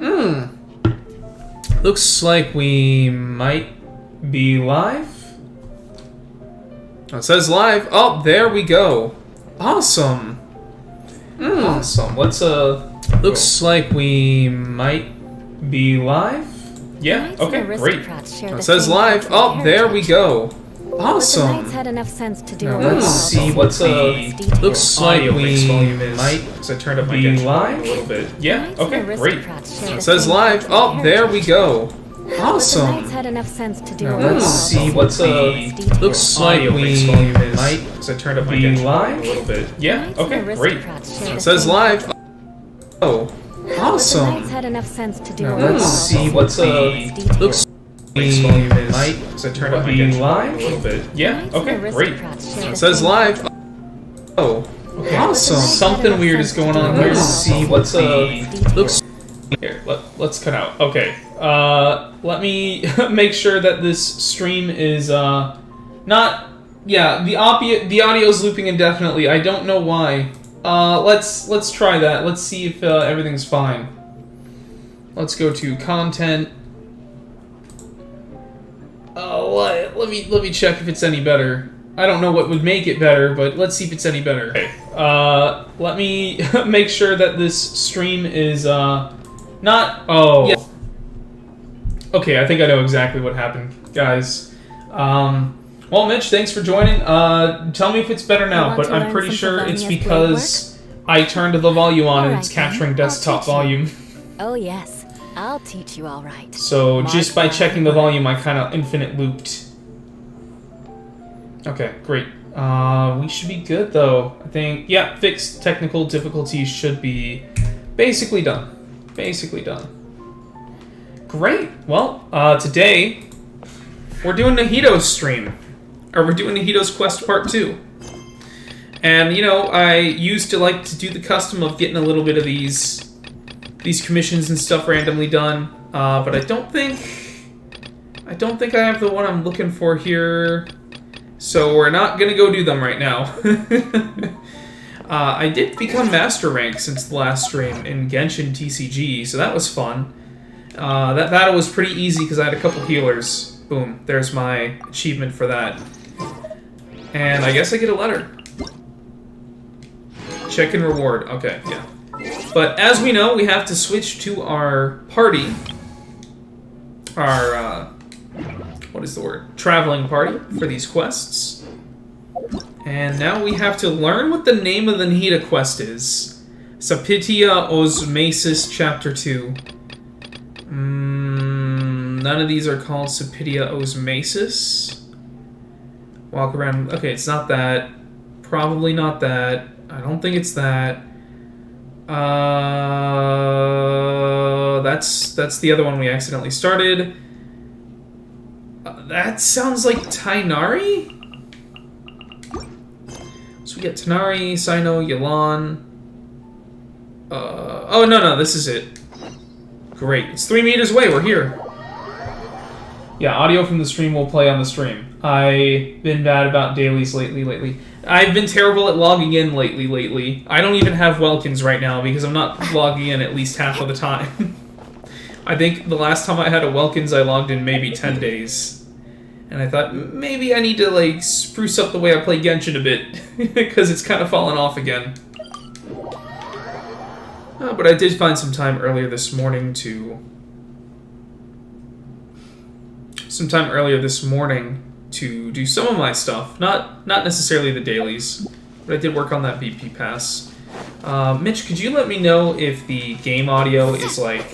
Hmm. Looks like we might be live. Oh, it says live. Oh, there we go. Awesome. Awesome. Let's Looks like we might be live. Yeah. Okay. Great. Oh, it says live. Oh, there we go. Awesome. The Knights had enough sense to do now let's see what's looks like we might I turned up my be Genshin live a little bit. Yeah. Okay. Great. It says live. Oh, there we go. The Awesome. Knights had enough sense to do now let's see what's looks like we might I turned up my be Genshin live a little bit. Yeah. Okay. Great. It says live. Oh. The Awesome. Knights had enough sense to do now let's see what's looks we might I turned up my be Genshin a live little bit. Yeah. Okay. Great. It says live. Oh. Okay. Awesome. Something weird is going on here. Let's see what's looks here. Let's cut out. Okay. Let me make sure that this stream is not. Yeah, the audio is looping indefinitely. I don't know why. Let's try that. Let's see if everything's fine. Let's go to content. Let me check if it's any better. I don't know what would make it better, but let's see if it's any better. Okay. Let me make sure that this stream is not. Oh. Yeah. Okay, I think I know exactly what happened, guys. Well, Mitch, thanks for joining. Tell me if it's better now, but I'm pretty sure it's because I turned the volume on and it's capturing desktop volume. Oh yes, I'll teach you all right. So just by checking the volume, I kind of infinite looped. Okay, great. We should be good though. I think, yeah, fixed technical difficulties should be basically done. Basically done. Great. Well, today we're doing NAHIDA'S stream. Or we're doing NAHIDA'S Quest Part 2. And, you know, I used to like to do the custom of getting a little bit of these commissions and stuff randomly done. But I don't think I have the one I'm looking for here. So we're not going to go do them right now. I did become Master Rank since the last stream in Genshin TCG, so that was fun. That battle was pretty easy because I had a couple healers. Boom, there's my achievement for that. And I guess I get a letter. Check and reward. Okay, yeah. But as we know, we have to switch to our party. Our, what is the word? Traveling party for these quests. And now we have to learn what the name of the NAHIDA quest is. Sapitia Osmasis Chapter 2. None of these are called Sapitia Osmasis. Walk around. Okay, it's not that. Probably not that. I don't think it's that. That's the other one we accidentally started. That sounds like Tainari? So we get Tanari, Sino, Yelan. Oh, no, this is it. Great. It's 3 meters away. We're here. Yeah, audio from the stream will play on the stream. I've been bad about dailies lately. I've been terrible at logging in lately. I don't even have Welkins right now because I'm not logging in at least half of the time. I think the last time I had a Welkins, I logged in maybe 10 days. And I thought, maybe I need to, like, spruce up the way I play Genshin a bit, because it's kind of fallen off again. But I did find some time earlier this morning to do some of my stuff. Not necessarily the dailies, but I did work on that BP pass. Mitch, could you let me know if the game audio is, like,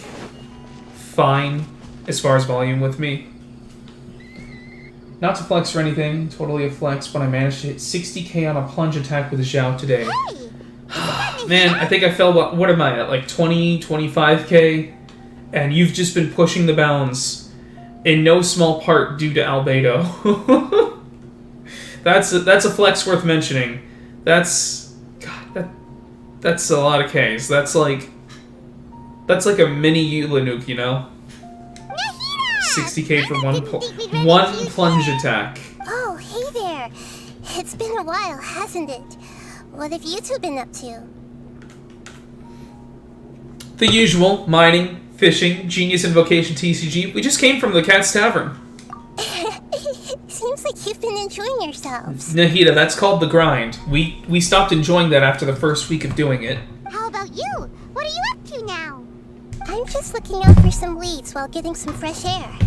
fine as far as volume with me? Not to flex or anything, totally a flex, but I managed to hit 60k on a plunge attack with Zhao today. Man, I think I fell, what am I at, like 20, 25k? And you've just been pushing the bounds, in no small part due to Albedo. That's a flex worth mentioning. That's a lot of Ks. That's like a mini Yulanuk, you know? 60k for one plunge attack. Oh, hey there. It's been a while, hasn't it? What have you two been up to? The usual, mining, Fishing, Genius Invocation TCG. We just came from the Cat's Tavern. Seems like you've been enjoying yourselves. Nahida, that's called the grind. We stopped enjoying that after the first week of doing it. How about you? What are you up to now? I'm just looking out for some leads while getting some fresh air.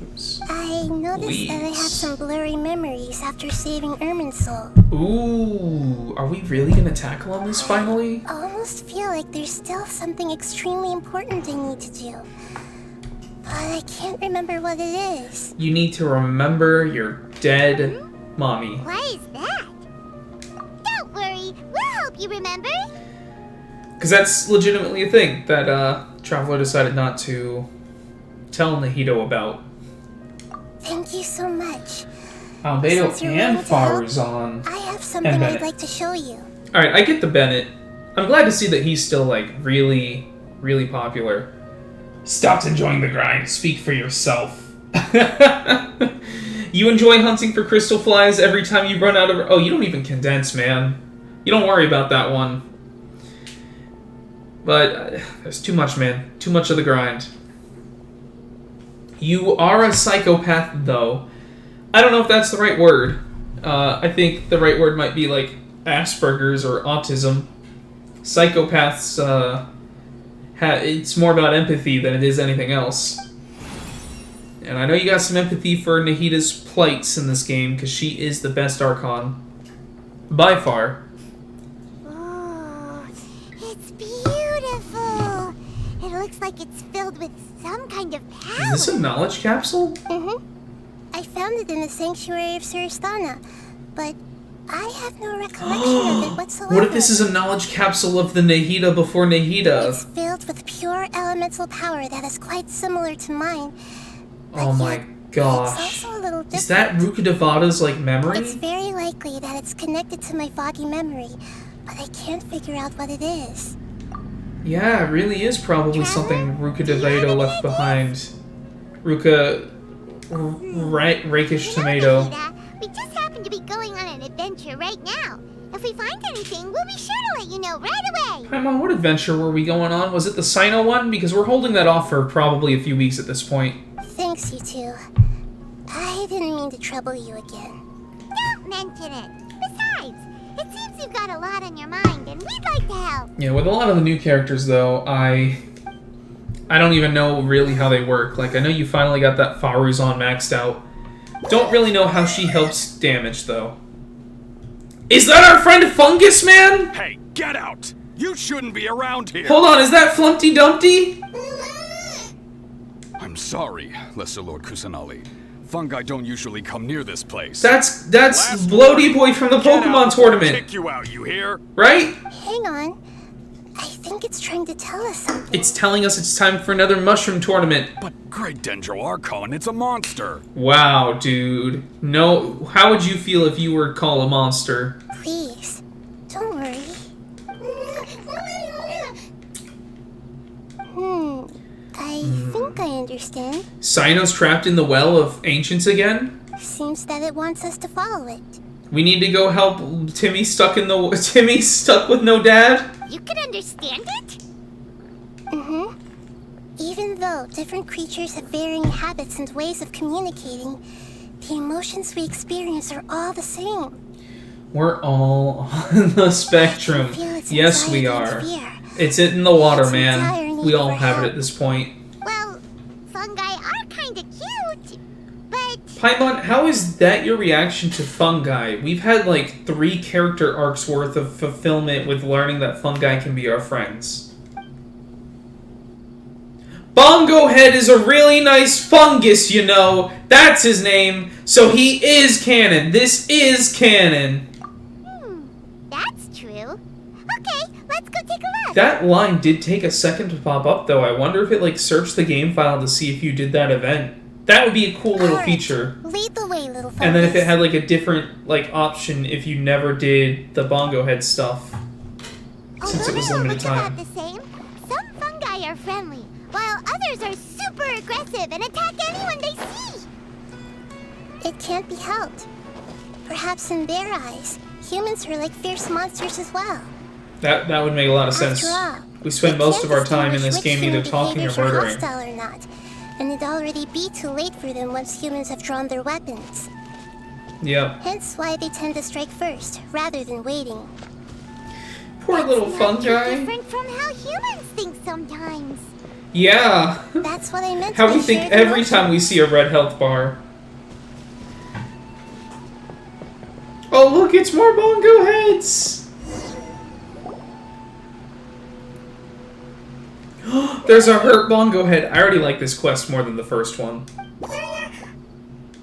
Oops. I noticed that I have Leads. some blurry memories after saving Ermin's soul. Ooh, are we really gonna tackle on this finally? I almost feel like there's still something extremely important I need to do. But I can't remember what it is. You need to remember your dead mommy. Why is that? Don't worry, we'll help you remember. Because that's legitimately a thing that Traveler decided not to tell Nahido about. Thank you so much. Albedo Since you're and willing to help, Faruzan. I have something And I'd Bennett. like to show you. Alright, I get the Bennett. I'm glad to see that he's still, like, really, really popular. Stopped enjoying the grind. Speak for yourself. You enjoy hunting for crystal flies every time you run out of... Oh, you don't even condense, man. You don't worry about that one. But there's too much, man. Too much of the grind. You are a psychopath, though. I don't know if that's the right word. I think the right word might be, like, Asperger's or autism. Psychopaths, it's more about empathy than it is anything else. And I know you got some empathy for Nahida's plights in this game, because she is the best Archon. By far. Oh, it's beautiful. It looks like it's filled with some kind of power. Is this a knowledge capsule? Mm-hmm. I found it in the sanctuary of Suristana, but I have no recollection of it whatsoever. What if this is a knowledge capsule of the Nahida before Nahida? It's filled with pure elemental power that is quite similar to mine. Oh my It's gosh. also a little different. Is that Rukadevada's, like, memory? It's very likely that it's connected to my foggy memory, but I can't figure out what it is. Yeah, it really is probably something Rukadevada left behind. Rakish Tomato. Nahida, we just happen to be going on an adventure right now. If we find anything, we'll be sure to let you know right away. Paimon, what adventure were we going on? Was it the Sino one? Because we're holding that off for probably a few weeks at this point. Thanks, you two. I didn't mean to trouble you again. Don't mention it. Besides, it seems you've got a lot on your mind, and we'd like to help. Yeah, with a lot of the new characters, though, I don't even know really how they work. Like, I know you finally got that Faruzan maxed out. Don't really know how she helps damage, though. Is that our friend Fungus Man? Hey, get out! You shouldn't be around here! Hold on, is that Flumpty Dumpty? I'm sorry, Lesser Lord Kusanali. Fungi don't usually come near this place. That's Last Bloaty Boy from the Get Pokemon out before I tournament, Kick you out, you hear? right? Hang on. I think it's trying to tell us something. It's telling us it's time for another mushroom tournament. But Great Dendro Archon, it's a monster. Wow, dude. No, how would you feel if you were called a monster? Please, don't worry. I think I understand. Cyno's trapped in the well of ancients again? Seems that it wants us to follow it. We need to go help Timmy stuck with no dad? You can understand it? Mm-hmm. Even though different creatures have varying habits and ways of communicating, the emotions we experience are all the same. We're all on the spectrum. Feel its Yes, we anxiety are. and fear. It's in the water, Its entire man. need We all for have it help. at this point. Well, fungi are kinda cute, but Paimon, how is that your reaction to fungi? We've had like 3 character arcs worth of fulfillment with learning that fungi can be our friends. Bongo Head is a really nice fungus, you know. That's his name. So he is canon. This is canon. that's true. Okay, let's go take a look. That line did take a second to pop up, though. I wonder if it like searched the game file to see if you did that event. That would be a cool little Alright, feature. Lead the way, little fungus. And then if it had like a different like option if you never did the Bongo Head stuff, since it was Although they limited look about time. the same, some fungi are friendly, while others are super aggressive and attack anyone they see. It can't be helped. Perhaps in their eyes, humans are like fierce monsters as well. That would make a lot of sense. After all, We spend most of our time in this game either Which talking or human behaviors are murdering. hostile or not, and it'd already be too late for them once humans have drawn their weapons. Yep. Hence why they tend to strike first, rather than waiting. Poor little Not fun too guy. different from how humans think sometimes. Yeah. That's what I meant How by we think shared every time we emotions. see a red health bar. Oh look, it's more bongo heads! There's a hurt bongo head. I already like this quest more than the first one.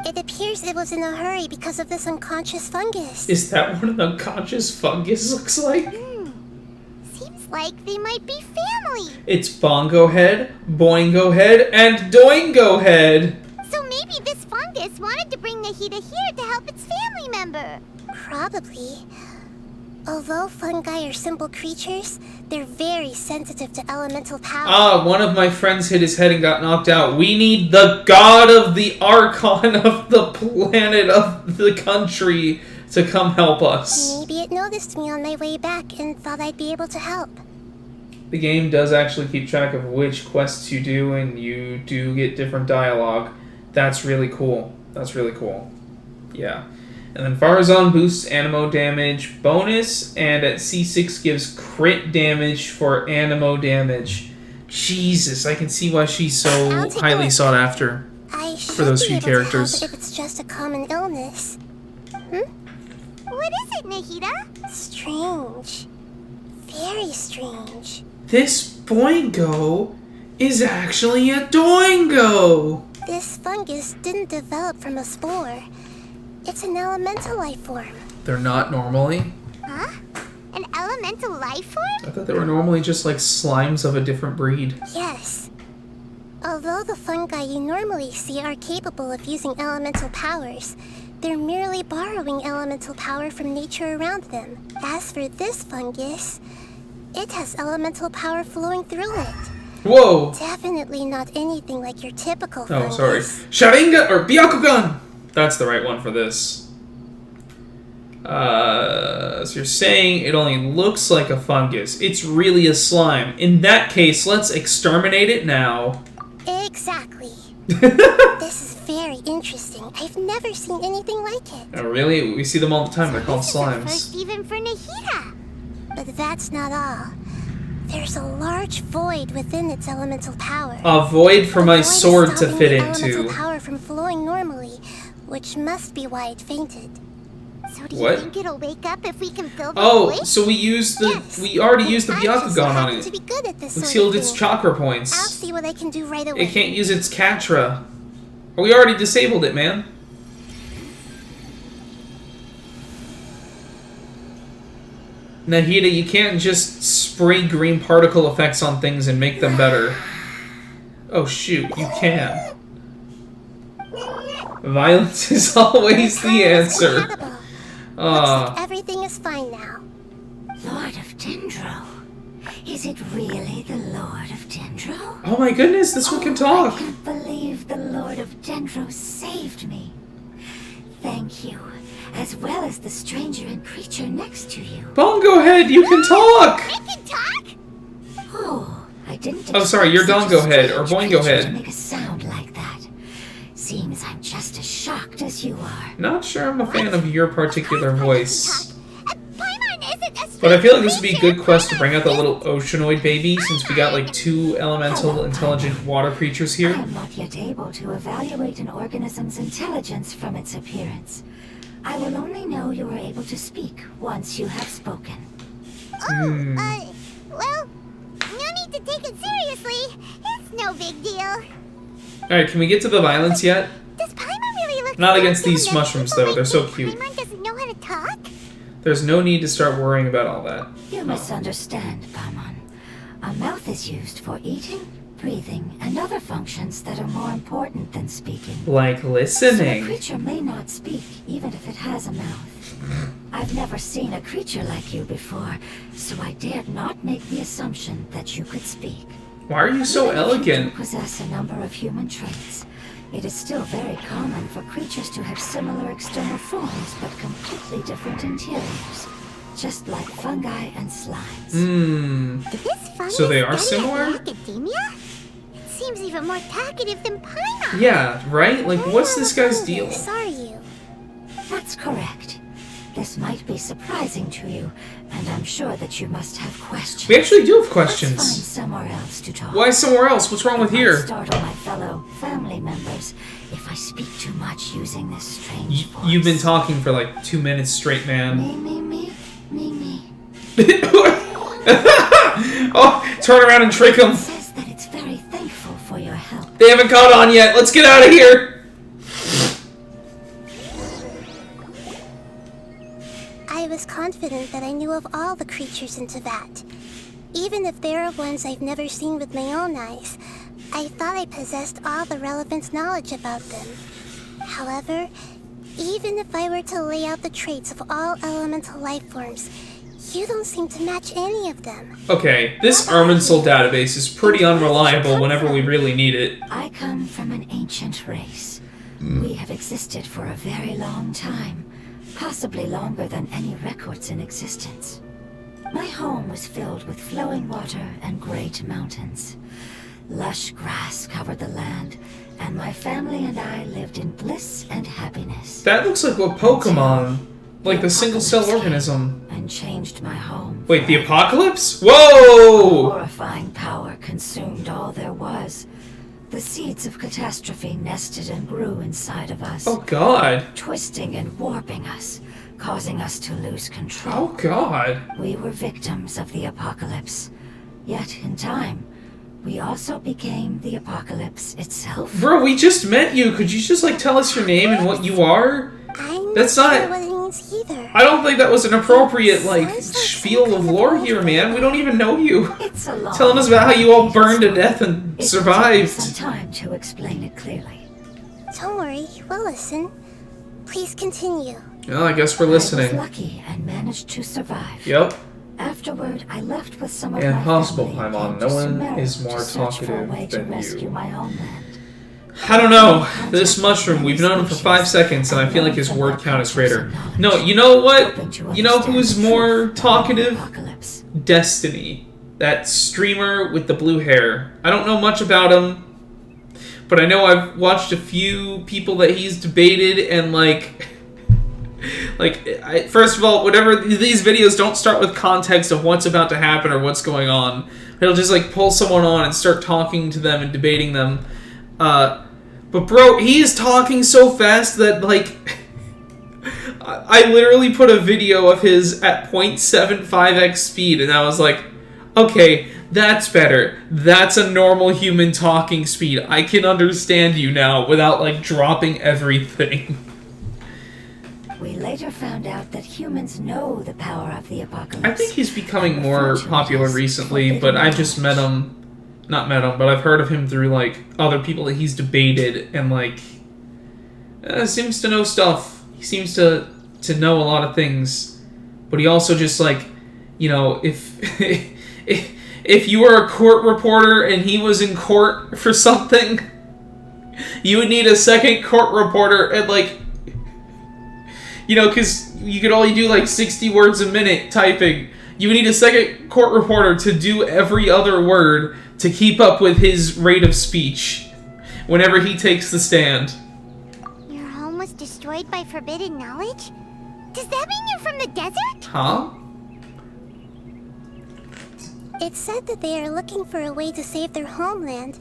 It appears it was in a hurry because of this unconscious fungus. Is that what an unconscious fungus looks like? Seems like they might be family. It's bongo head, boingo head, and doingo head. So maybe this fungus wanted to bring Nahida here to help its family member. Probably. Although fungi are simple creatures, they're very sensitive to elemental power. Ah, one of my friends hit his head and got knocked out. We need the god of the Archon of the planet of the country to come help us. Maybe it noticed me on my way back and thought I'd be able to help. The game does actually keep track of which quests you do, and you do get different dialogue. That's really cool. That's really cool. Yeah. And then Farazan boosts animo damage bonus, and at C6 gives crit damage for animo damage. Jesus, I can see why she's so I'll take a highly look. sought after. I should those be few able characters. to help if it's just a common illness. What is it, Nahida? Strange. Very strange. This boingo is actually a doingo! This fungus didn't develop from a spore. It's an elemental life form. They're not normally? Huh? An elemental life form? I thought they were normally just like slimes of a different breed. Yes. Although the fungi you normally see are capable of using elemental powers, they're merely borrowing elemental power from nature around them. As for this fungus, it has elemental power flowing through it. Whoa! Definitely not anything like your typical Oh, fungus. sorry. Sharinga or Byakugan! That's the right one for this. So you're saying it only looks like a fungus. It's really a slime. In that case, let's exterminate it now. Exactly. This is very interesting. I've never seen anything like it. Oh, really? We see them all the time. They're called This is a slimes. first even for Nahida. But that's not all. There's a large void within its elemental power. A void for The my void is sword to stopping fit the into. elemental power from flowing normally, which must be why it fainted. So do you What? think it'll wake up if we can fill the Oh, void? so we used the Yes. we already used the I just so Byakugan on happen it. to be good at this We sort sealed of its thing. chakra I'll points. see what I can do right away. It can't use its Katra. We already disabled it, man. Nahida, you can't just spray green particle effects on things and make them better. Oh shoot, you can. Violence is always the Power is answer. compatible. Looks like Ah, everything is fine now. Lord of Dendro. Is it really the Lord of Dendro? oh my goodness, this one can I talk. can't believe the Lord of Dendro saved me. Thank you, as well as the stranger and creature next to you. Bongo Head, you can talk. It can talk? Oh, I didn't. Oh, sorry, you're expect Dongo such a Head, or strange Boingo creature Head. to make a sound like that. Seems I'm just as shocked as you are. Not sure I'm a fan of your particular voice. Paimon isn't a But I feel like this would be a creature. good quest to bring out the little oceanoid baby, since we got like 2 elemental intelligent water creatures I here. am not yet able to evaluate an organism's intelligence from its appearance. I will only know you are able to speak once you have spoken. Well, no need to take it seriously. It's no big deal. Alright, can we get to the violence yet? Does Paimon really look Not so against these dumb that mushrooms, people though. They're might so think cute. Paimon doesn't know how to talk? There's no need to start worrying about all that. You misunderstand, Paimon. A mouth is used for eating, breathing, and other functions that are more important than speaking. Like So a listening. creature may not speak, even if it has a mouth. I've never seen a creature like you before, so I dared not make the assumption that you could speak. Why are you so Even if elegant? You do possess a number of human traits. It is still very common for creatures to have similar external forms, but completely different interiors. Just like fungi and slimes. Hmm. This So they are study similar? at academia? It seems even more talkative than Paimon. Yeah, right? Like, what's this guy's deal? Are you? That's correct. This might be surprising to you, and I'm sure that you must have questions. We actually do have Let's find questions. somewhere else to talk. Why somewhere else? What's wrong with It might here? startle my fellow family members if I speak too much using this strange voice. You've been talking for like 2 minutes straight, man. Me. Oh, turn around and trick him. It says that it's very thankful for your help. They haven't caught on yet. Let's get out of here. I was confident that I knew of all the creatures in Teyvat. Even if there are ones I've never seen with my own eyes, I thought I possessed all the relevant knowledge about them. However, even if I were to lay out the traits of all elemental life forms, you don't seem to match any of them. Okay, this Irminsul database is pretty unreliable whenever we really need it. I come from an ancient race. We have existed for a very long time, possibly longer than any records in existence. My home was filled with flowing water and great mountains. Lush grass covered the land, and my family and I lived in bliss and happiness. That looks like a Pokemon. Like the single-cell organism. And changed my home. Wait, the apocalypse? Whoa! Horrifying power consumed all there was. The seeds of catastrophe nested and grew inside of us, Oh god. twisting and warping us, causing us to lose control. Oh god. We were victims of the apocalypse. Yet, in time, we also became the apocalypse itself. Bro, we just met you. Could you just like tell us your name and what you are? I'm That's not not- sure what it means either. I don't think that was an appropriate like spiel of lore here, man. We don't even know you. It's a long Telling us about how you all burned to death and It will take me survived. some time to explain it clearly. Don't worry, we'll listen. Please continue. Well, I guess we're I was listening. lucky and managed to survive. Yep. Afterward, I left with some of Impossible, my family and Paimon. came No to one Sumeru is more to search for a talkative way to than rescue you. my homeland. I don't know. This mushroom, we've known him for 5 seconds, and I feel like his word count is greater. No, you know what? You know who's more talkative? Apocalypse. Destiny. That streamer with the blue hair. I don't know much about him, but I know I've watched a few people that he's debated, and like... first of all, whatever these videos don't start with context of what's about to happen or what's going on. He'll just like pull someone on and start talking to them and debating them. But bro, he is talking so fast that like I literally put a video of his at 0.75x speed, and I was like, okay, that's better. That's a normal human talking speed. I can understand you now without like dropping everything. We later found out that humans know the power of the apocalypse. I think he's becoming more popular recently, but I just met him. Not met him, but I've heard of him through, like, other people that he's debated, and, like, seems to know stuff. He seems to know a lot of things, but he also just, like, you know, if you were a court reporter and he was in court for something, you would need a second court reporter, and, like, you know, because you could only do, like, 60 words a minute typing. You would need a second court reporter to do every other word to keep up with his rate of speech whenever he takes the stand. Your home was destroyed by forbidden knowledge? Does that mean you're from the desert? Huh? It said that they are looking for a way to save their homeland,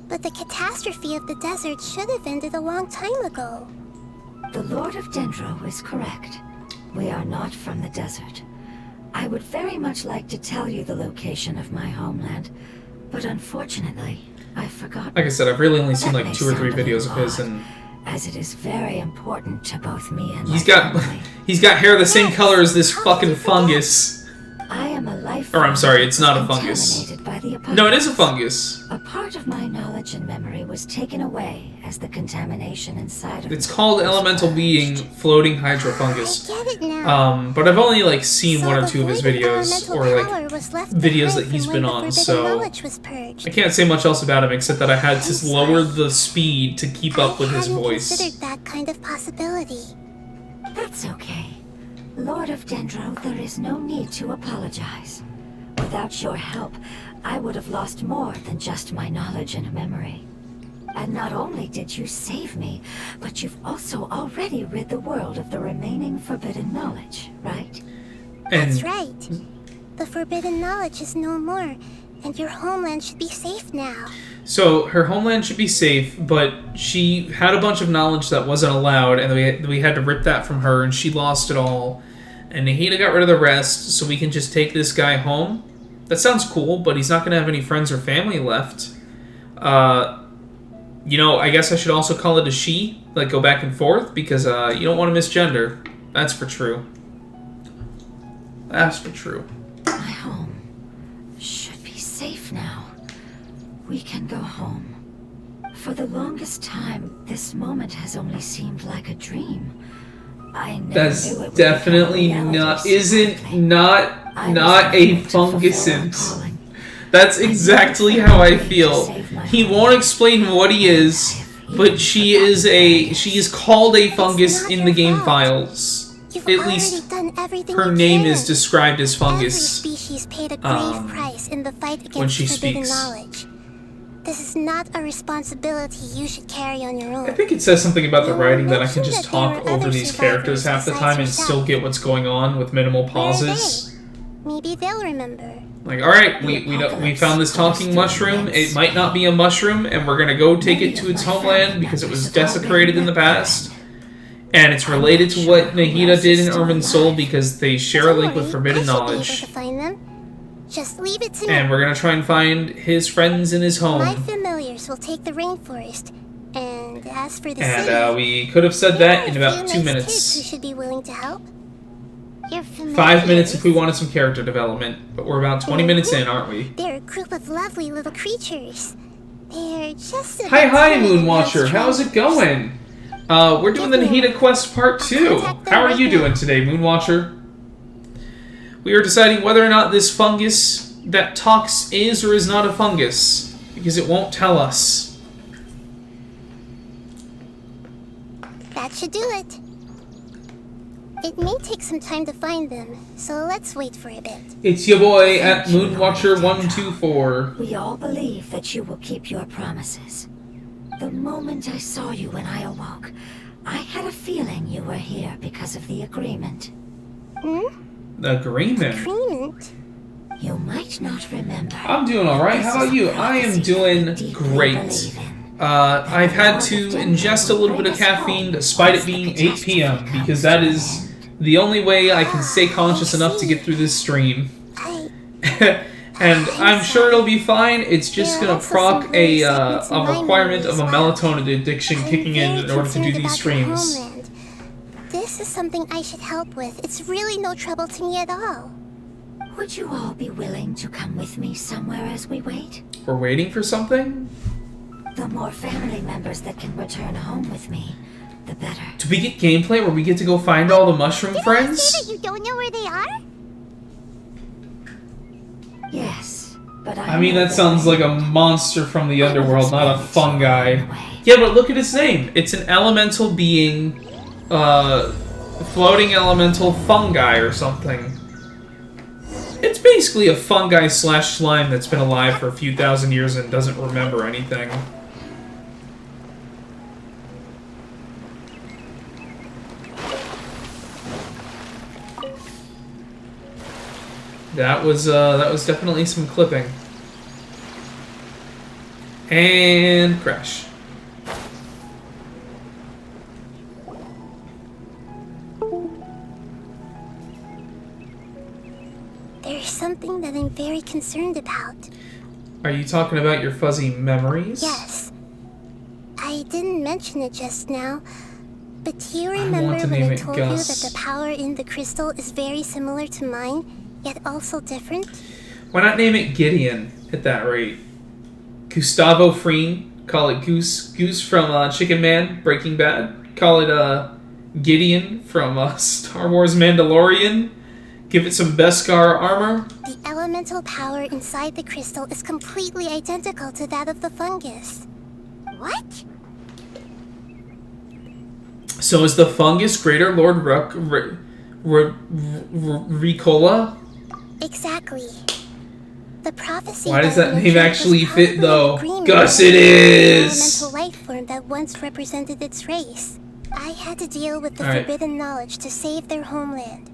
but the catastrophe of the desert should have ended a long time ago. The Lord of Dendro is correct. We are not from the desert. I would very much like to tell you the location of my homeland, but unfortunately, I forgot. Like I said, I've really only seen That like may 2 or 3 sound a videos of little his, odd, and as it is very important to both me and he's my got family. he's got hair the same color as this fucking fungus. I am a life Or I'm sorry, it's not a form fungus. contaminated by the apocalypse. No, it is a fungus. A part of my knowledge and memory was taken away as the contamination inside of It's me called was elemental purged. being floating hydrofungus. I get it now. But I've only like seen So 1 or the 2 of his void videos, elemental or like power was left videos behind that he's from been when the on, forbidden so knowledge was purged. I can't say much else about him except that I had to lower the speed to keep up with his I hadn't voice. considered that kind of possibility. That's okay. Lord of Dendro, there is no need to apologize. Without your help, I would have lost more than just my knowledge and memory. And not only did you save me, but you've also already rid the world of the remaining forbidden knowledge, right? That's right. The forbidden knowledge is no more, and your homeland should be safe now. So her homeland should be safe, but she had a bunch of knowledge that wasn't allowed, and we had to rip that from her, and she lost it all. And Nahida got rid of the rest, so we can just take this guy home. That sounds cool, but he's not going to have any friends or family left. You know, I guess I should also call it a she, like go back and forth, because you don't want to misgender. That's for true. That's for true. My home should be safe now. We can go home. For the longest time, this moment has only seemed like a dream. I never That's knew it would definitely become reality not, so isn't quickly. not I not was a able to fulfill fungusant. calling. That's exactly how I feel. He won't explain what he is, but she is called a fungus in the game files. You've At already least done everything her you name can. is described as Every fungus. species paid a grave price in the fight when against she forbidden speaks. knowledge. This is not a responsibility you should carry on your own. I think it says something about the You writing that I can mentioned just that there talk were over other these characters half the time and survivors still besides get what's going on with minimal Where are pauses. Maybe they'll remember. Like, all right, we found this talking mushroom. It might not be a mushroom, and we're gonna go take it to its homeland because it was desecrated in the past, and it's related to what Nahida did in Urban Soul because they share a link with forbidden I should be able knowledge. to find them. Just leave it to me. And we're gonna try and find his friends in his My home. familiars will take the rainforest. And as for the And city, we could have said there that are in a about few 2 nice kids who minutes. should be willing to help. Your 5 minutes if familiars? we wanted some character development, but we're about 20 minutes in, aren't we? They're a group of lovely little creatures. They're just a Hi, bit hi, timid and Moonwatcher. How's it going? We're doing the Nahida Quest Part 2. How are you doing today, Moonwatcher? We are deciding whether or not this fungus that talks is or is not a fungus, because it won't tell us. That should do it. It may take some time to find them, so let's wait for a bit. It's your boy at Moonwatcher124. We all believe that you will keep your promises. The moment I saw you when I awoke, I had a feeling you were here because of the agreement. Agreement. Agreement? You might not remember. I'm doing alright. How about you? I am doing great. I've had to ingest a little bit of caffeine despite it being 8 p.m. because that is the only way I can stay conscious enough to get through this stream. And I'm sure it'll be fine. It's just gonna proc a requirement of a melatonin addiction kicking in order to do these streams. This is something I should help with. It's really no trouble to me at all. Would you all be willing to come with me somewhere as we wait? We're waiting for something? The more family members that can return home with me, the better. Do we get gameplay where we get to go find all the mushroom Did you say friends? that you don't know where they are? Yes, but I mean, that sounds like a monster from the underworld, not a fungi. Away. Yeah, but look at its name. It's an elemental being, floating elemental fungi or something. It's basically a fungi slash slime that's been alive for a few thousand years and doesn't remember anything. That was definitely some clipping. And crash. There's something that I'm very concerned about. Are you talking about your fuzzy memories? Yes. I didn't mention it just now, but do you want remember to when name I it told Gus. you that the power in the crystal is very similar to mine, yet also different? Why not name it Gideon at that rate? Gustavo Fring, call it Goose. Goose from Chicken Man, Breaking Bad. Call it Gideon from Star Wars Mandalorian. Give it some Beskar armor. The elemental power inside the crystal is completely identical to that of the fungus. What? So is the fungus Greater Lord Ricola? Exactly. The prophecy. Why does that element name was actually probably fit, an though? agreement Gus, with it the is! elemental life form that once represented its race. I had to deal with the Alright. forbidden knowledge to save their homeland.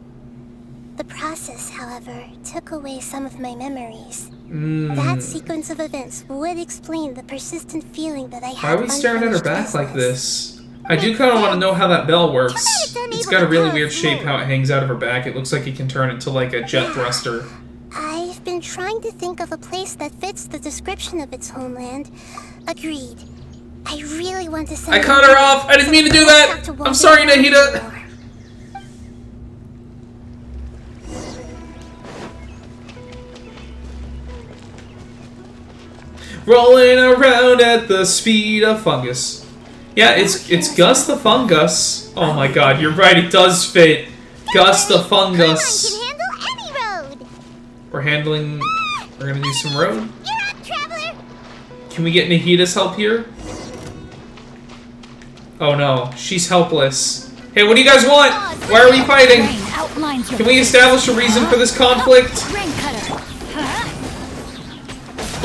The process, however, took away some of my memories. That sequence of events would explain the persistent feeling that I Why had. are we staring at her unfinished back like business. this? I do kind of want to know how that bell works. it's unable It's got a to really tell weird us shape more. how it hangs out of her back. It looks like it can turn into like a jet thruster. I've been trying to think of a place that fits the description of its homeland. Agreed. I really want to send I cut her off! I didn't mean to do that! I'm sorry, Nahida! Rolling around at the speed of fungus. Yeah, it's Gus the Fungus. Oh my god, you're right, it does fit. Gus the Fungus. Paimon can handle any road. We're gonna do some road. You're up, traveler. Can we get Nahida's help here? Oh no, she's helpless. Hey, what do you guys want? Why are we fighting? Rain outlines your Can we establish a reason for this conflict? rain cutter.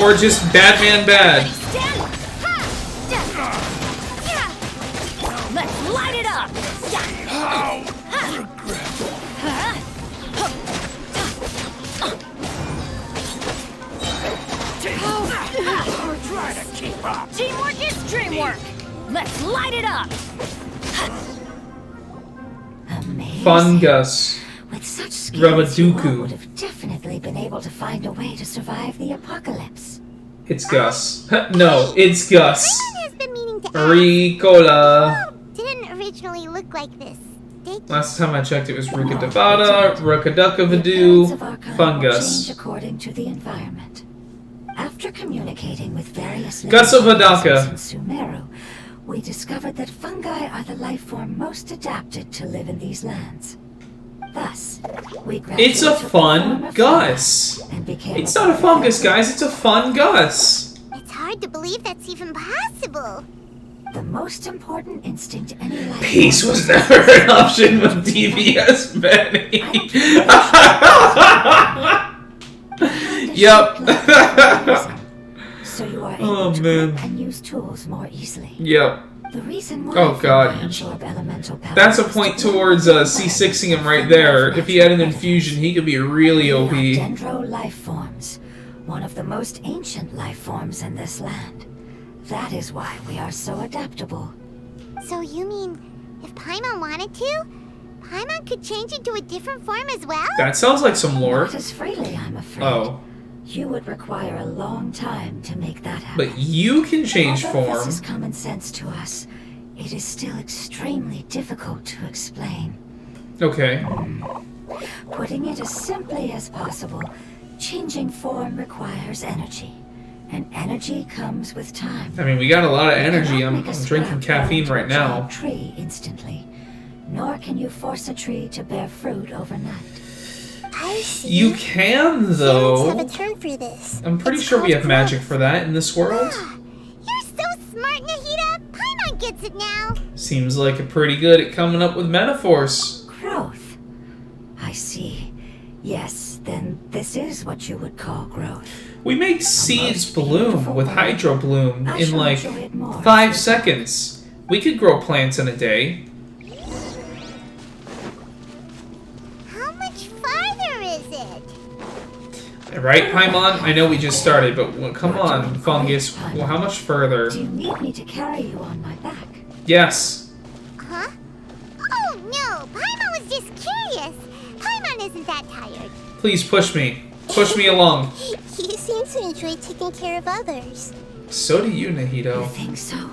Or just bad man bad? Stand. Let's light it up. Try to keep up. Teamwork is dreamwork. Let's light it up. Amazing. Fungus. With such skills, you all Rabaduku. would have definitely been able to find a way to survive the apocalypse. It's Gus. No, it's Gus. Paimon has been meaning to ask. Ricola. Didn't originally look like this. Did you? Last time I checked, it was Rukadavada, The appearance Rukadukavadu, of our kind will Fungus. change according to the environment. After communicating with various Gusovadaka. organisms in Sumeru, we discovered that fungi are the life form most adapted to live in these lands. Thus, we gradually It's a took the form fun of Gus. fungi and became It's not a fungus, guys. It's a fun Gus. It's hard to believe that's even possible. The most important instinct any life Peace form was never an option with DBS Benny. Yep. So you are Oh, able to man. grip and use tools more easily. Yep. The reason why Oh, God. fungi absorb elemental powers That's a is point to towards blend C6ing him right there. If he had an infusion, he could be really We are OP. dendro life forms, one of the most ancient life forms in this land. That is why we are so adaptable. So you mean, if Paimon wanted to, Paimon could change into a different form as well? That sounds like some lore. Not as freely, I'm afraid. Oh. You would require a long time to make that happen. But you can change Although form. This is common sense to us. It is still extremely difficult to explain. Okay. Putting it as simply as possible, changing form requires energy. And energy comes with time. I mean, we got a lot of You energy. cannot I'm make a drinking sprout grow caffeine into right a now. giant tree instantly, nor can you force a tree to bear fruit overnight. I see. You can, Humans have though. a term for this. I'm pretty It's sure we called have magic growth. for that in this world. You're so smart, Nahida. Paimon gets it now. Seems like you're pretty good at coming up with metaphors. Growth. I see. Yes, then this is what you would call growth. We make seeds bloom with Hydro Bloom I in shall like enjoy it more. 5 seconds. We could grow plants in a day. How much farther is it? Right, Paimon? I know we just started, but come on, Fungus. Well, how much further? Do you need me to carry you on my back? Yes. Huh? Oh no, Paimon was just curious. Paimon isn't that tired. Please push me. Push me along. You seem to enjoy taking care of others. So do you, You Nahito. think so?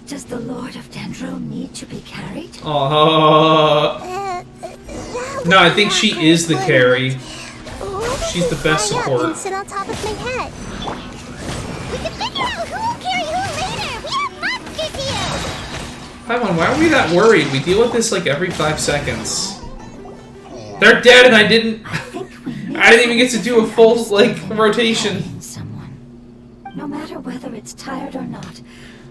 Does the Lord of Dendro need to be carried? Aww. That No, I would think not she go is the good. carry. What if She's I the best fly up support. and sit on top of my head? We can figure out who will carry who later. We have monsters here. Paimon, why are we that worried? We deal with this like every 5 seconds. They're dead and I didn't even get to do a full like rotation. Carrying someone. No matter whether it's tired or not,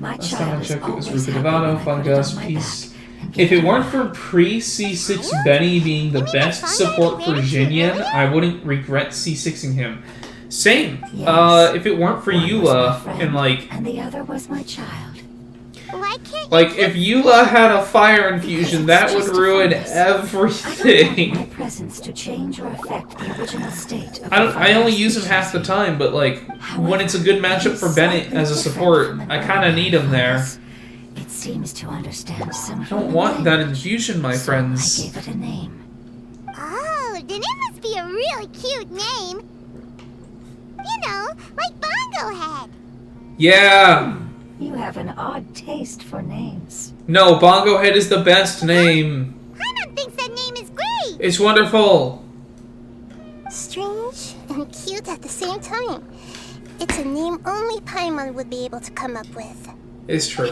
my Last child time I is checked, it was always happy Rukadavado, when I put it Fungus, on my Peace. back and If give it him weren't a for pre-C6 Benny being the best support for Jinyan, I wouldn't regret C6ing him. Same. Yes. If it weren't for One was my Eula, friend, and like, and the other was my child. Why can't like you if Eula had a fire infusion, that would ruin I don't want my everything. presence to change or affect the original state of I only the use him half the time, but like when it's a good matchup for he's Bennett slightly as a different support, from an I kind of need him there. It seems to understand some I don't want that infusion, my I friends. gave it a name. Oh, then it must be a really cute name. You know, like Bongo Head. Yeah. You have an odd taste for names. No, Bongo Head is the best name. Paimon thinks that name is great. It's wonderful. Strange and cute at the same time. It's a name only Paimon would be able to come up with. It's true.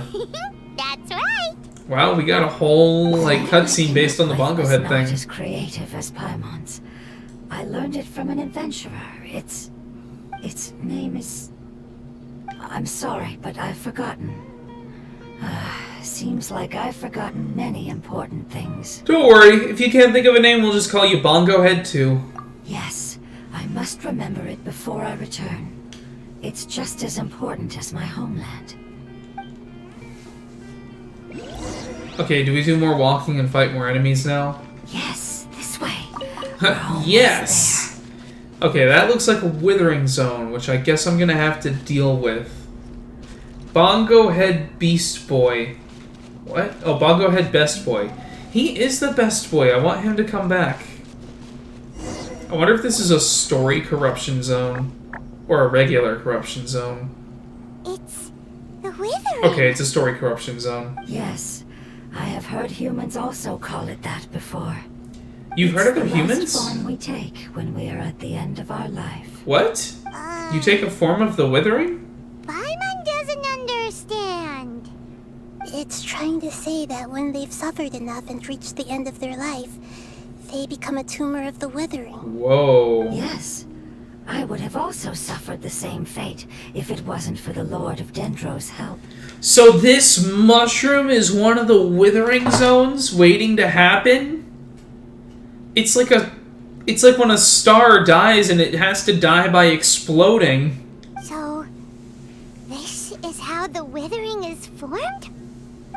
That's right. Wow, we got a whole like cutscene based on the Bongo Head Not thing. as creative as Paimon's. I learned it from an adventurer. Its name is... I'm sorry, but I've forgotten. Seems like I've forgotten many important things. Don't worry, if you can't think of a name, we'll just call you Bongo Head too. Yes, I must remember it before I return. It's just as important as my homeland. Okay, do we do more walking and fight more enemies now? Yes, this way. We're almost Yes! Okay, that looks like a withering zone, which I guess I'm gonna have to deal with. Bongo Head Beast Boy. What? Oh, Bongo Head Best Boy. He is the best boy. I want him to come back. I wonder if this is a story corruption zone. Or a regular corruption zone. It's the Withering. Okay, it's a story corruption zone. there. Yes, I have heard humans also call it that before. You've heard of It's the the last humans? form we take when we are at the end of our life. What? You take a form of the withering? Paimon doesn't understand. It's trying to say that when they've suffered enough and reached the end of their life, they become a tumor of the withering. Whoa. Yes, I would have also suffered the same fate if it wasn't for the Lord of Dendro's help. So this mushroom is one of the withering zones waiting to happen? It's like when a star dies and it has to die by exploding. So, this is how the Withering is formed?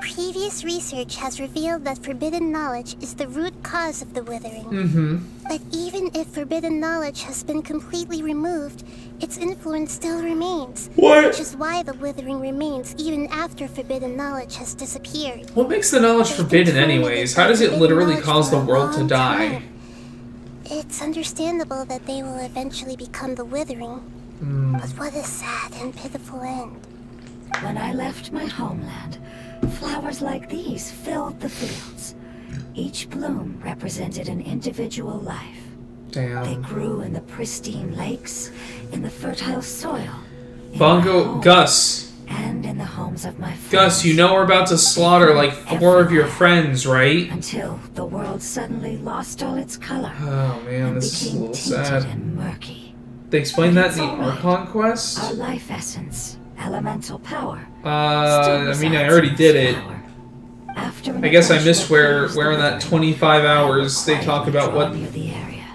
Previous research has revealed that forbidden knowledge is the root cause of the withering. Mm-hmm. But even if forbidden knowledge has been completely removed, its influence still remains. What? Which is why the withering remains even after forbidden knowledge has disappeared. What makes the knowledge forbidden anyways? How does it literally cause the world to die? It's understandable that they will eventually become the withering. But what a sad and pitiful end. When I left my homeland, flowers like these filled the fields. Each bloom represented an individual life. They Damn. grew in the pristine lakes, in the fertile soil, in Bongo, my home, Gus. and in the homes of my friends. Gus, you know we're about to slaughter like 4 of your friends, right? Until the world suddenly lost all its color Oh man, and this is a became little tinted sad. and murky. They explained that in the It's all right. Archon quest? Our life essence, elemental power. I mean, I already did it. After an I guess I adventure missed that where closed in the that river, 25 hours they I talk will about draw what... near the area.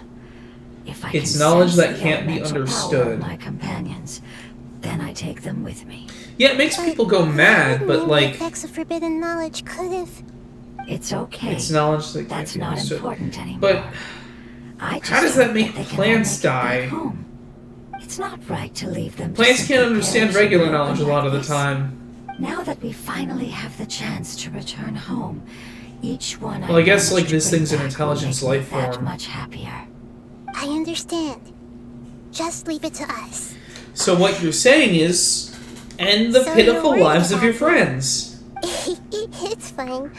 If I It's can knowledge sense that the can't be elemental power of understood. My companions, then I take them with me. Yeah, it makes people go mad, but The like, effects of forbidden knowledge could have... It's okay. it's knowledge that can't That's be not understood. important anymore. But I just how does that hope make they can plants all make it back die? home. It's not right to leave them. to plants simply can't understand perish in regular the knowledge a open lot of the like this. time. Now that we finally have the chance to return home, each one Well, I guess, managed like, to this bring thing's an back will intelligence make me life that form. much happier. I understand. Just leave it to us. So what you're saying is, end the So pitiful you're worried lives of your about friends. It's fine.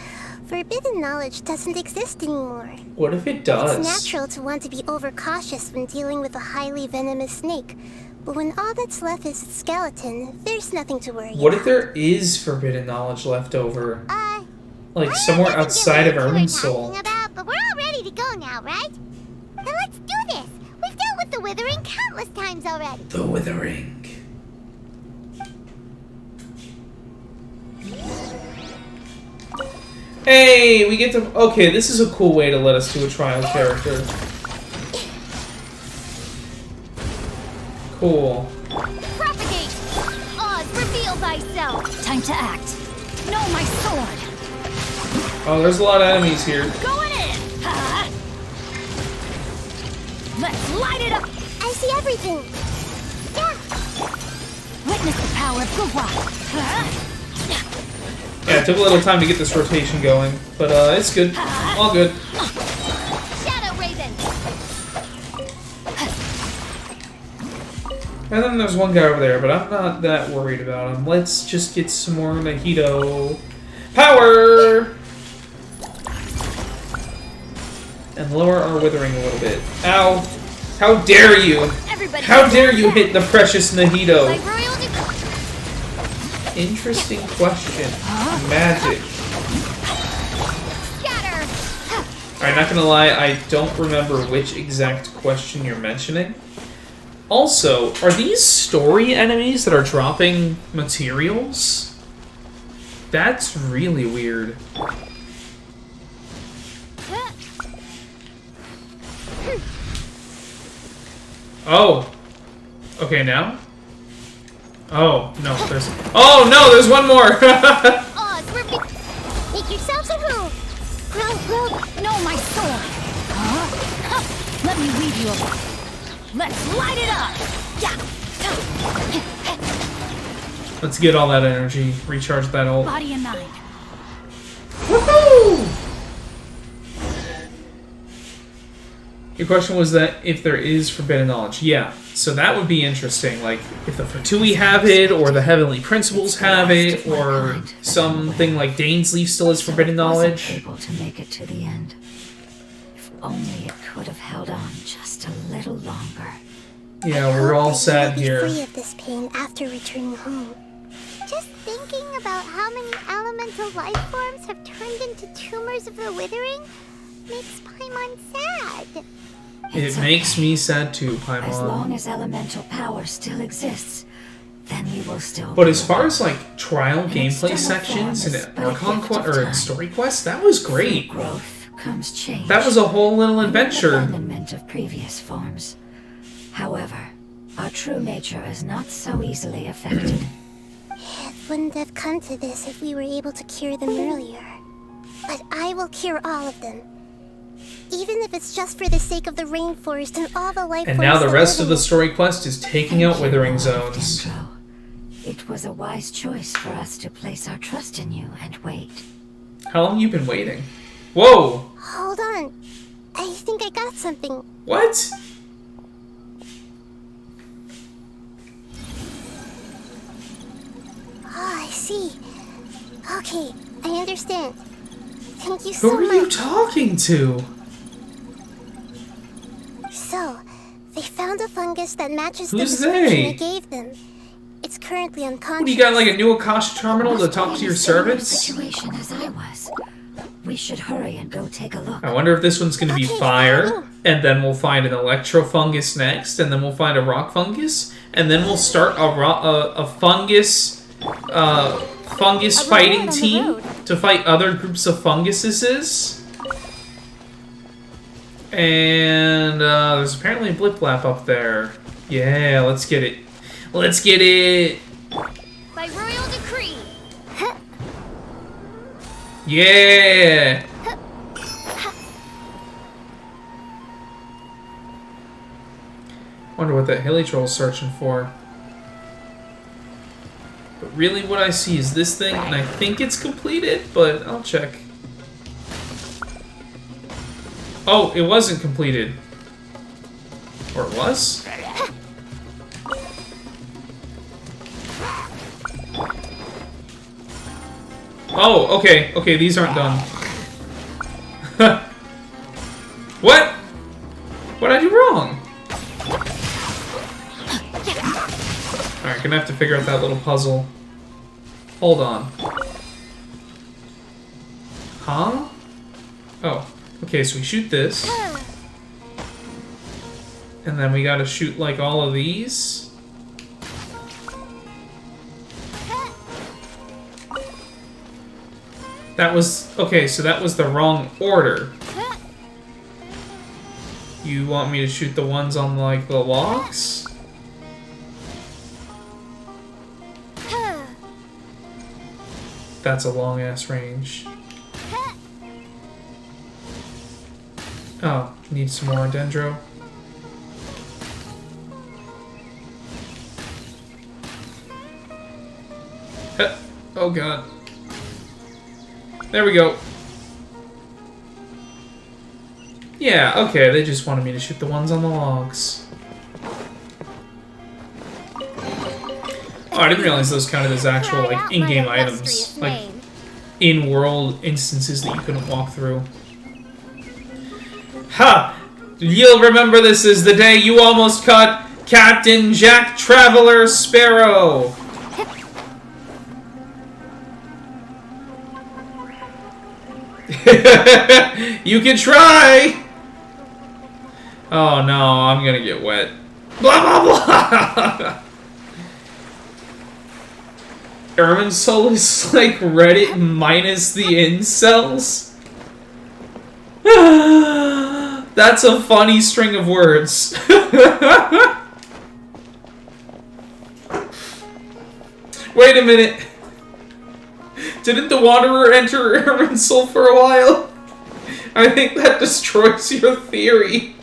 Forbidden knowledge doesn't exist anymore. What if it does? It's natural to want to be overcautious when dealing with a highly venomous snake. But when all that's left is its skeleton, there's nothing to worry What about. if there is forbidden knowledge left over? Like I somewhere don't outside of know what you were Irminsul? talking about, but we're all ready to go now, right? Now let's do this. We've dealt with the Withering countless times already. The Withering. Hey, we get to... Okay, this is a cool way to let us do a trial character. Cool. Propagate! Oz, reveal thyself! Time to act. No, my sword! Oh, there's a lot of enemies here. Going in! Huh? Let's light it up! I see everything. Yeah. Witness the power of Gugwa! Huh? Yeah, it took a little time to get this rotation going, but it's good. All good. Shadow Raven! And then there's one guy over there, but I'm not that worried about him. Let's just get some more Nahida power! And lower our withering a little bit. Ow! How dare you! Everybody How dare you hit the precious Nahida! By royal decree! Interesting question. Magic. Scatter! Alright, not gonna lie, I don't remember which exact question you're mentioning. Also, are these story enemies that are dropping materials? That's really weird. Oh. Okay, now? Oh, no, there's... Oh, no, there's one more! Oz, Make yourselves at home. Grow. no, my sword! Huh? Let me lead you along. Let's light it up! Yeah. Let's get all that energy. Recharge that ult. Body and mind. Woohoo! Your question was that if there is forbidden knowledge. Yeah, so that would be interesting. Like, if the Fatui have it, or the Heavenly Principles have it, or something like Dainsleif still has forbidden knowledge. Able to make it to the end. If only it could have held on just a little longer. Yeah, we're all sad Be here. free of this pain after returning home. Just thinking about how many elemental life forms have turned into tumors of the withering makes Paimon sad. It makes me sad too, As long Paimon. as elemental power still exists, then we will still. But be as far alive. as like trial gameplay external sections form and is but a Archon gift of or time. story quests, that was Through great. growth comes change. That was a whole little and adventure. abandonment of previous forms. However, our true nature is not so easily affected. It wouldn't have come to this if we were able to cure them earlier. But I will cure all of them. Even if it's just for the sake of the rainforest and all the life And forms now the that rest live of in the it. story quest is taking out withering zones. Dendro. It was a wise choice for us to place our trust in you and wait. How long you been waiting? Whoa! Hold on. I think I got something. What? Oh, I see. Okay, I understand. Thank you Who so are much. you talking to? So, they found a fungus that matches Who's the description they? I gave them. It's currently unconscious. What, you got like a new Akasha terminal to talk to your In the same servants? situation as I was. We should hurry and go take a look. I wonder if this one's gonna be Okay, fire, fine. and then we'll find an electro fungus next, and then we'll find a rock fungus, and then we'll start a fungus fighting on the team road. to fight other groups of funguses. And there's apparently a blip blap up there. Yeah, let's get it. Let's get it. By royal decree! Yeah. Wonder what that hilly troll's searching for. But really what I see is this thing, and I think it's completed, but I'll check. Oh, it wasn't completed. Or it was? Oh, okay. Okay, these aren't done. What? What'd I do wrong? Alright, gonna have to figure out that little puzzle. Hold on. Huh? Oh. Okay, so we shoot this. And then we gotta shoot, like, all of these. That was... Okay, so that was the wrong order. You want me to shoot the ones on, like, the logs? that's a long-ass range. Oh, need some more Dendro. Oh god. There we go. Yeah, okay, they just wanted me to shoot the ones on the logs. Oh, I didn't realize those counted as actual, like, in-game items. Like, in-world instances that you couldn't walk through. Ha! You'll remember this as the day you almost caught Captain Jack Traveler Sparrow! You can try! Oh no, I'm gonna get wet. Blah blah blah! Irminsul is like Reddit minus the incels? That's a funny string of words. Wait a minute. Didn't the Wanderer enter Irminsul for a while? I think that destroys your theory.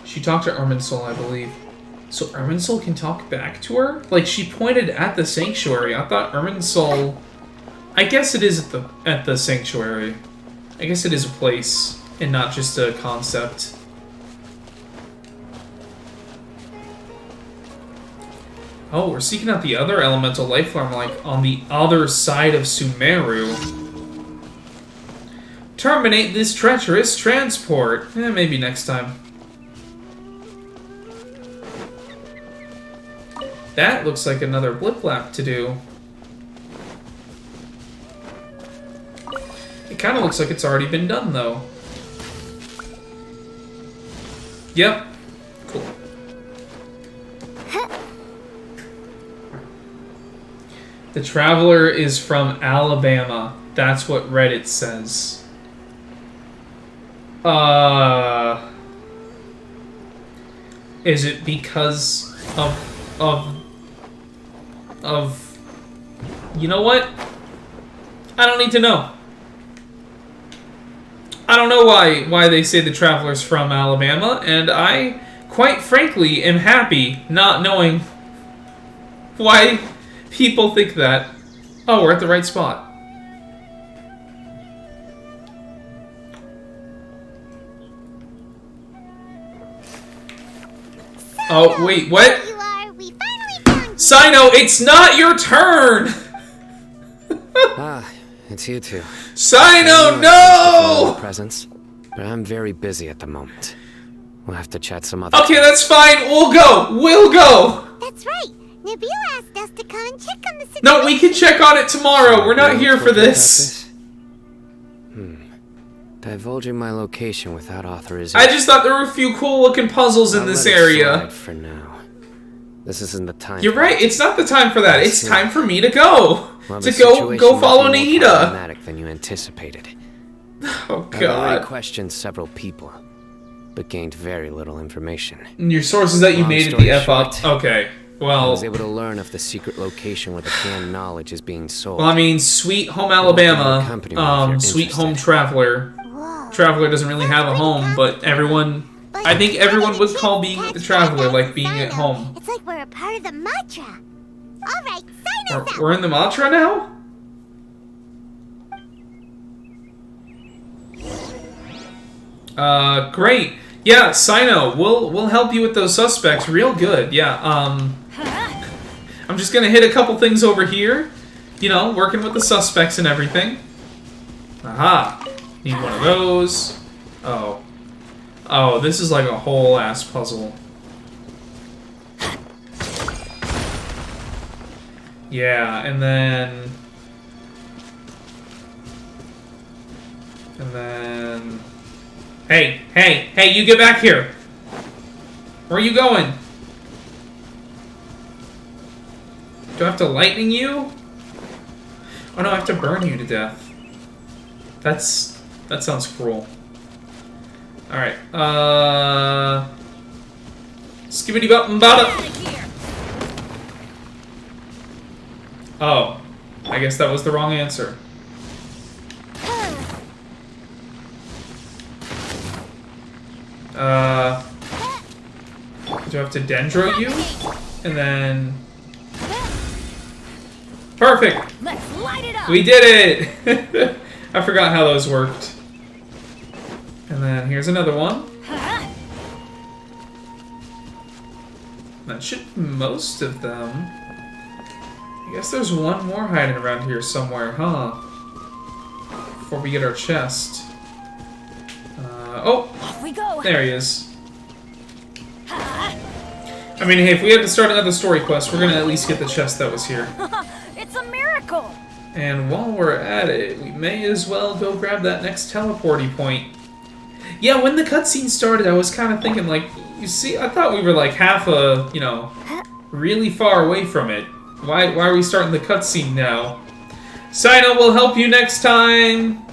She talked to Irminsul, I believe. So Irminsul can talk back to her? Like, she pointed at the sanctuary. I thought Irminsul... I guess it is at the sanctuary. I guess it is a place, and not just a concept. Oh, we're seeking out the other elemental life form, like, on the other side of Sumeru. Terminate this treacherous transport. Maybe next time. That looks like another blip lap to do. It kind of looks like it's already been done, though. Yep. Cool. The Traveler is from Alabama. That's what Reddit says. Is it because of you know what? I don't need to know. I don't know why they say the Traveler's from Alabama, and I, quite frankly, am happy not knowing why people think that. Oh, we're at the right spot. Oh, wait, what? You are. We finally found you. Sino, it's not your turn! It's you two. Sino, no! Presents, but I'm very busy at the moment. We'll have to chat some other Okay, time. that's fine. We'll go. We'll go. That's right. Nabila asked us to come and check on the situation. No, we can check on it tomorrow. We're not here for this. Divulging my location without authorization. I just thought there were a few cool-looking puzzles in this area. For now. This isn't the time. You're right. It's not the time for that. It's time for me to go. Well, To the go situation follow might be more Nahida. problematic than you anticipated. Oh I've already God. questioned several people, but gained very little information. And your sources that you Long made it story the F up. short, Okay. I Well, was able to learn of the secret location where the canned knowledge is being sold. I mean, Sweet Home company Alabama. if you're Sweet Home interested. Traveler. Whoa. Traveler doesn't really have a home, but everyone... I think everyone would call being the Traveler like being at home. It's like we're a part of the mantra. All right, sign us up. We're in the mantra now? Great. Yeah, Sino, we'll help you with those suspects real good. Yeah, I'm just gonna hit a couple things over here. You know, working with the suspects and everything. Aha. Need one of those. Oh. Oh, this is like a whole ass puzzle. Yeah, and then... Hey, you get back here! Where are you going? Do I have to lightning you? Oh no, I have to burn you to death. That sounds cruel. Alright, skibbity button bada. Oh, I guess that was the wrong answer. Do I have to dendro you? And then... Perfect! Let's light it up. We did it! I forgot how those worked. And then here's another one. That should be most of them. I guess there's one more hiding around here somewhere, huh? Before we get our chest. Oh! Off we go. There he is. I mean, hey, if we had to start another story quest, we're gonna at least get the chest that was here. It's a miracle. And while we're at it, we may as well go grab that next teleporty point. Yeah, when the cutscene started, I was kind of thinking, like, you see, I thought we were like half a, you know, really far away from it. Why are we starting the cutscene now? Sino will help you next time!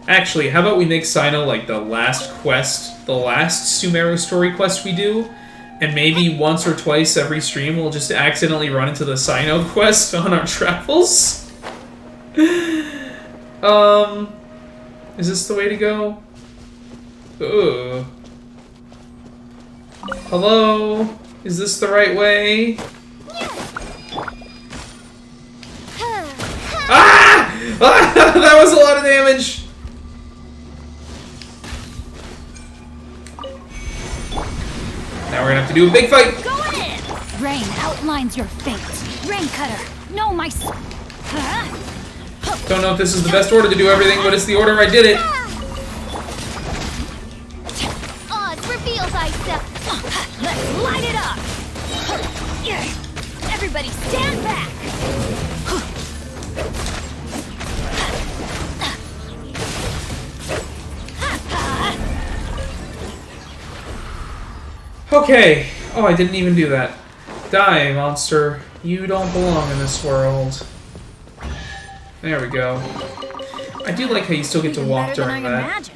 Actually, how about we make Sino like the last quest, the last Sumeru story quest we do? And maybe once or twice every stream we'll just accidentally run into the Sino quest on our travels? Is this the way to go? Ugh. Hello? Is this the right way? Ah! That was a lot of damage! Now we're gonna have to do a big fight! Go in! Rain outlines your fate. Rain cutter. No, my... Don't know if this is the best order to do everything, but it's the order I did it. Oz, reveal thyself. Let's light it up. Everybody stand back. Okay. Oh, I didn't even do that. Die, monster. You don't belong in this world. There we go. I do like how you still get to walk during that.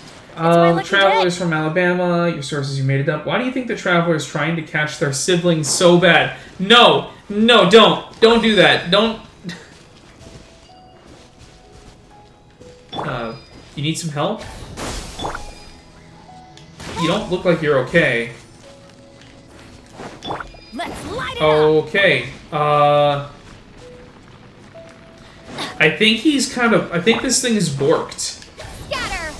Travelers from Alabama, your sources, you made it up. Why do you think the traveler is trying to catch their siblings so bad? No! No, don't! Don't do that. Don't... You need some help? You don't look like you're okay. Let's light it up. Okay. I think he's kind of... I think this thing is borked. Scatter.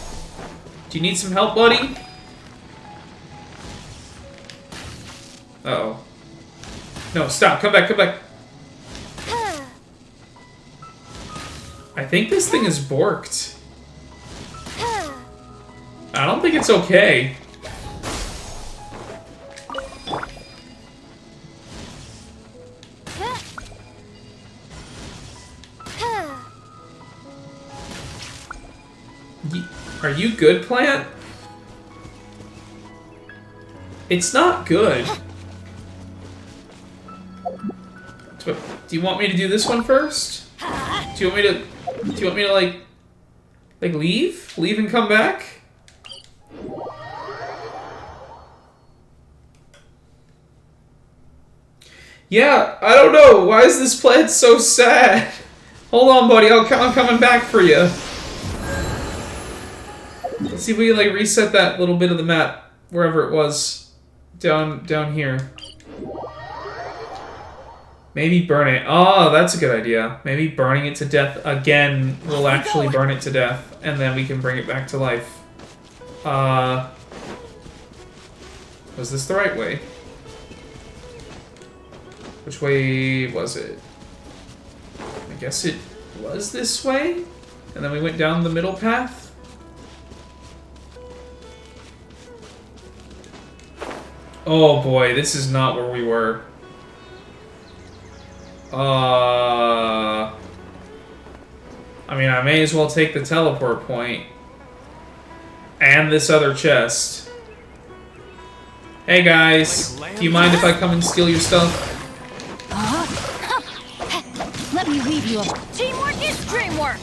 Do you need some help, buddy? Uh-oh. No, stop. Come back, come back. I think this thing is borked. I don't think it's okay. Are you good, plant? It's not good. Do you want me to do this one first? Do you want me to like leave? Leave and come back? Yeah, I don't know. Why is this plant so sad? Hold on, buddy. I'm coming back for you. Let's see if we can like reset that little bit of the map wherever it was down here. Maybe burn it. Oh, that's a good idea. Maybe burning it to death again will actually burn it to death, and then we can bring it back to life. Was this the right way? Which way was it? I guess it was this way? And then we went down the middle path? Oh boy, this is not where we were. I mean, I may as well take the teleport point. And this other chest. Hey guys, do you mind if I come and steal your stuff? Let me leave you alone. Teamwork is dreamwork.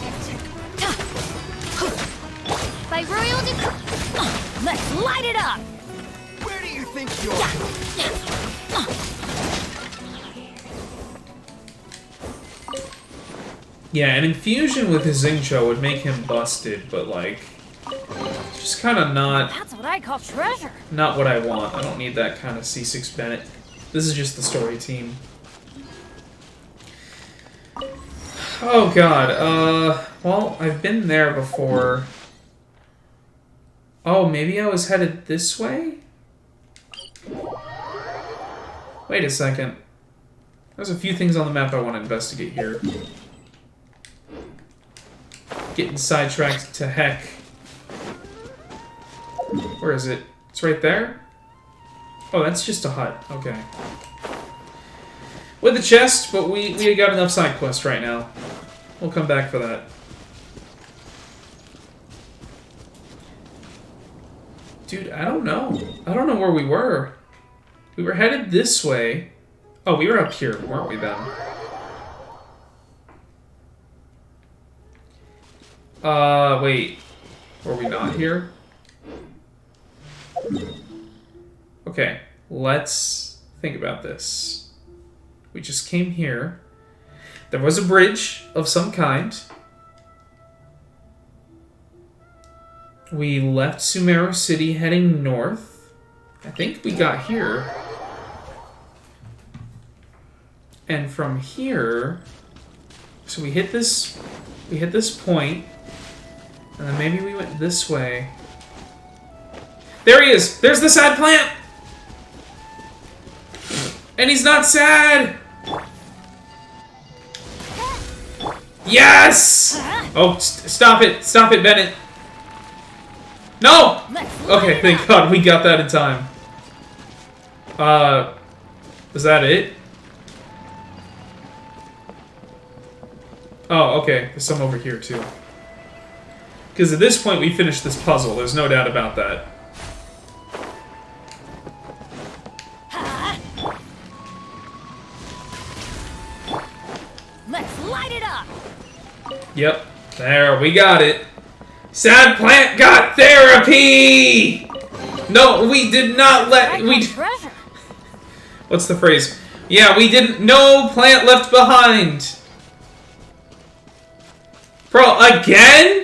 By royal decree. Let's light it up! Where do you think you're... Yeah, an infusion with his Xingqiu would make him busted, but like, it's just kind of That's what I call treasure. not what I want. I don't need that kind of C6 Bennett. This is just the story team. Oh god, well, I've been there before. Oh, maybe I was headed this way? Wait a second. There's a few things on the map I want to investigate here. Getting sidetracked to heck. Where is it? It's right there? Oh, that's just a hut. Okay. With the chest, but we got enough side quests right now. We'll come back for that. Dude, I don't know. I don't know where we were. We were headed this way. Oh, we were up here, weren't we then? Wait. Were we not here? Okay, let's think about this. We just came here. There was a bridge of some kind. We left Sumeru City heading north. I think we got here. And from here... So we hit this point. And then maybe we went this way. There he is! There's the sad plant! And he's not sad! Yes! Oh, stop it. Stop it, Bennett. No! Okay, thank God we got that in time. Was that it? Oh, okay. There's some over here, too. Because at this point we finished this puzzle. There's no doubt about that. Let's light it up! Yep. There, we got it. Sad plant got therapy! No, we did not let... Treasure. What's the phrase? Yeah, we didn't... No plant left behind! Bro, again?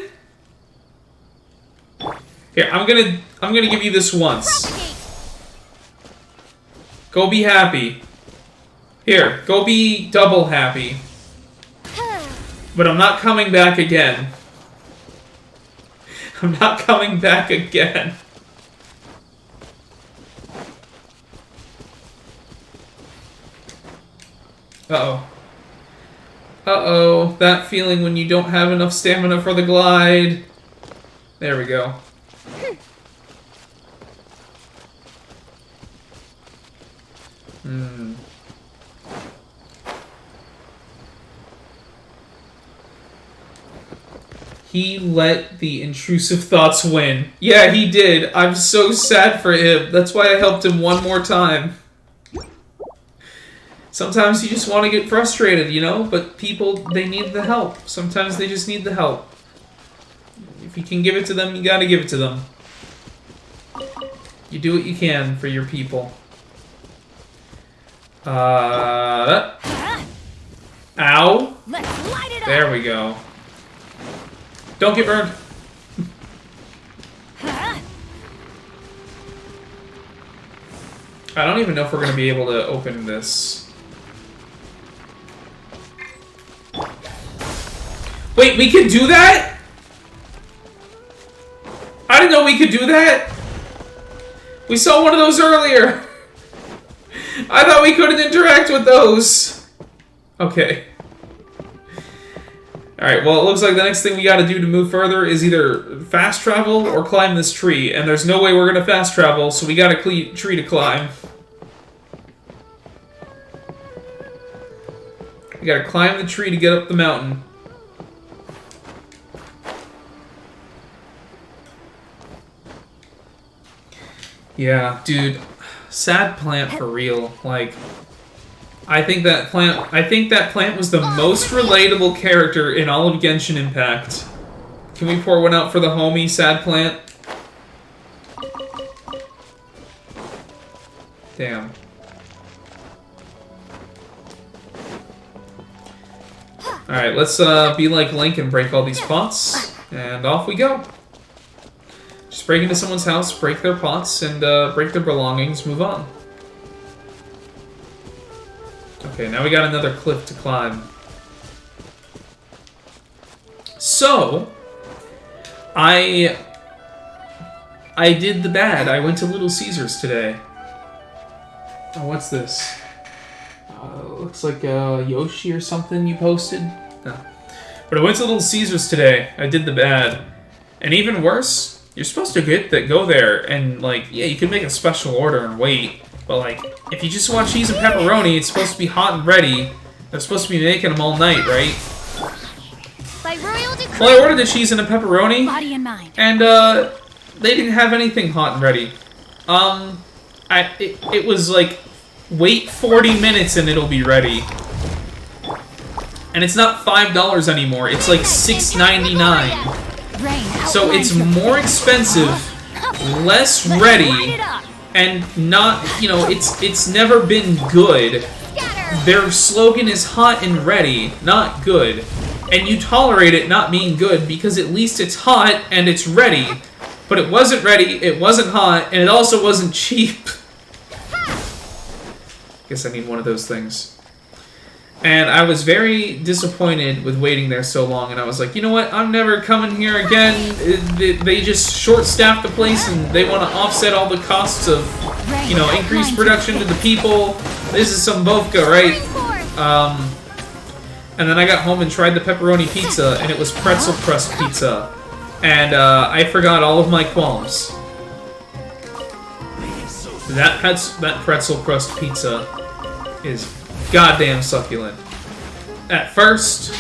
Here, I'm gonna give you this once. Go be happy. Here, go be double happy. But I'm not coming back again. I'm not coming back again. Uh-oh. Uh-oh. That feeling when you don't have enough stamina for the glide. There we go. He let the intrusive thoughts win. Yeah, he did. I'm so sad for him. That's why I helped him one more time. Sometimes you just want to get frustrated, you know? But people, they need the help. Sometimes they just need the help. If you can give it to them, you gotta give it to them. You do what you can for your people. Ow. There we go. Don't get burned. I don't even know if we're going to be able to open this. Wait, we can do that? I didn't know we could do that. We saw one of those earlier. I thought we couldn't interact with those. Okay. Alright, well, it looks like the next thing we gotta do to move further is either fast travel or climb this tree. And there's no way we're gonna fast travel, so we got a tree to climb. We gotta climb the tree to get up the mountain. Yeah, dude. Sad plant for real. Like... I think that plant was the most relatable character in all of Genshin Impact. Can we pour one out for the homie, Sad Plant? Damn. Alright, let's be like Link and break all these pots. And off we go. Just break into someone's house, break their pots, and break their belongings, move on. Okay, now we got another cliff to climb. So, I did the bad. I went to Little Caesars today. Oh, what's this? Looks like Yoshi or something you posted. No. But I went to Little Caesars today. I did the bad. And even worse, you're supposed to go there and, like, yeah, you can make a special order and wait. But, like, if you just want cheese and pepperoni, it's supposed to be hot and ready. They're supposed to be making them all night, right? By royal decree. Well, I ordered the cheese and a pepperoni. Body and mind. And, they didn't have anything hot and ready. It was like, wait 40 minutes and it'll be ready. And it's not $5 anymore, it's like $6.99. So it's more expensive, less ready, and not, you know, it's never been good. Their slogan is hot and ready, not good. And you tolerate it not being good because at least it's hot and it's ready. But it wasn't ready, it wasn't hot, and it also wasn't cheap. Guess I need one of those things. And I was very disappointed with waiting there so long, and I was like, you know what, I'm never coming here again. They just short-staffed the place, and they want to offset all the costs of, you know, increased production to the people. This is some Bovka, right? And then I got home and tried the pepperoni pizza, and it was pretzel crust pizza. And I forgot all of my qualms. That pretzel crust pizza is goddamn succulent. At first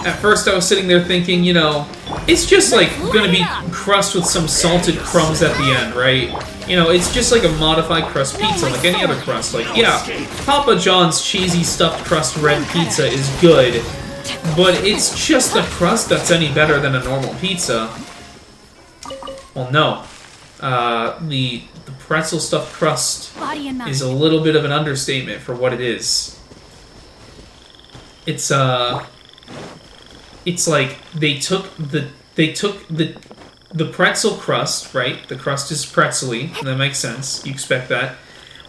I was sitting there thinking, you know, it's just like gonna be crust with some salted crumbs at the end, right? You know, it's just like a modified crust pizza, like any other crust. Like, yeah, Papa John's cheesy stuffed crust red pizza is good, but it's just the crust that's any better than a normal pizza. Well, no. The pretzel stuffed crust is a little bit of an understatement for what it is. It's like they took the pretzel crust, right? The crust is pretzely, and that makes sense. You expect that.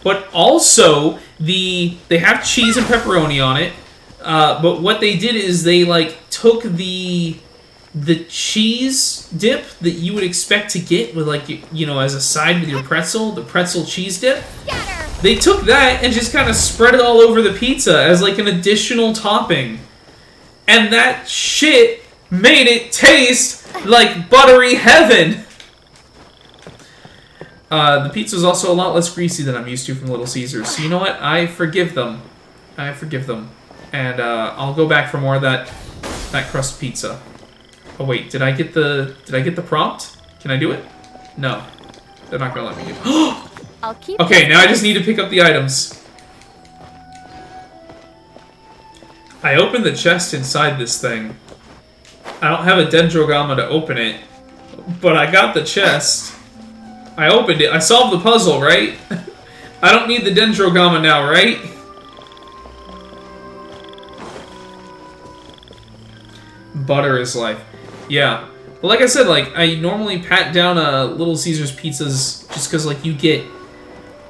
But also they have cheese and pepperoni on it. But what they did is they like took the cheese dip that you would expect to get with, like, you know, as a side with your pretzel, the pretzel cheese dip. They took that and just kind of spread it all over the pizza as like an additional topping. And that shit made it taste like buttery heaven. The pizza's also a lot less greasy than I'm used to from Little Caesars. So you know what? I forgive them. And I'll go back for more of that crust pizza. Oh wait, did I get the prompt? Can I do it? No. They're not gonna let me do it. I'll keep Okay, now I just need to pick up the items. I opened the chest inside this thing. I don't have a Dendrogama to open it, but I got the chest. I opened it. I solved the puzzle, right? I don't need the Dendrogama now, right? Butter is life. Yeah. But like I said, like, I normally pat down Little Caesars pizzas just because, like, you get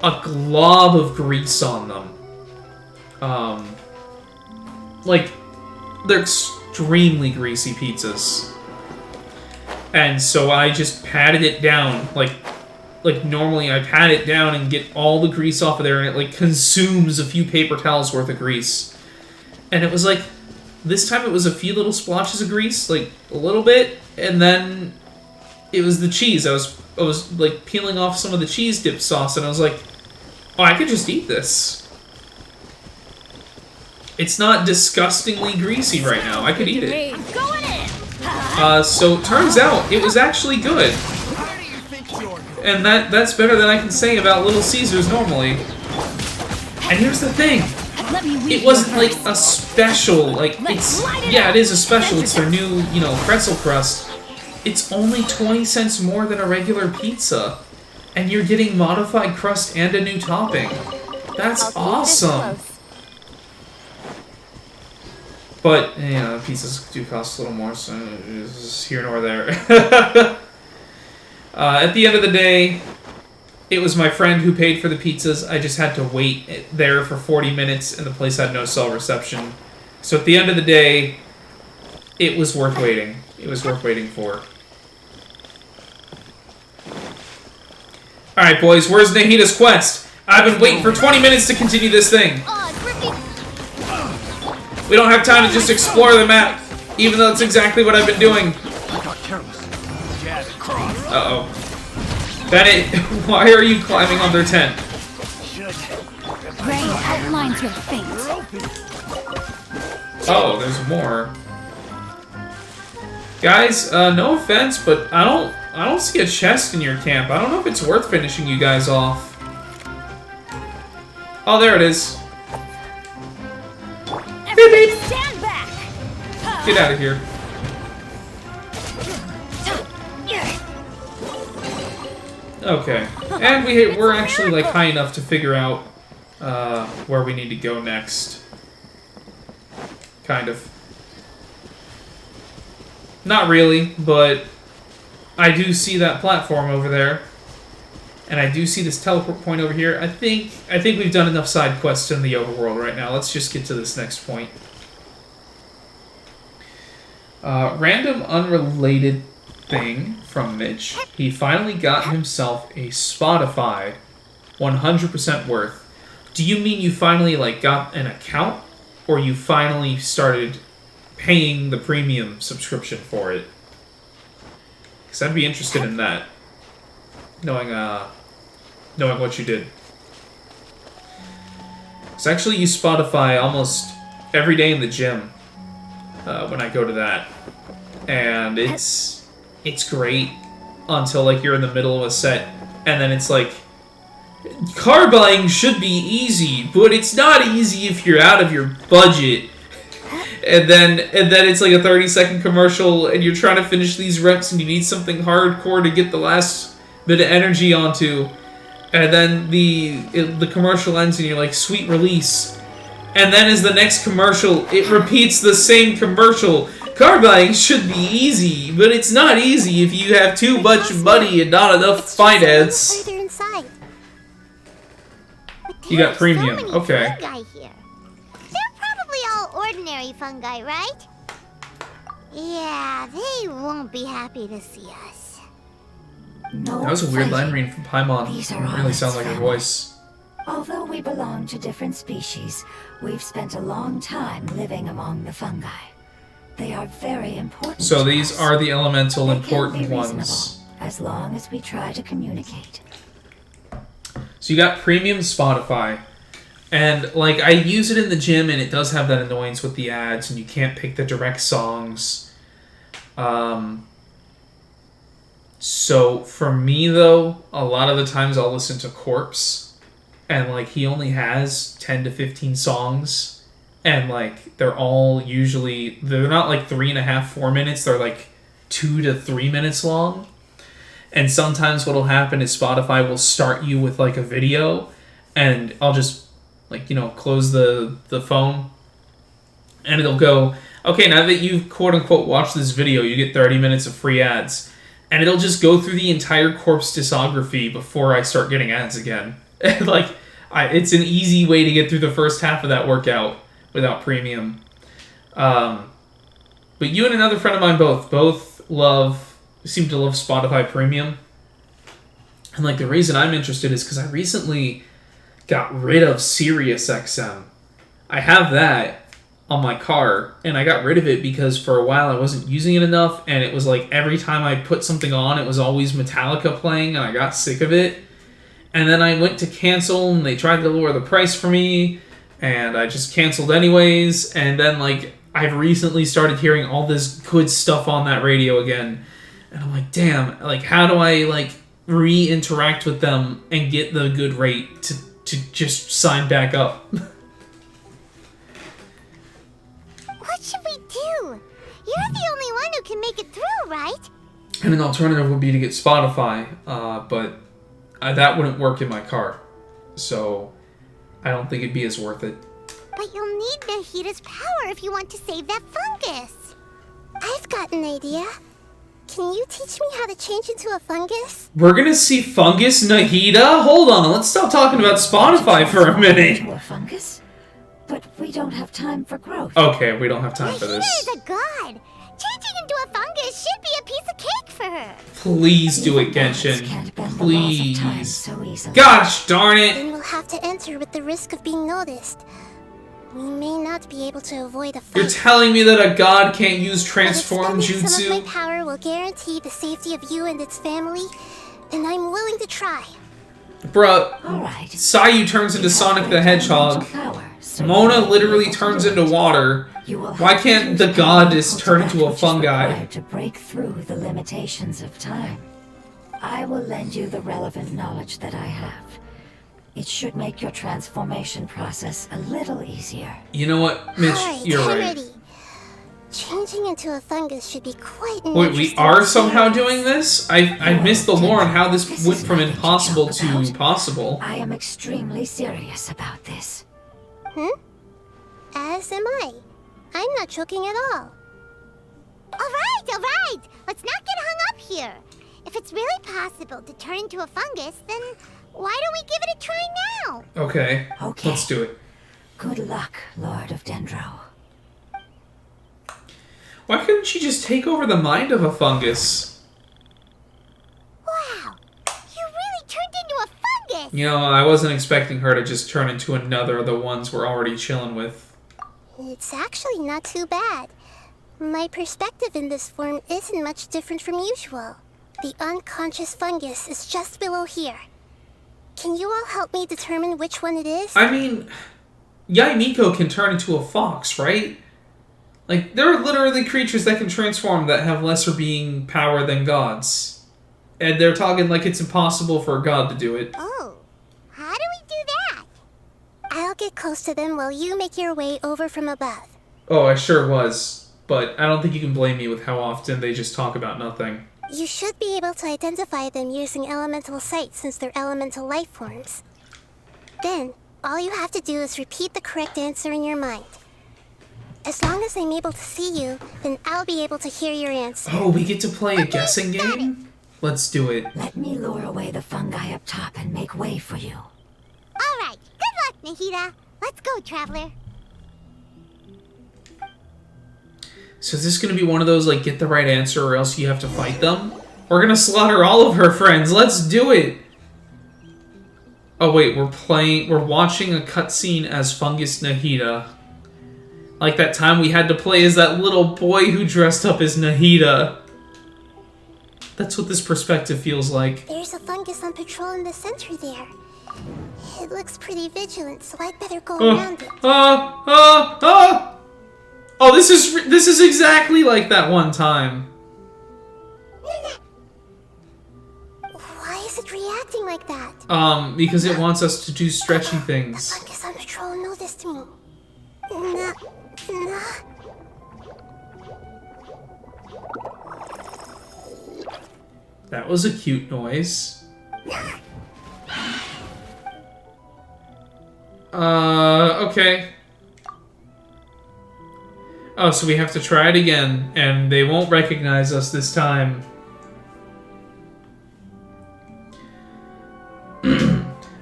a glob of grease on them. Like, they're extremely greasy pizzas. And so I just patted it down. Like normally I pat it down and get all the grease off of there, and it, like, consumes a few paper towels worth of grease. And it was like, this time it was a few little splotches of grease, like, a little bit, and then it was the cheese. I was like, peeling off some of the cheese dip sauce, and I was like, oh, I could just eat this. It's not disgustingly greasy right now. I could eat it. Going in. So it turns out it was actually good. And that's better than I can say about Little Caesars normally. And here's the thing. It wasn't like a special, like, it's, yeah, it is a special, it's their new, you know, pretzel crust. It's only 20 cents more than a regular pizza. And you're getting modified crust and a new topping. That's I'll keep this awesome. close. But, you know, pizzas do cost a little more, so it's here nor there. At the end of the day, it was my friend who paid for the pizzas. I just had to wait there for 40 minutes, and the place had no cell reception. So at the end of the day, it was worth waiting. It was worth waiting for. Alright, boys, where's Nahida's quest? I've been waiting for 20 minutes to continue this thing. Oz, reveal. We don't have time to just explore the map, even though that's exactly what I've been doing. I got careless. Jab and cross. Uh-oh. Bennett, why are you climbing on their tent? Gray outlines your fate. Oh, there's more. Guys, no offense, but I don't see a chest in your camp. I don't know if it's worth finishing you guys off. Oh, there it is. Everybody stand back. Get out of here. Okay, and we're actually like high enough to figure out where we need to go next. Kind of. Not really, but I do see that platform over there, and I do see this teleport point over here. I think we've done enough side quests in the overworld right now. Let's just get to this next point. Random unrelated thing from Mitch. He finally got himself a Spotify 100% worth. Do you mean you finally like got an account, or you finally started paying the premium subscription for it? Because I'd be interested in that, knowing what you did. So I actually use Spotify almost every day in the gym when I go to that, and it's great until like you're in the middle of a set, and then it's like, car buying should be easy, but it's not easy if you're out of your budget. And then it's like a 30-second commercial, and you're trying to finish these reps, and you need something hardcore to get the last bit of energy onto. And then the commercial ends, and you're like, sweet release. And then as the next commercial, it repeats the same commercial. Car buying should be easy, but it's not easy if you have too much money and not enough finance. Further inside. You got premium, So many okay. fungi here. They're probably all ordinary fungi, right? Yeah, they won't be happy to see us. No That was a weird line fighting. reading from Paimon. These are It all really its sounds like her family. voice. Although we belong to different species, we've spent a long time living among the fungi. They are very important. So to these us. are the elemental They can important be ones. reasonable, as long as we try to communicate. So you got premium Spotify, and like I use it in the gym, and it does have that annoyance with the ads, and you can't pick the direct songs. So for me though, a lot of the times I'll listen to Corpse, and like he only has 10 to 15 songs, and like they're all usually, they're not like 3.5, 4 minutes, they're like 2 to 3 minutes long. And sometimes what'll happen is Spotify will start you with like a video, and I'll just like, you know, close the phone, and it'll go, okay, now that you've quote unquote watched this video, you get 30 minutes of free ads. And it'll just go through the entire Corpse discography before I start getting ads again. Like, it's an easy way to get through the first half of that workout without premium. But you and another friend of mine both seem to love Spotify Premium. And like the reason I'm interested is because I recently got rid of SiriusXM. I have that on my car, and I got rid of it because for a while I wasn't using it enough, and it was like every time I put something on, it was always Metallica playing, and I got sick of it. And then I went to cancel, and they tried to lower the price for me, and I just canceled anyways. And then like I've recently started hearing all this good stuff on that radio again, and I'm like, damn, like how do I like re-interact with them and get the good rate to just sign back up? What should we do? You're the only one who can make it through, right? And an alternative would be to get Spotify, but that wouldn't work in my car. So I don't think it'd be as worth it. But you'll need Nahida's power if you want to save that fungus. I've got an idea. Can you teach me how to change into a fungus? We're gonna see Fungus Nahida? Hold on, let's stop talking about Spotify for a minute. Into a fungus? But we don't have time for growth. Okay, we don't have time for Nahida this. is a god. Changing into a fungus should be a piece of cake for her. Please do it, Gods Genshin. can't bend the laws of time Please. so easily. Gosh darn it! Then we'll have to enter with the risk of being noticed. We may not be able to avoid a fight. You're telling me that a god can't use but transform expending some of my jutsu? power will guarantee the safety of you and its family, and I'm willing to try. Bruh, Alright. Sayu turns into Sonic the Hedgehog. Power, so Mona literally turns into water. you will Why have to can't use the power goddess to turn that into a which is fungi? required to break through the limitations of time. I will lend you the relevant knowledge that I have. It should make your transformation process a little easier. You know what, Mitch? Alright, You're I'm right. ready. Changing into a fungus should be quite an Wait, we interesting are somehow experience. doing this? I missed the lore on how this went from impossible to possible. I am extremely serious about this. As am I. I'm not joking at all. All right. Let's not get hung up here. If it's really possible to turn into a fungus, then why don't we give it a try now? Okay, Okay. let's do it. Good luck, Lord of Dendro. Why couldn't she just take over the mind of a fungus? Wow, you really turned into a fungus. You know, I wasn't expecting her to just turn into another of the ones we're already chilling with. It's actually not too bad. My perspective in this form isn't much different from usual. The unconscious fungus is just below here. Can you all help me determine which one it is? I mean, Yaimiko can turn into a fox, right? Like, there are literally creatures that can transform that have lesser being power than gods. And they're talking like it's impossible for a god to do it. Oh, how do we do that? I'll get close to them while you make your way over from above. Oh, I sure was. But I don't think you can blame me with how often they just talk about nothing. You should be able to identify them using elemental sight since they're elemental life forms. Then, all you have to do is repeat the correct answer in your mind. As long as I'm able to see you, then I'll be able to hear your answer. Oh, we get to play a guessing game? Let's do it. Let me lure away the fungi up top and make way for you. All right, good luck, Nahida. Let's go, traveler. So is this gonna be one of those, like, get the right answer or else you have to fight them? We're gonna slaughter all of her friends. Let's do it! Oh wait, we're watching a cutscene as Fungus Nahida. Like that time we had to play as that little boy who dressed up as Nahida. That's what this perspective feels like. There's a fungus on patrol in the center there. It looks pretty vigilant, so I'd better go around it. Oh, this is exactly like that one time. Why is it reacting like that? Because it wants us to do stretchy The things. fungus on patrol noticed me. Nah. That was a cute noise. Okay. Oh, so we have to try it again, and they won't recognize us this time.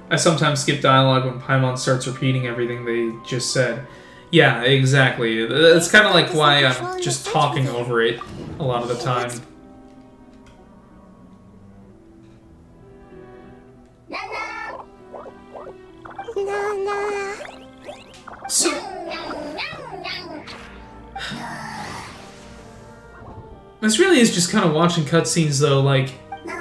I sometimes skip dialogue when Paimon starts repeating everything they just said. Yeah, exactly. That's kind of like why I'm just talking over it a lot of the time. Nah. So, this really is just kind of watching cutscenes, though. Like,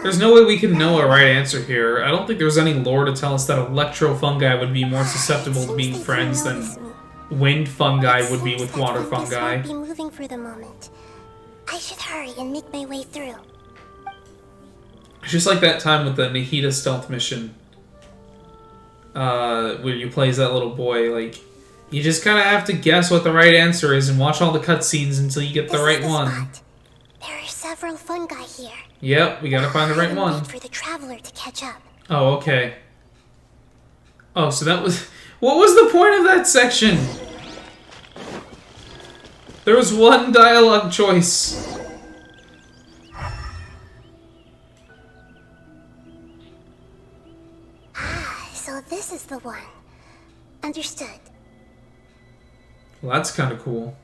there's no way we can know a right answer here. I don't think there's any lore to tell us that electro-fungi would be more susceptible to being friends than wind fungi would be with water fungi. Won't be moving for the moment. I should hurry and make my way through. It's just like that time with the Nahida stealth mission. Where you play as that little boy. Like, you just kind of have to guess what the right answer is and watch all the cutscenes until you get the right one. Spot. There are several fungi here. Yep, we gotta find the right And one. wait for the traveler to catch up. Oh, okay. Oh, so that was... What was the point of that section? There was one dialogue choice. So this is the one. Understood. Well, that's kind of cool.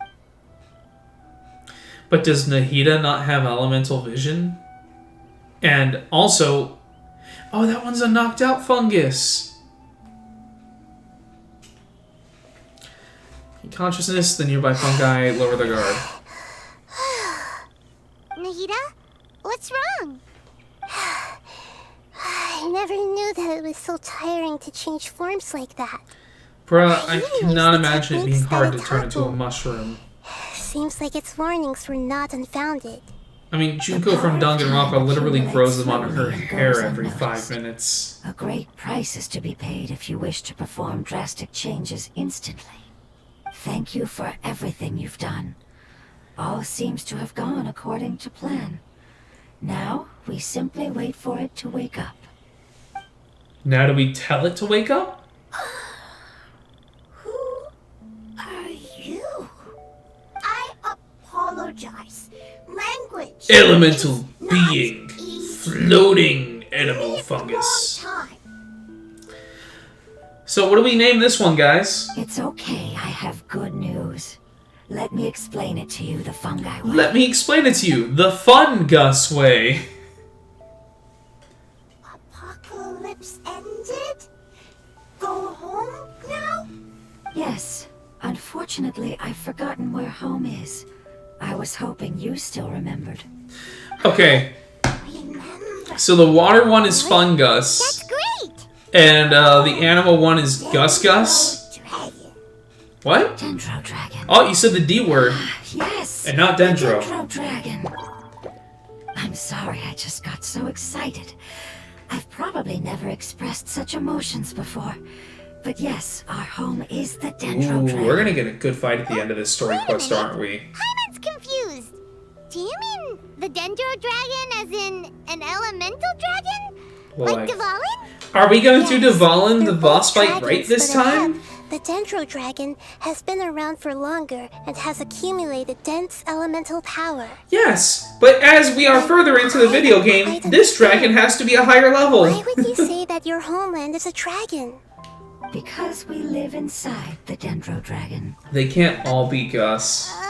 But does Nahida not have elemental vision? And also... Oh, that one's a knocked out fungus. Consciousness, the nearby fungi lower the guard. Nahida, what's wrong? I never knew that it was so tiring to change forms like that. Bruh, I cannot imagine it being hard to turn into a mushroom. Seems like its warnings were not unfounded. I mean, Junko from Danganronpa literally grows them on her hair every 5 minutes. A great price is to be paid if you wish to perform drastic changes instantly. Thank you for everything you've done. All seems to have gone according to plan. Now, we simply wait for it to wake up. Now do we tell it to wake up? Who are you? I apologize. Language. Elemental being. Floating animal fungus. Time. So what do we name this one, guys? It's okay, I have good news. Let me explain it to you the fungi way. Let me explain it to you. The Fungus way. Apocalypse ended? Go home now? Yes. Unfortunately, I've forgotten where home is. I was hoping you still remembered. Okay. Remember. So the water one is Fungus. That's great! And the animal one is Gus Gus. Dragon. What? Dendro Dragon. Oh, you said the D word. Yes. And not Dendro. Dendro Dragon. I'm sorry, I just got so excited. I've probably never expressed such emotions before. But yes, our home is the Dendro Ooh, Dragon. we're gonna get a good fight at the end of this story quest, aren't we? Paimon's confused. Do you mean the Dendro Dragon as in an elemental dragon? Well, Like Dvalin? Are we going to Yes, Dvalin they're the boss both fight right dragons, this but time? except the Dendro Dragon has been around for longer and has accumulated dense elemental power. Yes, but as we are further into the video game, this dragon has to be a higher level. Why would you say that your homeland is a dragon? Because we live inside the Dendro Dragon. They can't all be Gus. Uh,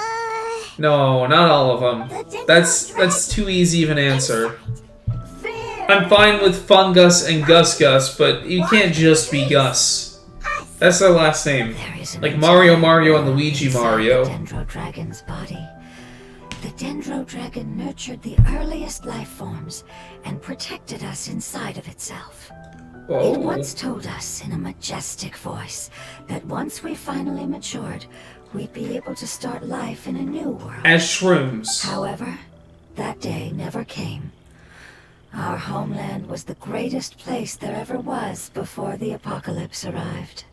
No, not all of them. That's too easy of an answer. Fair. I'm fine with Fungus and Gus Gus, but you can't just be Gus. That's their last name. There is an Like Mario Mario and entire Luigi inside Mario. The Dendro Dragon's body. The Dendro Dragon nurtured the earliest life forms and protected us inside of itself. It Oh. once told us in a majestic voice that once we finally matured, we'd be able to start life in a new world. As shrooms. However, that day never came. Our homeland was the greatest place there ever was before the apocalypse arrived.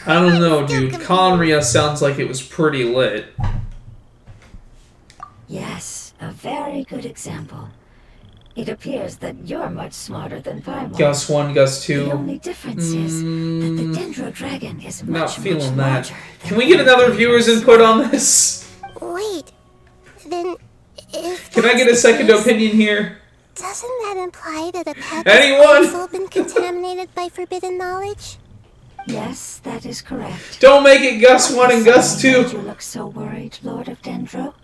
I don't know, dude. Conria sounds like it was pretty lit. Yes, a very good example. It appears that you're much smarter than Paimon. Gus 1, Gus 2. The only difference is that the Dendro Dragon is Not much, feeling much that. larger than Can we get another viewer's input on this? Wait, then if Can I that's get a the second case, opinion here? Doesn't that imply that a pet Anyone? has also been contaminated by forbidden knowledge? Yes, that is correct. Don't make it Gus 1 and Gus Sorry that 2. You look so worried, Lord of Dendro.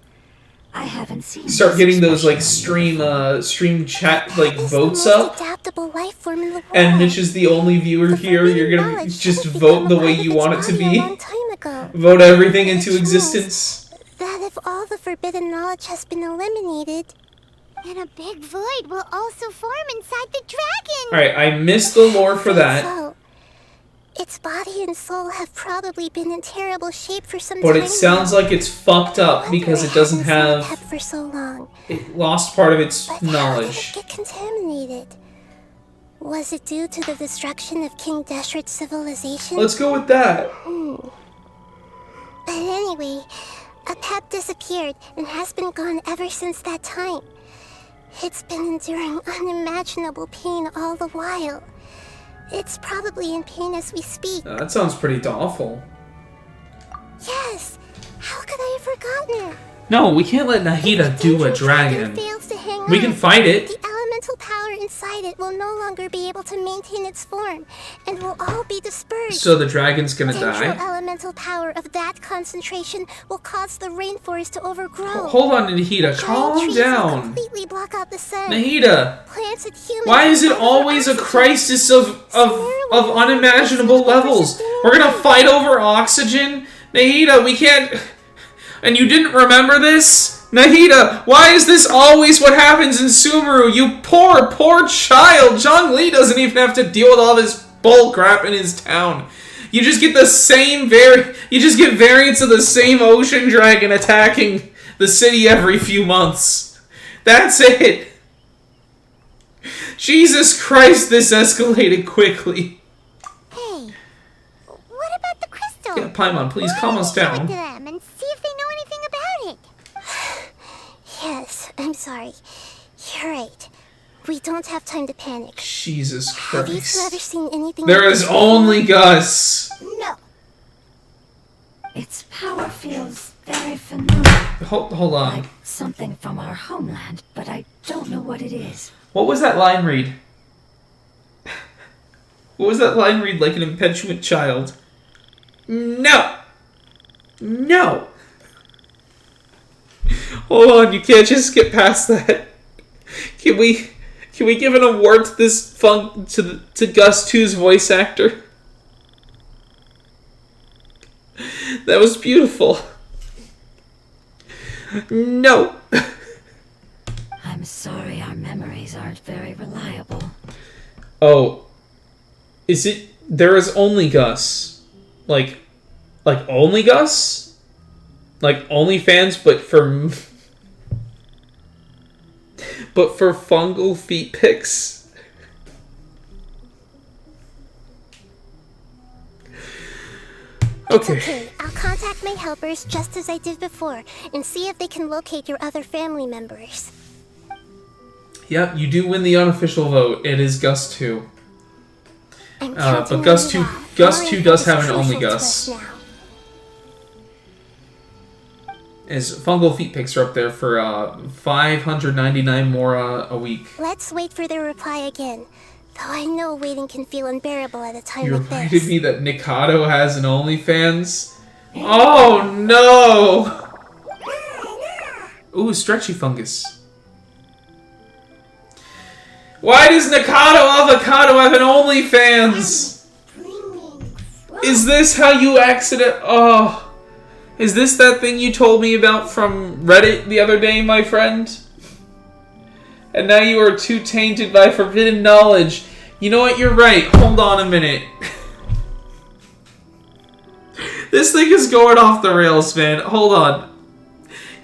I haven't seen Start this getting those like expression on you stream chat like It's votes the most up. adaptable life form in the world. And Mitch is the only viewer The here. forbidden You're gonna knowledge just should have vote the become a way part you of want it its to body be. A long time ago. Vote everything Which into means existence. That if all the forbidden knowledge has been eliminated, and a big void will also form inside the dragon. Alright, I missed the lore for that. so its body and soul have probably been in terrible shape for some But time it sounds now. like it's fucked up because it doesn't hasn't seen have... Pep for so long. It lost part of its But how did knowledge. it get contaminated? Was it due to the destruction of King Deshret's civilization? Let's go with that. But anyway, Apep disappeared and has been gone ever since that time. It's been enduring unimaginable pain all the while. It's probably in pain as we speak. That sounds pretty awful. Yes! How could I have forgotten? No, we can't let Nahida do a dragon. Fails to hang We on, can fight it. The elemental power inside it will no longer be able to maintain its form, and will all be dispersed. So the dragon's gonna Central die? elemental power of that concentration will cause the rainforest to overgrow. Hold on, Nahida. Giant Calm trees will down. completely block out the sun. Nahida, Plants and humans why is it will always a oxygen. crisis of unimaginable levels? We're gonna fight over oxygen? Nahida, we can't... And you didn't remember this? Nahida, why is this always what happens in Sumeru? You poor, poor child! Zhong-Li doesn't even have to deal with all this bull crap in his town. You just get the same you just get variants of the same ocean dragon attacking the city every few months. That's it. Jesus Christ, this escalated quickly. Hey, what about the crystal? Yeah, Paimon, please calm us Show it down. to them and see if they know anything about it. Yes, I'm sorry. You're right. We don't have time to panic. Jesus Have you two ever Christ. seen anything There like is this only Gus. No. Its power feels very familiar. Hold on. Like something from our homeland, but I don't know what it is. What was that line read? What was that line read like an impetuous child? No! No! Hold on, you can't just get past that. Can we give an award to this to Gus 2's voice actor? That was beautiful. No. I'm sorry our memories aren't very reliable. Oh. Is it there is only Gus? Like only Gus? Like OnlyFans but for fungal feet pics? It's Okay. okay. I'll contact my helpers just as I did before and see if they can locate your other family members. Yep, you do win the unofficial vote. It is Gus 2. I'm But counting Gus on 2 you all. Gus Your 2 input does is have an only crucial to Gus. us now. As fungal feet pics are up there for 599 more a week. Let's wait for their reply again. Though I know waiting can feel unbearable at a time You like reminded this. me that Nikado has an OnlyFans. Oh no! Ooh, stretchy fungus. Why does Nikado Avocado have an OnlyFans? Is this how you Oh. Is this that thing you told me about from Reddit the other day, my friend? And now you are too tainted by forbidden knowledge. You know what? You're right. Hold on a minute. This thing is going off the rails, man. Hold on.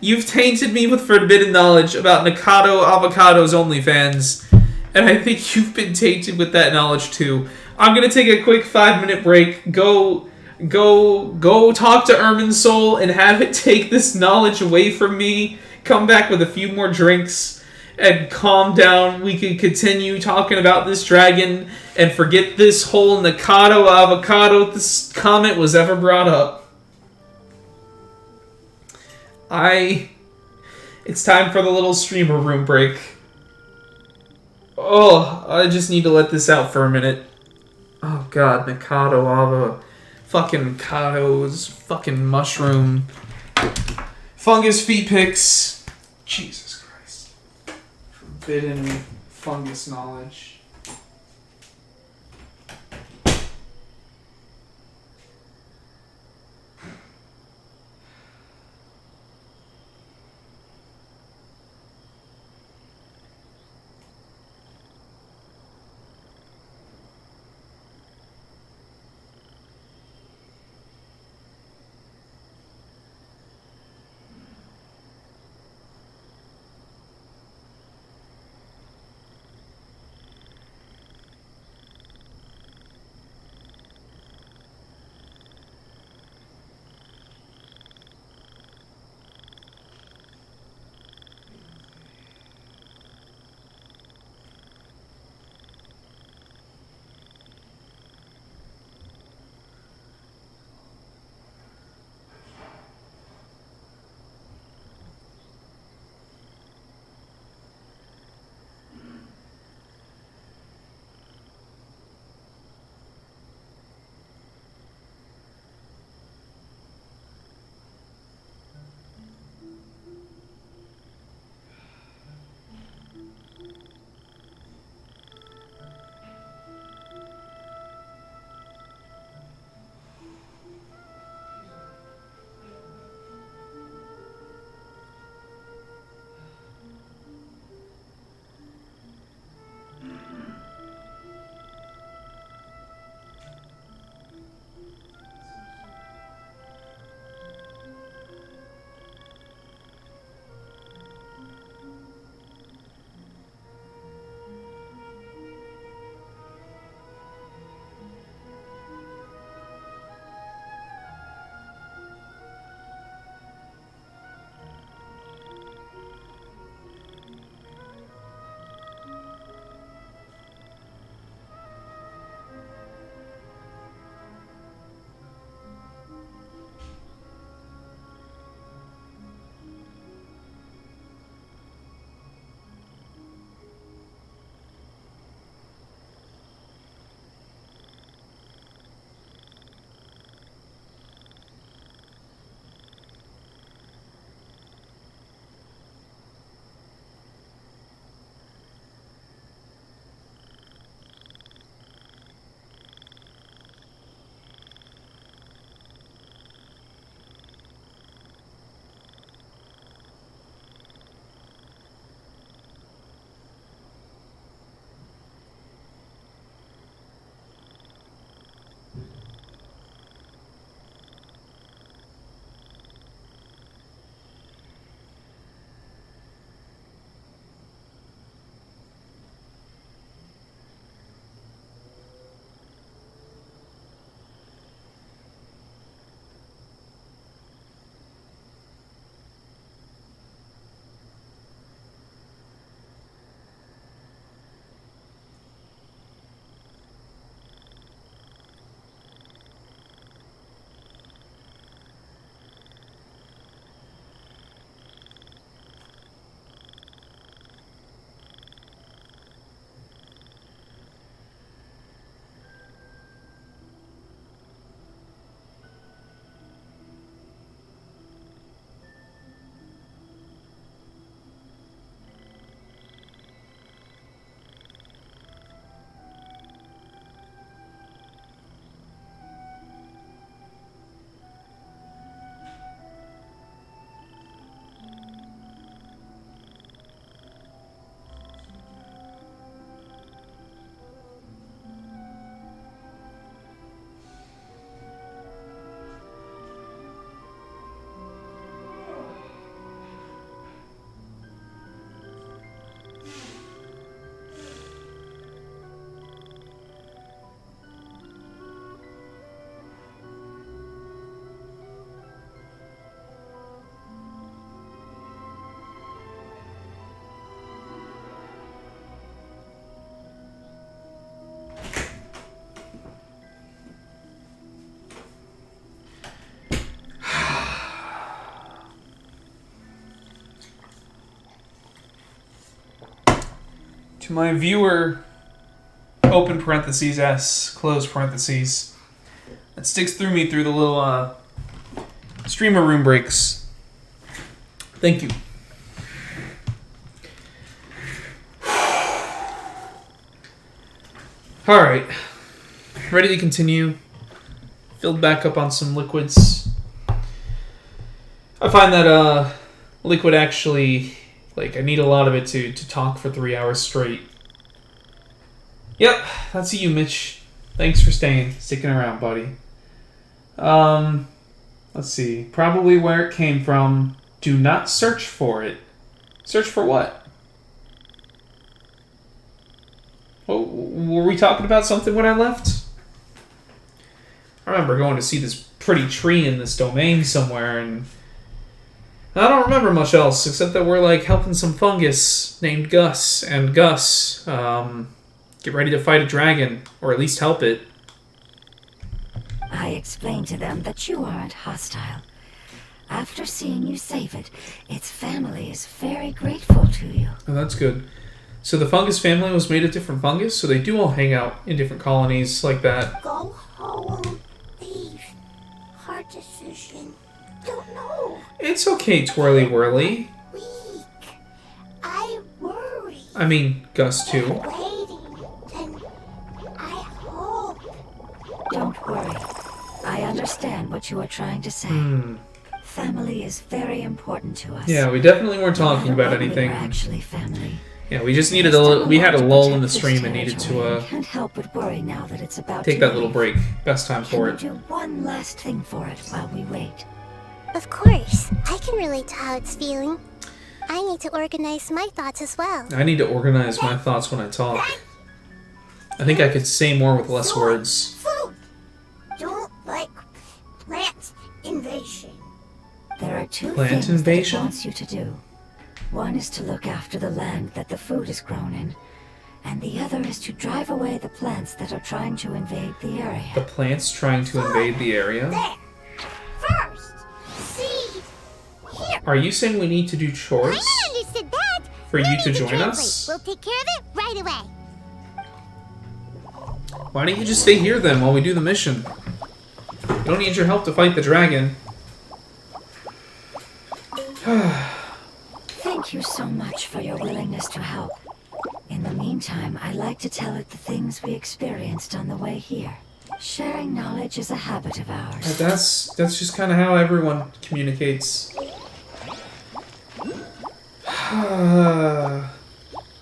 You've tainted me with forbidden knowledge about Nikado Avocado's OnlyFans. And I think you've been tainted with that knowledge too. I'm gonna take a quick 5-minute break. Go talk to Irminsul and have it take this knowledge away from me. Come back with a few more drinks and calm down. We can continue talking about this dragon and forget this whole Nikado Avocado this comment was ever brought up. It's time for the little streamer room break. Oh, I just need to let this out for a minute. Oh god, Nikado Ava. Fucking Mikado's fucking mushroom. Fungus feet pics. Jesus Christ. Forbidden fungus knowledge. To my viewer, open parentheses, S, close parentheses. That sticks through me through the little streamer room breaks. Thank you. Alright. Ready to continue. Filled back up on some liquids. I find that liquid actually, like, I need a lot of it to talk for 3 hours straight. Yep, that's you, Mitch. Thanks for sticking around, buddy. Let's see. Probably where it came from. Do not search for it. Search for what? Oh, were we talking about something when I left? I remember going to see this pretty tree in this domain somewhere, and I don't remember much else, except that we're, like, helping some fungus named Gus, and Gus, get ready to fight a dragon, or at least help it. I explained to them that you aren't hostile. After seeing you save it, its family is very grateful to you. Oh, that's good. So the fungus family was made of different fungus, so they do all hang out in different colonies like that. Go home, Eve. Hard decision. Don't know. It's okay, Twirly Whirly. Weak. I worry. I mean, Gus too. Waiting. Then I hope. Don't worry. I understand what you are trying to say. Family is very important to us. Yeah, we definitely weren't talking about We anything. were actually family. Yeah, we just needed we had a lull in the stream and needed to Can't help but worry now that it's about take to that little leave. break. Best time Can for we it. do one last thing for it while we wait? Of course. I can relate to how it's feeling. I need to organize my thoughts as well. I need to organize my thoughts when I talk. I think I could say more with less words. Food. Don't like plant invasion. There are two Plant things invasion? that it wants you to do. One is to look after the land that the food is grown in, and the other is to drive away the plants that are trying to invade the area. The plants trying to invade the area? There. First. Seed. Here. Are you saying we need to do chores I understood that. for No you need to join translate. us? We'll take care of it right away. Why don't you just stay here then while we do the mission? We don't need your help to fight the dragon. Thank you so much for your willingness to help. In the meantime, I'd like to tell it the things we experienced on the way here. Sharing knowledge is a habit of ours. That's just kind of how everyone communicates. I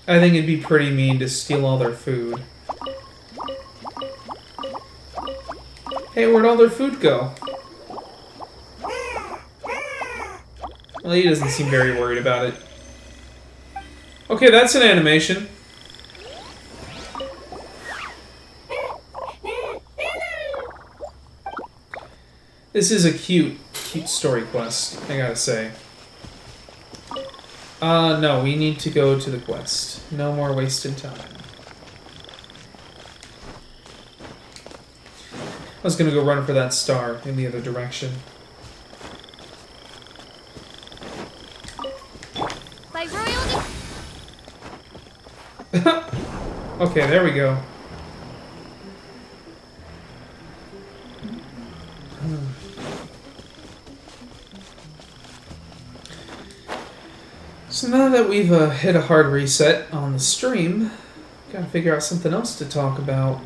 think it'd be pretty mean to steal all their food. Hey, where'd all their food go? Well, he doesn't seem very worried about it. Okay, that's an animation. This is a cute story quest, I gotta say. No, we need to go to the quest. No more wasted time. I was gonna go run for that star in the other direction. By royal Okay, there we go. So now that we've hit a hard reset on the stream, gotta figure out something else to talk about.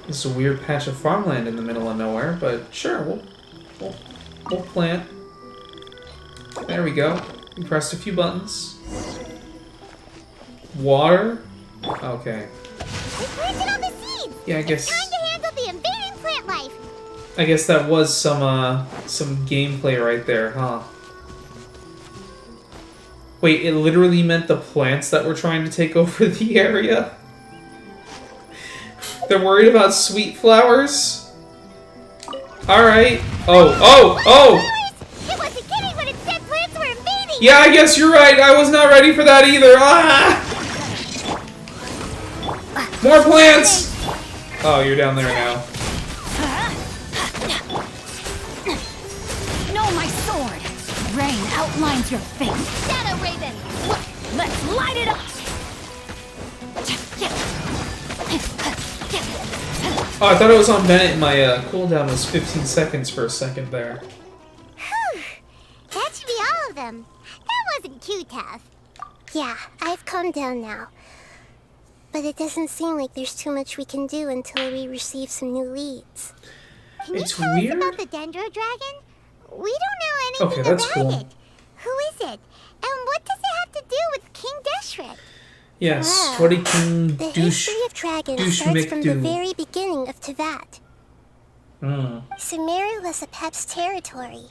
This is a weird patch of farmland in the middle of nowhere, but sure, we'll plant. There we go. We pressed a few buttons. Water? Okay. We planted all the seeds. Yeah, I guess. Time to handle the invading plant life. I guess that was some gameplay right there, huh? Wait, it literally meant the plants that were trying to take over the area? They're worried about sweet flowers? Alright. Oh! It wasn't kidding when it said plants were invading. Yeah, I guess you're right. I was not ready for that either. Ah! More plants! Oh, you're down there now. No, my sword! Rain outlines your face. Shadow Raven! Let's light it up! Oh, I thought it was on Bennett and my cooldown was 15 seconds for a second there. Whew. That should be all of them. That wasn't too tough. Yeah, I've calmed down now. But it doesn't seem like there's too much we can do until we receive some new leads. Can you It's tell weird. us about the Dendro Dragon? We don't know anything Okay, that's about cool. it. Who is it? And what does it have to do with King Deshret? Yes, Well, what he can The douche. history of dragons douche starts make from do. the very beginning of Tevat. Hmm. Sumeru was Apep's territory.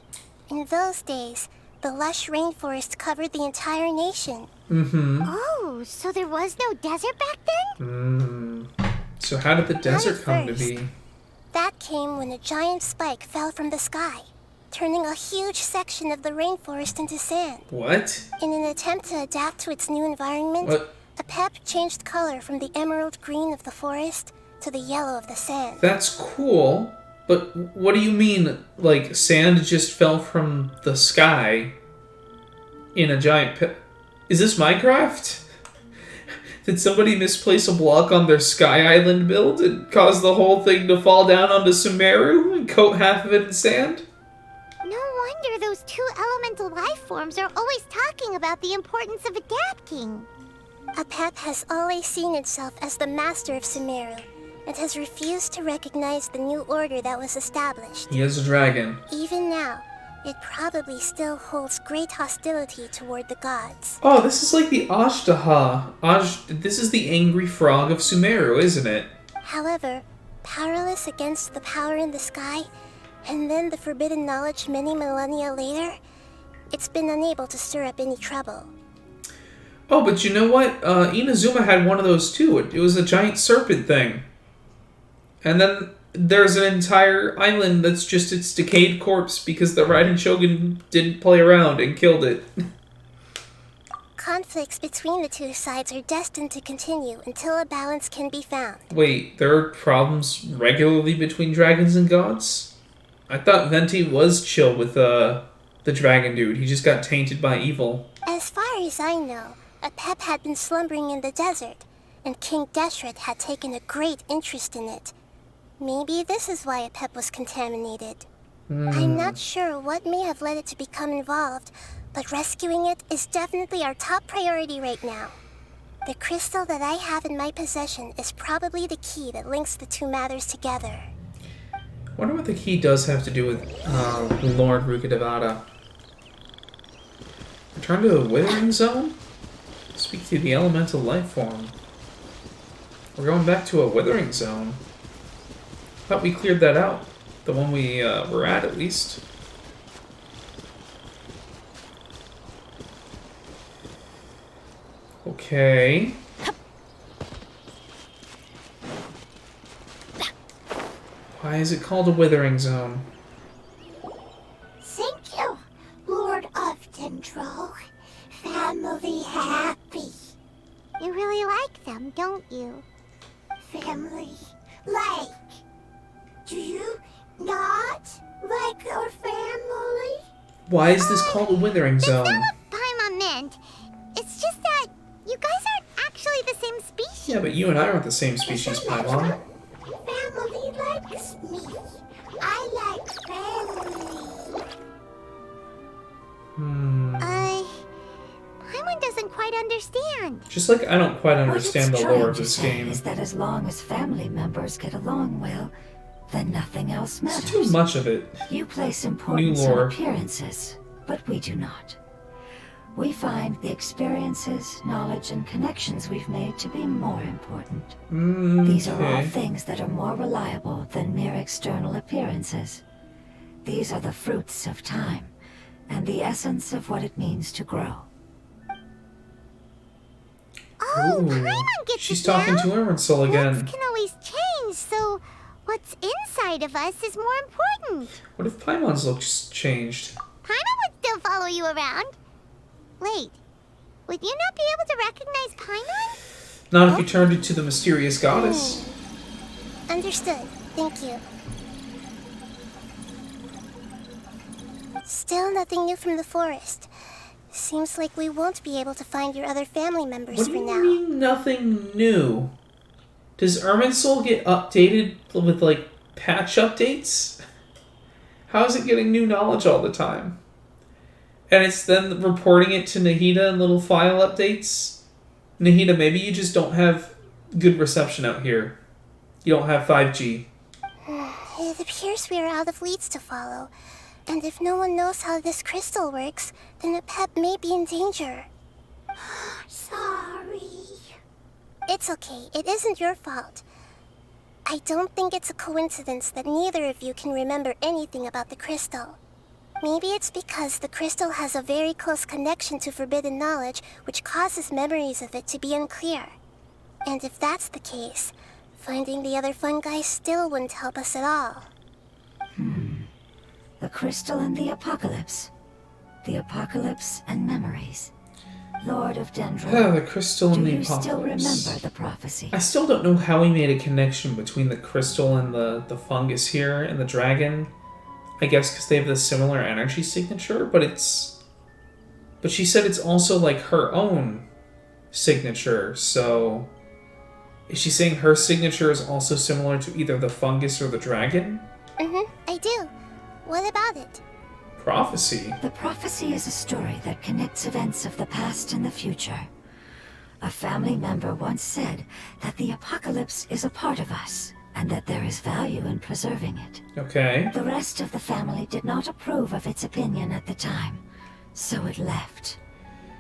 In those days, the lush rainforest covered the entire nation. Mm-hmm. Oh, so there was no desert back then? So how did the desert at come to first. be? That came when a giant spike fell from the sky, turning a huge section of the rainforest into sand. What? In an attempt to adapt to its new environment, What? Apep changed color from the emerald green of the forest to the yellow of the sand. That's cool, but what do you mean, like, sand just fell from the sky in a giant pit? Is this Minecraft? Did somebody misplace a block on their Sky Island build and cause the whole thing to fall down onto Sumeru and coat half of it in sand? No wonder those two elemental life forms are always talking about the importance of adapting. Apep has always seen itself as the master of Sumeru, and has refused to recognize the new order that was established. He is a dragon. Even now, it probably still holds great hostility toward the gods. Oh, this is like the Ashtaha. This is the angry frog of Sumeru, isn't it? However, powerless against the power in the sky, and then the forbidden knowledge many millennia later, it's been unable to stir up any trouble. Oh, but you know what? Inazuma had one of those too. It was a giant serpent thing. And then there's an entire island that's just its decayed corpse because the Raiden Shogun didn't play around and killed it. Conflicts between the two sides are destined to continue until a balance can be found. Wait, there are problems regularly between dragons and gods? I thought Venti was chill with the dragon dude. He just got tainted by evil. As far as I know, Apep had been slumbering in the desert, and King Deshret had taken a great interest in it. Maybe this is why Apep was contaminated. I'm not sure what may have led it to become involved, but rescuing it is definitely our top priority right now. The crystal that I have in my possession is probably the key that links the two matters together. I wonder what the key does have to do with Lord Rukadevada. Return to the Withering Zone? Speak to the elemental life form. We're going back to a Withering Zone. Thought we cleared that out. The one we were at least. Okay. Why is it called a Withering Zone? Thank you, Lord of Dendro. Family happy. You really like them, don't you? Family like. Do you not like your family? Why is this called a Withering Zone? That's not what Paimon meant. It's just that you guys aren't actually the same species. Yeah, but you and I aren't the same species, Paimon. Family likes me. I like family. Paimon doesn't quite understand. Just like I don't quite What understand it's the lore trying of to this say game. is that as long as family members get along well, then nothing else matters. It's too much of it. You place importance lore. on appearances, but we do not. We find the experiences, knowledge, and connections we've made to be more important. These are all Okay. things that are more reliable than mere external appearances. These are the fruits of time, and the essence of what it means to grow. Oh, Ooh, Paimon gets she's it talking now. to Emerald Looks again. can always change, so what's inside of us is more important. What if Paimon's looks changed? Paimon would still follow you around. Wait, would you not be able to recognize Paimon? Not if you turned into the mysterious goddess. Understood. Thank you. Still nothing new from the forest. Seems like we won't be able to find your other family members What do for you now. mean nothing new? Does Irminsul get updated with, like, patch updates? How is it getting new knowledge all the time? And it's then reporting it to Nahida in little file updates? Nahida, maybe you just don't have good reception out here. You don't have 5G. It appears we are out of leads to follow. And if no one knows how this crystal works, then the pet may be in danger. Sorry. It's okay. It isn't your fault. I don't think it's a coincidence that neither of you can remember anything about the crystal. Maybe it's because the crystal has a very close connection to forbidden knowledge, which causes memories of it to be unclear. And if that's the case, finding the other fungi still wouldn't help us at all. The crystal and the apocalypse. The apocalypse and memories. Lord of Dendron. Oh, the crystal and Do the you apocalypse. still remember the prophecy? I still don't know how he made a connection between the crystal and the fungus here and the dragon. I guess because they have the similar energy signature, but it's... But she said it's also like her own signature, so... Is she saying her signature is also similar to either the fungus or the dragon? I do. What about it? Prophecy. The prophecy is a story that connects events of the past and the future. A family member once said that the apocalypse is a part of us, and that there is value in preserving it. Okay. The rest of the family did not approve of its opinion at the time, so it left.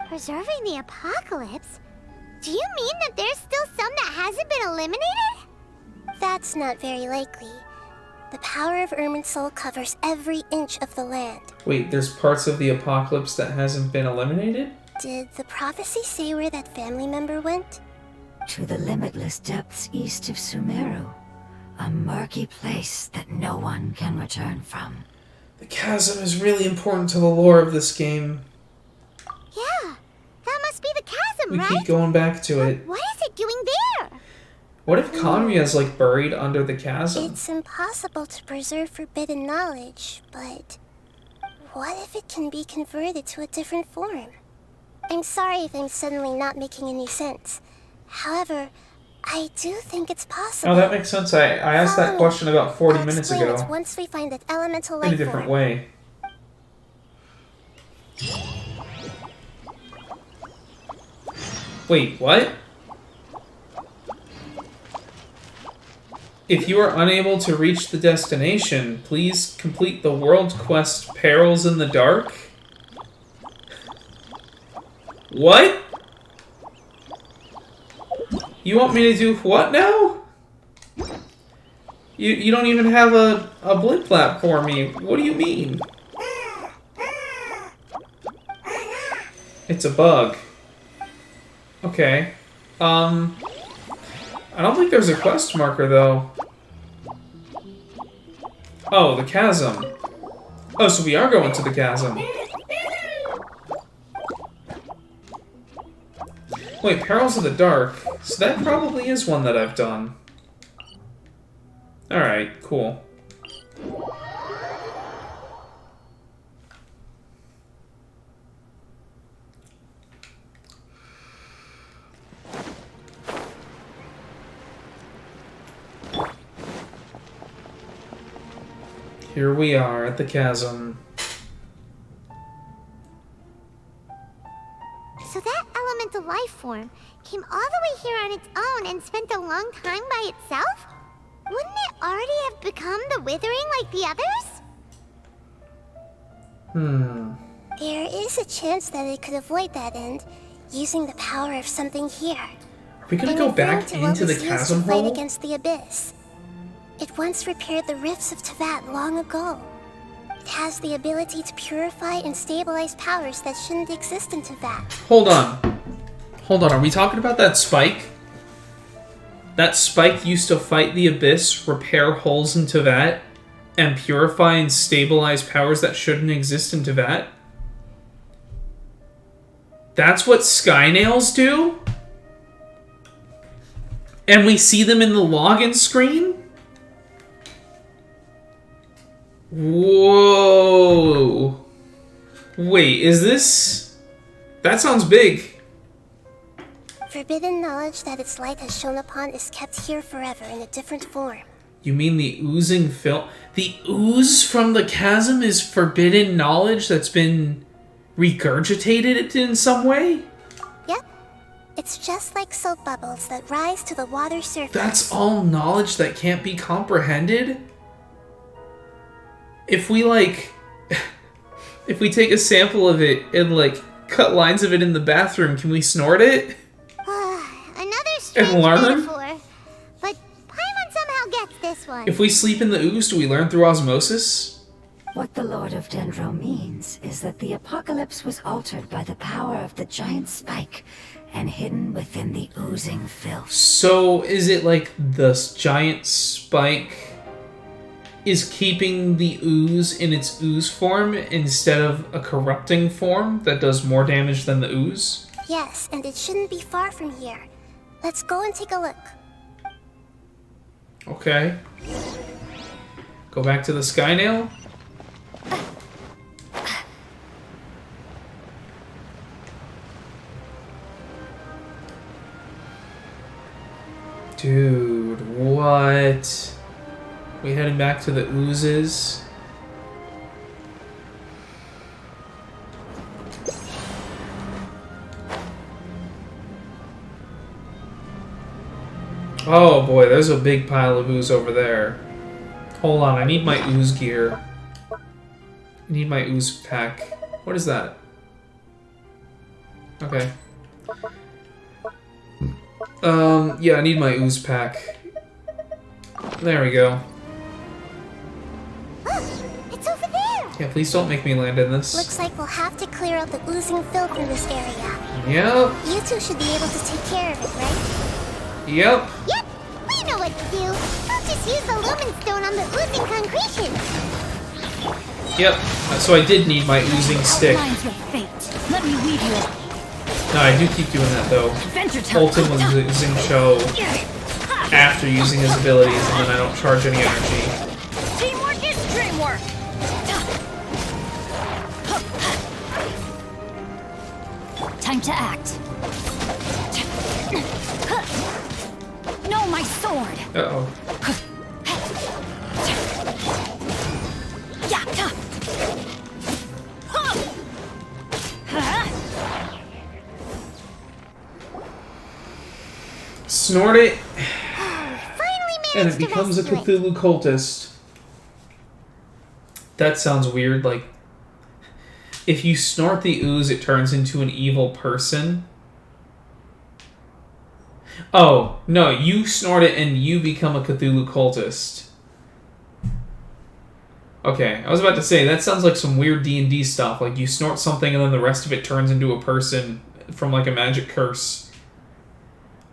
Preserving the apocalypse? Do you mean that there's still some that hasn't been eliminated? That's not very likely. The power of Irminsul covers every inch of the land. Wait, there's parts of the apocalypse that hasn't been eliminated? Did the prophecy say where that family member went? To the limitless depths east of Sumeru, a murky place that no one can return from. The chasm is really important to the lore of this game. Yeah, that must be the chasm, We right? keep going back to it. What is it doing there? What if Kamuya's like buried under the chasm? It's impossible to preserve forbidden knowledge, but what if it can be converted to a different form? I'm sorry if I'm suddenly not making any sense. However, I do think it's possible. Oh, that makes sense. I asked that question about 40 minutes I'll explain ago. it once we find that elemental In life a different form. way. Wait, what? If you are unable to reach the destination, please complete the world quest Perils in the Dark. What? You want me to do what now? You don't even have a blip flap for me. What do you mean? It's a bug. Okay. I don't think there's a quest marker, though. Oh, the chasm. Oh, so we are going to the chasm. Wait, Perils of the Dark. So that probably is one that I've done. Alright, cool. Here we are at the chasm. So that elemental life form came all the way here on its own and spent a long time by itself? Wouldn't it already have become the Withering like the others? There is a chance that it could avoid that end, using the power of something here. Are we gonna And go referring back to what into the was used chasm to fight hole? against the abyss. It once repaired the rifts of Tevat long ago. It has the ability to purify and stabilize powers that shouldn't exist in Tevat. Hold on. Hold on, are we talking about that spike? That spike used to fight the abyss, repair holes in Tevat, and purify and stabilize powers that shouldn't exist in Tevat? That's what Skynails do? And we see them in the login screen? Whoa. Wait, is this... That sounds big. Forbidden knowledge that its light has shone upon is kept here forever in a different form. You mean the oozing film? The ooze from the chasm is forbidden knowledge that's been regurgitated in some way? Yep. It's just like soap bubbles that rise to the water surface. That's all knowledge that can't be comprehended? If we, like... if we take a sample of it and, like, cut lines of it in the bathroom, can we snort it? Another strange learn? metaphor. But Paimon somehow gets this one. If we sleep in the ooze, do we learn through osmosis? What the Lord of Dendro means is that the apocalypse was altered by the power of the giant spike and hidden within the oozing filth. So, is it like the giant spike is keeping the ooze in its ooze form instead of a corrupting form that does more damage than the ooze? Yes, and it shouldn't be far from here. Let's go and take a look. Okay. Go back to the Skynail? Dude, what? We heading back to the oozes? Oh boy, there's a big pile of ooze over there. Hold on, I need my ooze gear. I need my ooze pack. What is that? Okay. Yeah, I need my ooze pack. There we go. It's over there! Yeah, please don't make me land in this. Looks like we'll have to clear out the oozing filth in this area. Yep. You two should be able to take care of it, right? Yep. Yep, we know what to do. We'll just use the lumen stone on the oozing concretion. Yep. So I did need my oozing stick. Outlines your fate. Let me weave you in. No, I do keep doing that though. Adventure time. Ultim was using Show after using his abilities, and then I don't charge any energy. Teamwork is dreamwork. Time to act. No, my sword. Uh-oh. Yeah. Snort it, Finally and managed it becomes a to rescue it. Cthulhu cultist. That sounds weird, like... If you snort the ooze, it turns into an evil person. Oh, no, you snort it and you become a Cthulhu cultist. Okay, I was about to say, that sounds like some weird D&D stuff. Like, you snort something and then the rest of it turns into a person from, like, a magic curse.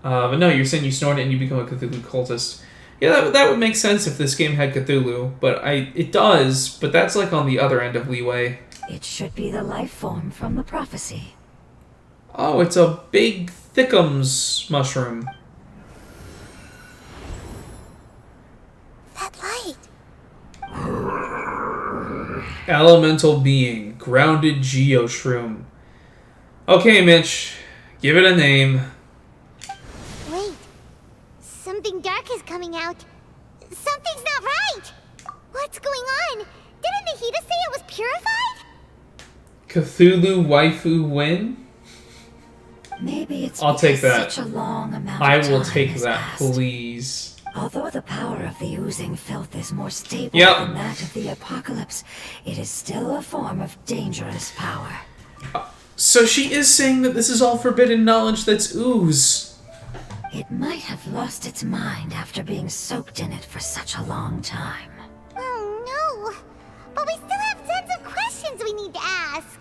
But no, you're saying you snort it and you become a Cthulhu cultist. Yeah, that would make sense if this game had Cthulhu, but it does, but that's, like, on the other end of leeway. It should be the life form from the prophecy. Oh, it's a big thickums mushroom. That light. Elemental being. Grounded geoshroom. Okay, Mitch. Give it a name. Wait, something dark is coming out. Something's not right. What's going on? Didn't Nahida say it was purified? Cthulhu waifu win? Maybe it's I'll take because that. such a long amount I of will time take has that, passed. please. Although the power of the oozing filth is more stable Yep. than that of the apocalypse, it is still a form of dangerous power. So she is saying that this is all forbidden knowledge that's ooze. It might have lost its mind after being soaked in it for such a long time. Oh no. But we still have tons of questions we need to ask.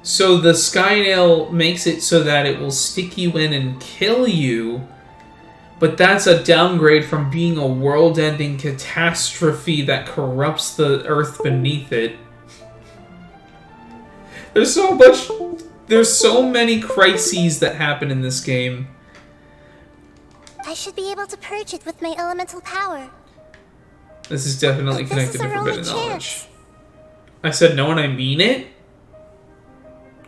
So the Skynail makes it so that it will stick you in and kill you, but that's a downgrade from being a world-ending catastrophe that corrupts the earth beneath it. There's so many crises that happen in this game. I should be able to purge it with my elemental power. This is definitely But this connected is to our only forbidden knowledge. chance. I said no and I mean it?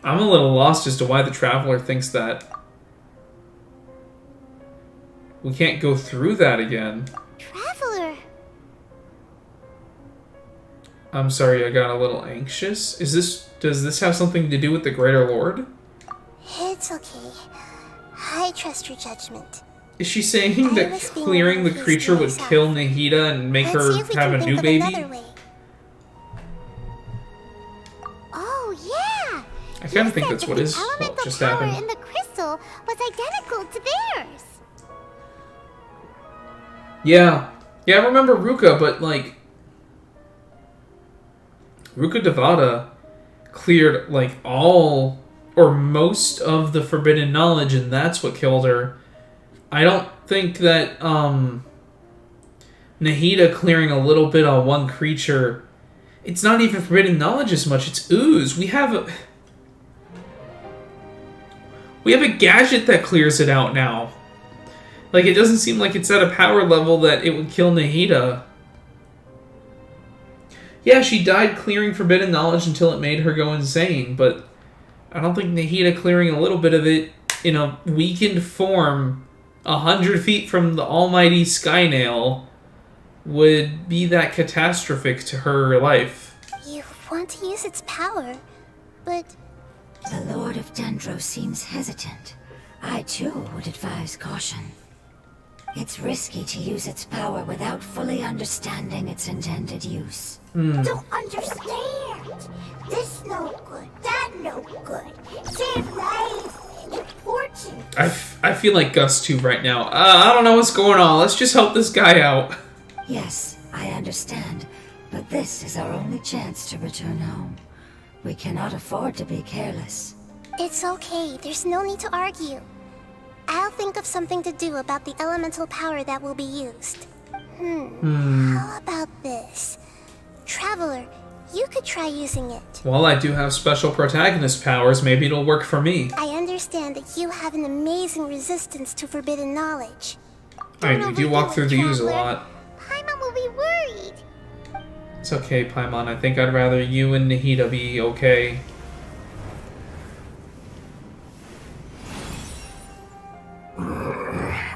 I'm a little lost as to why the Traveler thinks that. We can't go through that again. Traveler. I'm sorry, I got a little anxious. Does this have something to do with the Greater Lord? It's okay. I trust your judgment. Is she saying that clearing the creature would kill Nahida and make her have a new baby? Oh yeah. I kind of think that's what is what just happened. In the crystal was identical to theirs. Yeah. Yeah, I remember Ruka, but like Ruka Devada cleared like all or most of the forbidden knowledge, and that's what killed her. I don't think that Nahida clearing a little bit on one creature, it's not even forbidden knowledge as much, it's ooze. We have a gadget that clears it out now. Like, it doesn't seem like it's at a power level that it would kill Nahida. Yeah, she died clearing forbidden knowledge until it made her go insane, but I don't think Nahida clearing a little bit of it in a weakened form 100 feet from the almighty Skynail would be that catastrophic to her life. You want to use its power, but... The Lord of Dendro seems hesitant. I too would advise caution. It's risky to use its power without fully understanding its intended use. Don't understand. This no good, that no good. Save lives. Important. I feel like Gus too right now. I don't know what's going on. Let's just help this guy out. Yes, I understand, but this is our only chance to return home. We cannot afford to be careless. It's okay, there's no need to argue. I'll think of something to do about the elemental power that will be used. How about this? Traveler, you could try using it. Well, I do have special protagonist powers. Maybe it'll work for me. I understand that you have an amazing resistance to forbidden knowledge. I mean, we do walk through the ooze a lot. Paimon will be worried. It's okay, Paimon. I think I'd rather you and Nahida be okay.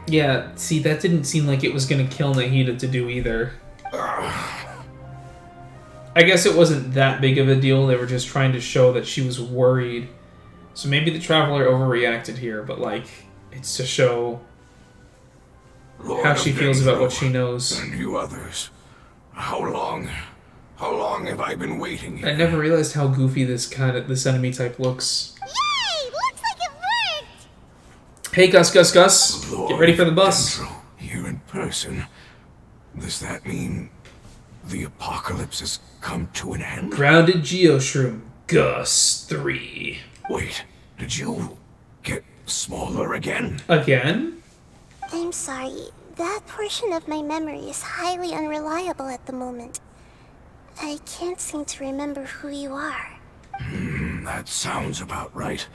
Yeah, see, that didn't seem like it was gonna kill Nahida to do either. I guess it wasn't that big of a deal. They were just trying to show that she was worried. So maybe the Traveler overreacted here, but like, it's to show how she feels about what she knows. And you others, how long have I been waiting here? I never realized how goofy this enemy type looks. Yay! Looks like it worked. Hey, Gus. Lord Get ready for the bus. Dendro, here in person. Does that mean the apocalypse has come to an end? Grounded Geoshroom, Gus 3. Wait, did you get smaller again? Again? I'm sorry, that portion of my memory is highly unreliable at the moment. I can't seem to remember who you are. That sounds about right.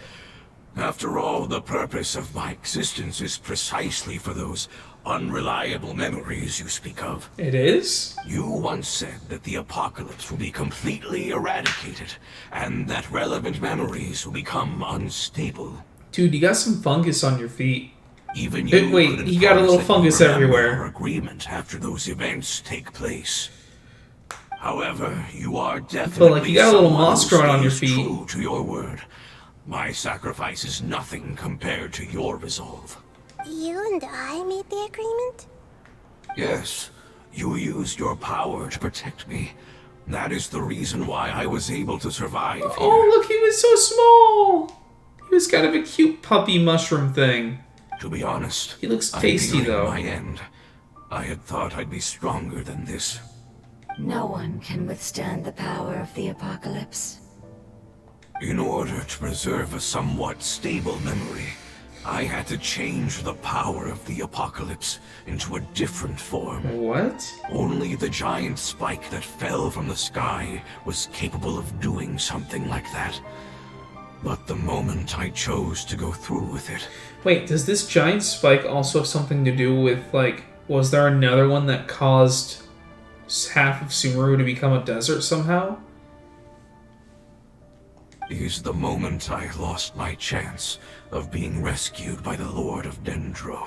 After all, the purpose of my existence is precisely for those unreliable memories you speak of. It is? You once said that the apocalypse will be completely eradicated, and that relevant memories will become unstable. Dude, you got some fungus on your feet. Even you Wait, couldn't you got a little promise that fungus you remember everywhere. our agreement after those events take place. However, you are definitely you got a little someone moss who growing on your stays feet. True to your word. My sacrifice is nothing compared to your resolve. You and I made the agreement? Yes, you used your power to protect me. That is the reason why I was able to survive here. Oh, look, he was so small. He was kind of a cute puppy mushroom thing. To be honest, He looks I'm tasty, nearing though. my end. I had thought I'd be stronger than this. No one can withstand the power of the apocalypse. In order to preserve a somewhat stable memory, I had to change the power of the apocalypse into a different form. What? Only the giant spike that fell from the sky was capable of doing something like that. But the moment I chose to go through with it... Wait, does this giant spike also have something to do with, like, was there another one that caused half of Sumeru to become a desert somehow? is the moment I lost my chance of being rescued by the Lord of Dendro.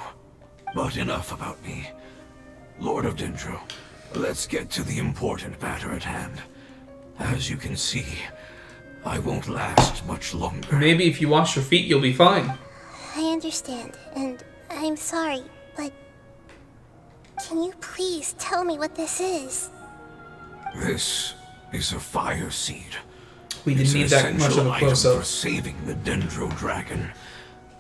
But enough about me. Lord of Dendro, let's get to the important matter at hand. As you can see, I won't last much longer. Maybe if you wash your feet, you'll be fine. I understand, and I'm sorry, but can you please tell me what this is? This is a fire seed. We didn't need that much of a item close-up. for saving the Dendro Dragon.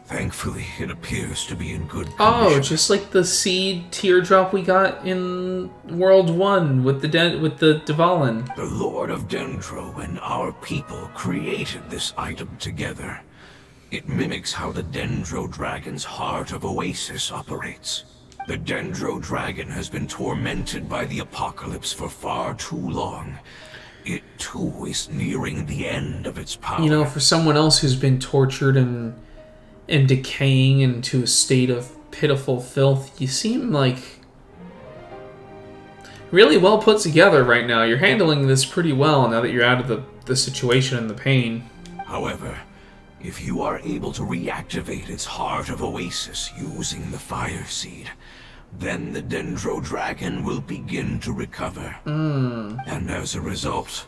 Thankfully, it appears to be in good condition. Oh, just like the seed teardrop we got in World 1 with the Dvalin. The Lord of Dendro and our people created this item together. It mimics how the Dendro Dragon's Heart of Oasis operates. The Dendro Dragon has been tormented by the apocalypse for far too long. It too is nearing the end of its power. You know, for someone else who's been tortured and decaying into a state of pitiful filth, you seem like really well put together right now. You're handling this pretty well now that you're out of the situation and the pain. However, if you are able to reactivate its Heart of Oasis using the Fire Seed, then the Dendro Dragon will begin to recover. And as a result,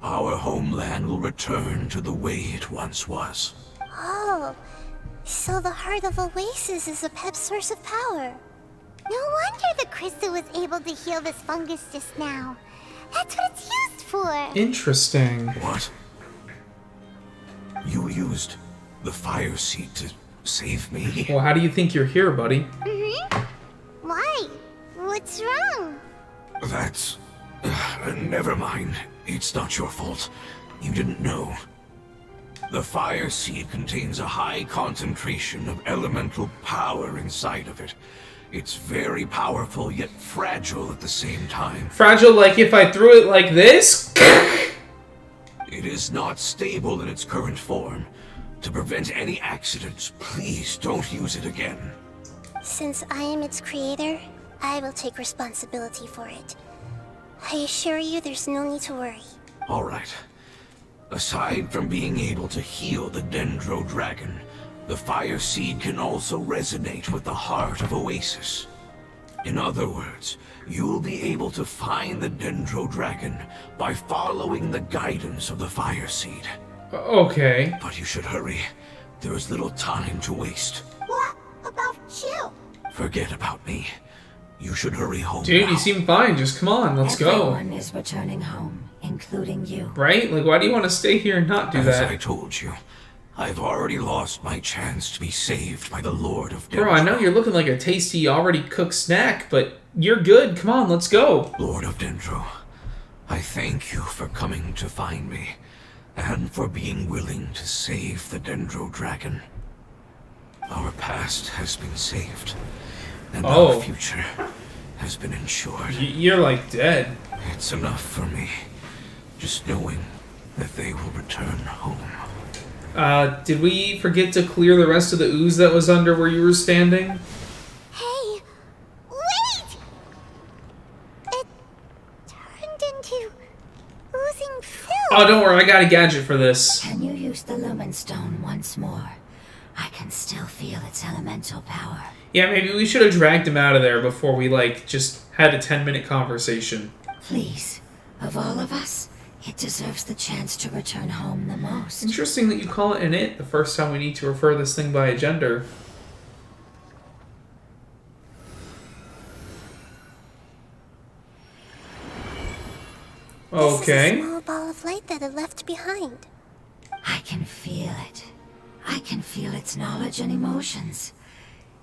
our homeland will return to the way it once was. Oh, so the Heart of Oasis is a pep source of power. No wonder the crystal was able to heal this fungus just now. That's what it's used for. Interesting. What? You used the Fire Seed to save me? Well, how do you think you're here, buddy? Why? What's wrong? That's... never mind. It's not your fault. You didn't know. The Fire Seed contains a high concentration of elemental power inside of it. It's very powerful, yet fragile at the same time. Fragile, like if I threw it like this? It is not stable in its current form. To prevent any accidents, please don't use it again. Since I am its creator, I will take responsibility for it. I assure you there's no need to worry. Alright. Aside from being able to heal the Dendro Dragon, the Fire Seed can also resonate with the Heart of Oasis. In other words, you'll be able to find the Dendro Dragon by following the guidance of the Fire Seed. Okay. But you should hurry. There is little time to waste. What about you? Forget about me. You should hurry home Dude, now. you seem fine. Just come on, let's go. Everyone is returning home, including you. Right? Like, why do you want to stay here and not do As I that? told you, I've already lost my chance to be saved by the Lord of Dendro. Bro, I know you're looking like a tasty, already cooked snack, but you're good. Come on, let's go. Lord of Dendro, I thank you for coming to find me, and for being willing to save the Dendro Dragon. Our past has been saved, and our future has been ensured. You're like dead. It's enough for me, just knowing that they will return home. Did we forget to clear the rest of the ooze that was under where you were standing? Hey, wait! It turned into oozing filth. Oh, don't worry, I got a gadget for this. Can you use the Lumen Stone once more? I can still feel its elemental power. Yeah, maybe we should have dragged him out of there before we, like, just had a 10-minute conversation. Please, of all of us, it deserves the chance to return home the most. Interesting that you call it an it the first time we need to refer this thing by a gender. Okay. This is a small ball of light that it left behind. I can feel it. I can feel its knowledge and emotions.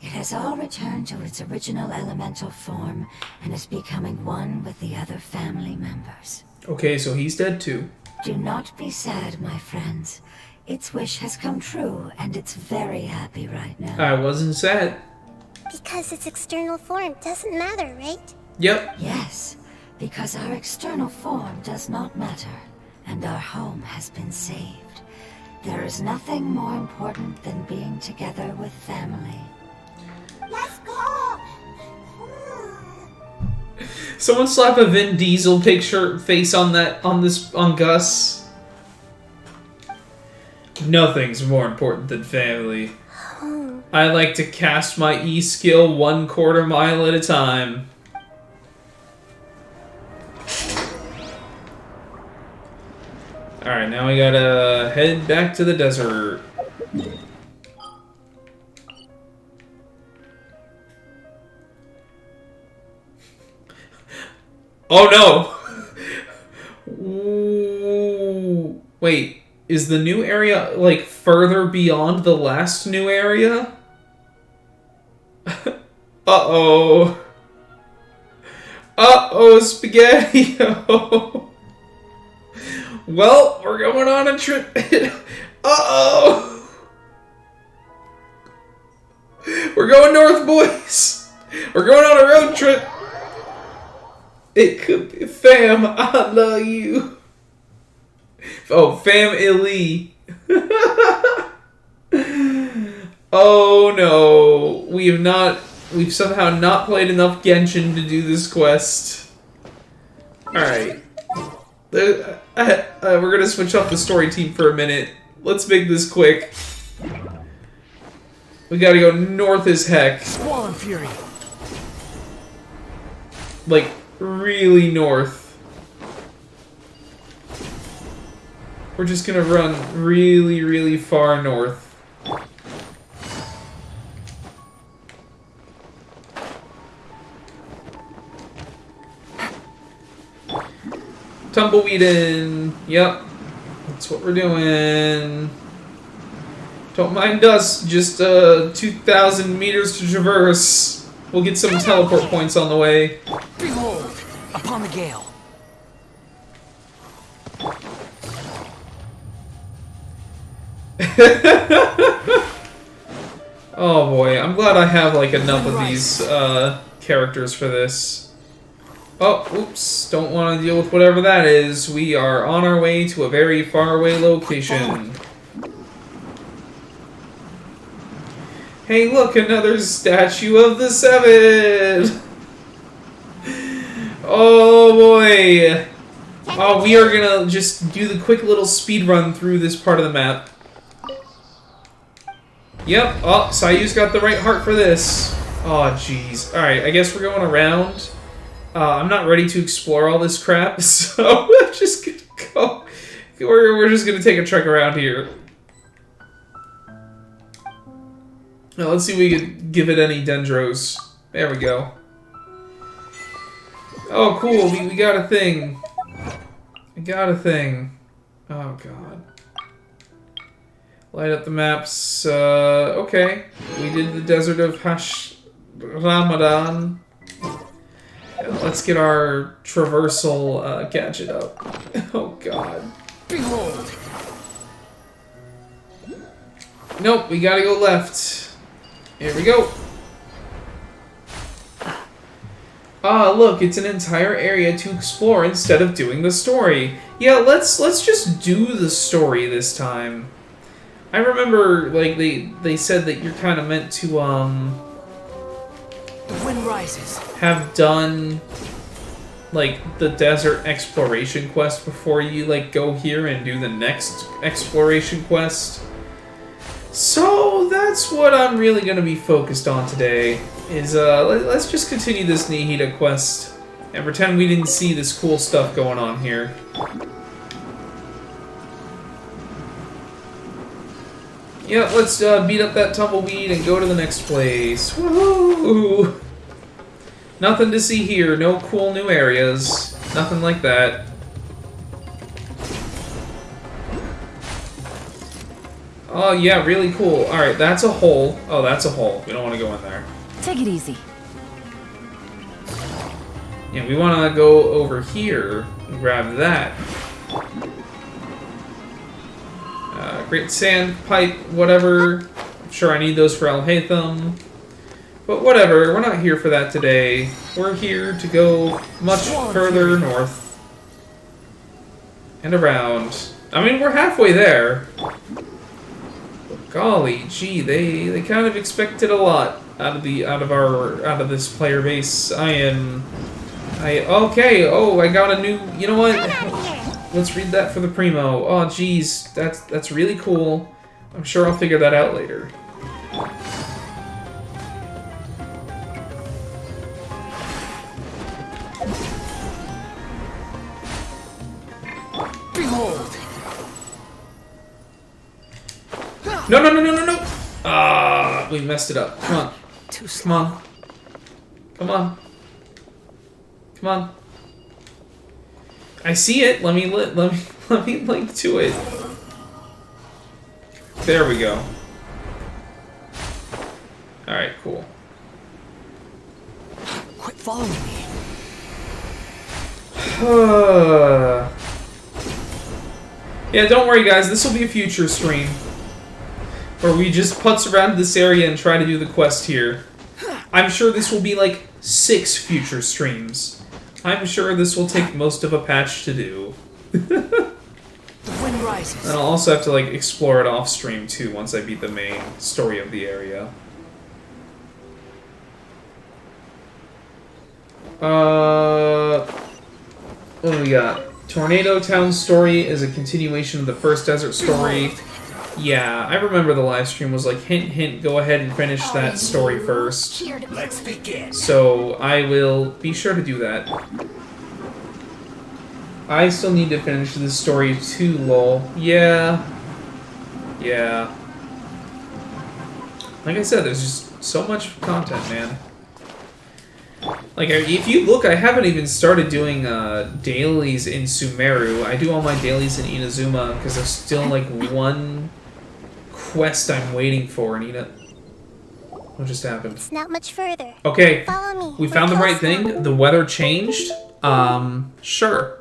It has all returned to its original elemental form and is becoming one with the other family members. Okay, so he's dead too. Do not be sad, my friends. Its wish has come true, and it's very happy right now. I wasn't sad. Because its external form doesn't matter, right? Yep. Yes, because our external form does not matter, and our home has been saved. There is nothing more important than being together with family. Let's go! Someone slap a Vin Diesel picture face on Gus. Nothing's more important than family. I like to cast my E-skill 1/4 mile at a time. Alright, now we gotta head back to the desert. Oh no! Ooh, wait, is the new area, like, further beyond the last new area? Uh-oh. Uh-oh, Spaghetti-O. Well, we're going on a trip. Uh-oh. We're going north, boys. We're going on a road trip. It could be fam, I love you. Oh, fam-illy. Oh no, we've somehow not played enough Genshin to do this quest. Alright. We're gonna switch off the story team for a minute. Let's make this quick. We gotta go north as heck. Squall and Fury. Like, really north. We're just gonna run really, really far north. Tumbleweeding. Yep. That's what we're doing. Don't mind us. Just 2,000 meters to traverse. We'll get some teleport points on the way. Behold, upon the gale. Oh boy, I'm glad I have like enough of these characters for this. Oh, oops, don't want to deal with whatever that is. We are on our way to a very far away location. Hey look, another statue of the Seven! Oh boy! Oh, we are gonna just do the quick little speed run through this part of the map. Yep, oh, Sayu's got the right heart for this. Oh, jeez. Alright, I guess we're going around. I'm not ready to explore all this crap, so I'm just gonna go. We're just gonna take a trek around here. Now, let's see if we can give it any dendros. There we go. Oh, cool, we got a thing. We got a thing. Oh, God. Light up the maps. Okay. We did the desert of Ramadan. Let's get our traversal gadget up. Oh, God. Behold. Nope, we gotta go left. Here we go. Ah, look, it's an entire area to explore instead of doing the story. Yeah, let's just do the story this time. I remember, like, they said that you're kind of meant to, The wind rises. have done, like, the desert exploration quest before you, like, go here and do the next exploration quest. So, that's what I'm really going to be focused on today, is, let's just continue this Nahida quest and pretend we didn't see this cool stuff going on here. Yeah, let's beat up that tumbleweed and go to the next place. Woohoo! Nothing to see here, no cool new areas, nothing like that. Oh yeah, really cool. Alright, that's a hole. Oh, that's a hole. We don't want to go in there. Take it easy. Yeah, we want to go over here and grab that. Great sand pipe, whatever. I'm sure I need those for Al-Haytham. But whatever, we're not here for that today. We're here to go much further north. And around. I mean, we're halfway there. But golly, gee, they kind of expected a lot out of this player base. Okay, oh, I got a new, you know what? Let's read that for the primo. Oh, geez, that's really cool. I'm sure I'll figure that out later. Behold! No, no, no, no, no, no! Ah, we messed it up. Come on. Too Come slow. on. Come on. Come on. I see it. Let me link to it. There we go. All right, cool. Quit following me. Yeah, don't worry, guys. This will be a future stream where we just putz around this area and try to do the quest here. I'm sure this will be like 6 future streams. I'm sure this will take most of a patch to do. The wind rises. And I'll also have to like explore it off stream too once I beat the main story of the area. What do we got? Tornado Town story is a continuation of the first desert story. Yeah, I remember the live stream was like, hint, hint, go ahead and finish that story first. Let's begin. So I will be sure to do that. I still need to finish this story too, lol. Yeah. Yeah. Like I said, there's just so much content, man. Like, if you look, I haven't even started doing dailies in Sumeru. I do all my dailies in Inazuma because there's still like one quest I'm waiting for, Anita. What just happened? It's not much further. Okay, Follow me. we We're found the close right thing. now. The weather changed. Sure.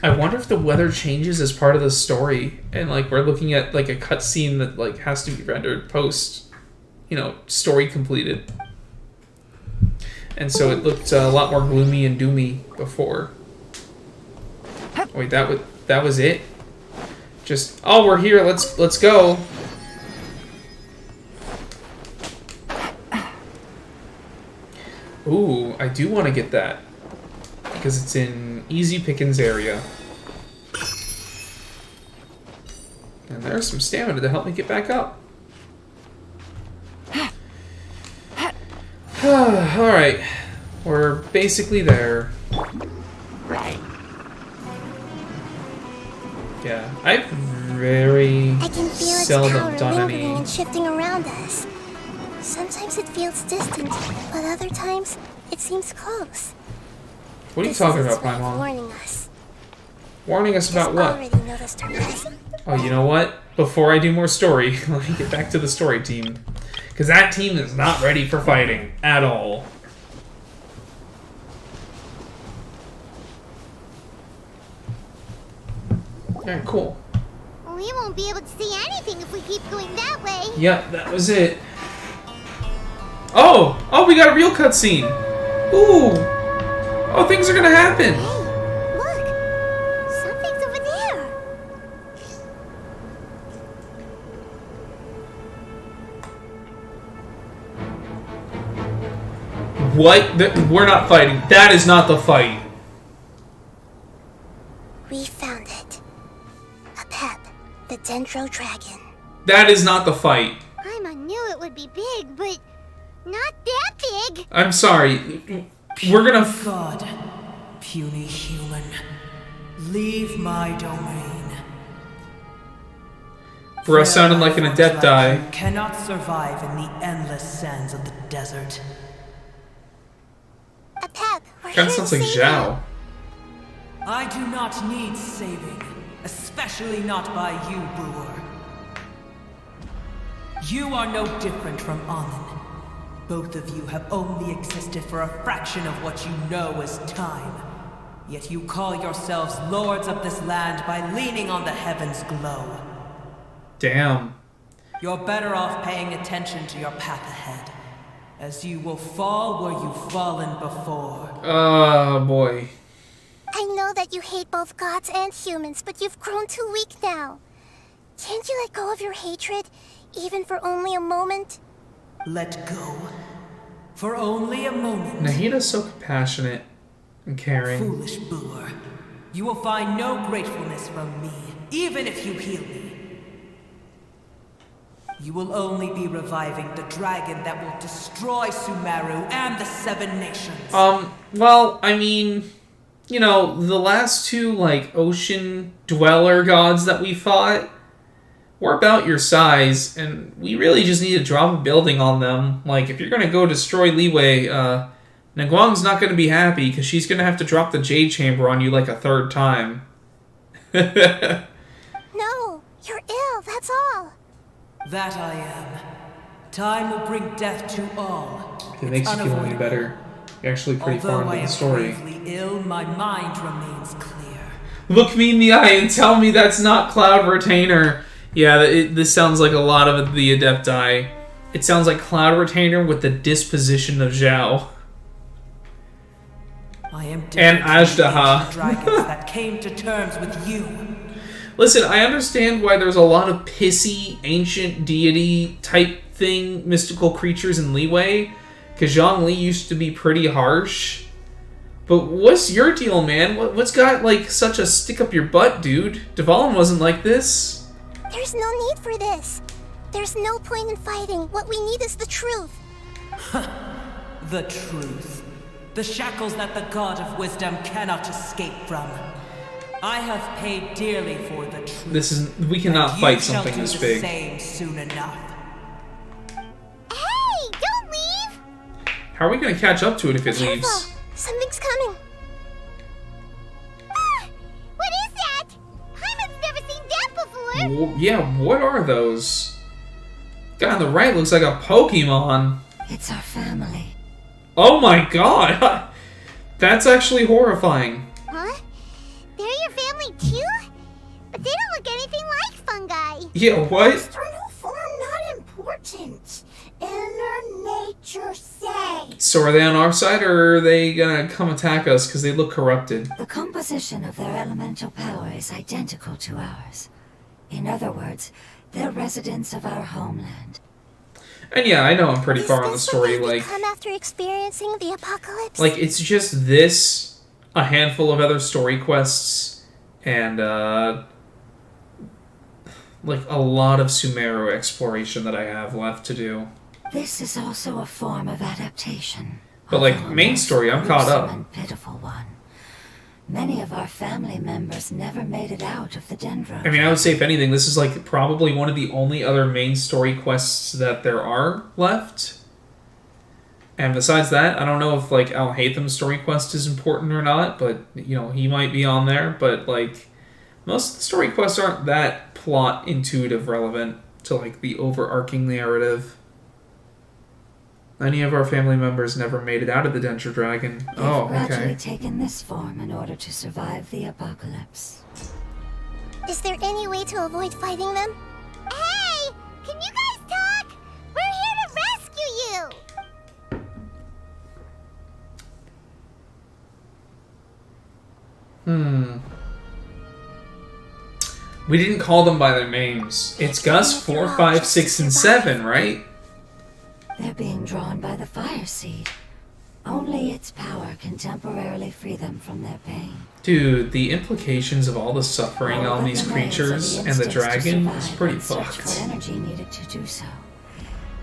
I wonder if the weather changes as part of the story, and like we're looking at like a cutscene that like has to be rendered post, you know, story completed. And so it looked a lot more gloomy and doomy before. Wait, that was it? Just, oh, we're here. Let's go. Ooh, I do want to get that because it's in easy pickings area. And there's some stamina to help me get back up. Alright, we're basically there. Yeah, I've very I can feel its seldom power done lingering any... and shifting around us. Sometimes it feels distant, but other times it seems close. What are you This talking is its about, way of Paimon? warning us. Warning us about It's what? already noticed our presence. Oh, you know what? Before I do more story, let me get back to the story team. Because that team is not ready for fighting at all. Alright, cool. We won't be able to see anything if we keep going that way. Yep, that was it. Oh! Oh, we got a real cutscene! Ooh! Oh, things are gonna happen! Hey, look! Something's over there. What? We're not fighting. That is not the fight. We found it. A pep, the Dendro Dragon. That is not the fight. I knew it would be big, but not that big. I'm sorry. We're gonna... God, puny human, leave my domain. Bro, sounded like an adept die. You cannot survive in the endless sands of the desert. A pep, we're Kinda here sounds to like save you. Zhao. I do not need saving, especially not by you, Brewer. You are no different from Amun. Both of you have only existed for a fraction of what you know as time. Yet you call yourselves lords of this land by leaning on the heavens' glow. Damn. You're better off paying attention to your path ahead, as you will fall where you've fallen before. Oh, boy. I know that you hate both gods and humans, but you've grown too weak now. Can't you let go of your hatred, even for only a moment? Let go. For only a moment. Nahida's so compassionate and caring. Foolish Brewer. You will find no gratefulness from me, even if you heal me. You will only be reviving the dragon that will destroy Sumeru and the 7 nations. Well, I mean, you know, the last 2, like, ocean dweller gods that we fought were about your size, and we really just need to drop a building on them. Like, if you're gonna go destroy Liyue, Nagwang's not gonna be happy, because she's gonna have to drop the Jade Chamber on you like a 3rd time. No, you're ill, that's all. That I am. Time will bring death to all. If it makes you feel any better, you're actually pretty far into the story. Although I am gravely ill, my mind remains clear. Look me in the eye and tell me that's not Cloud Retainer. Yeah, this sounds like a lot of the Adepti. It sounds like Cloud Retainer with the disposition of Zhao. I am and Ajdaha. Dragons that came to terms with you. Listen, I understand why there's a lot of pissy, ancient deity type thing, mystical creatures in Liyue, because Zhong-Li used to be pretty harsh. But what's your deal, man? What's got, like, such a stick up your butt, dude? Dvalin wasn't like this. There's no need for this. There's no point in fighting. What we need is the truth. The truth. The shackles that the God of Wisdom cannot escape from. I have paid dearly for the truth. We cannot fight something this big. Same soon enough. Hey, don't leave! How are we going to catch up to it if it Careful. leaves? Something's coming. Ah, what is that? Hyman's never seen that before. Yeah, what are those? Guy on the right looks like a Pokemon. It's our family. Oh my god! That's actually horrifying. Huh? They're your family too? But they don't look anything like fungi. Yeah, what? External form not important. Inner nature say. So are they on our side, or are they gonna come attack us because they look corrupted? The composition of their elemental power is identical to ours. In other words, they're residents of our homeland. And yeah, I know I'm pretty far on the Is this story, the way we like... come after experiencing the apocalypse? Like, it's just this, a handful of other story quests, and, like, a lot of Sumeru exploration that I have left to do. This is also a form of adaptation. But, like, although a main most story, I'm caught gruesome up. and pitiful one. Many of our family members never made it out of the Dendro. I mean, I would say, if anything, this is, like, probably one of the only other main story quests that there are left. And besides that, I don't know if, like, Al Haytham's story quest is important or not, but, you know, he might be on there. But, like, most of the story quests aren't that plot-intuitive relevant to, like, the overarching narrative. Any of our family members never made it out of the Dendro Dragon. They've Oh, gradually okay. taken this form in order to survive the apocalypse. Is there any way to avoid fighting them? Hey, can you guys talk? We're here to rescue you. We didn't call them by their names. It's Gus 4, 5, 6, and 7, right? They're being drawn by the fire seed. Only its power can temporarily free them from their pain. Dude, the implications of all the suffering All on that these remains are creatures and the instincts to dragon is survive pretty and search fucked. for energy needed to do so.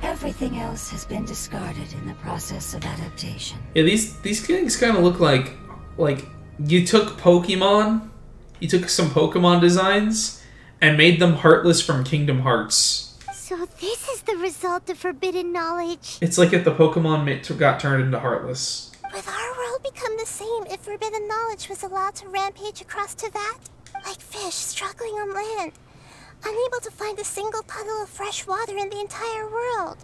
Everything else has been discarded in the process of adaptation. Yeah, these things kind of look like you took Pokemon, you took some Pokemon designs, and made them Heartless from Kingdom Hearts. So this is the result of forbidden knowledge. It's like if the Pokemon got turned into Heartless. Would our world become the same if forbidden knowledge was allowed to rampage across Teyvat? Like fish struggling on land, unable to find a single puddle of fresh water in the entire world.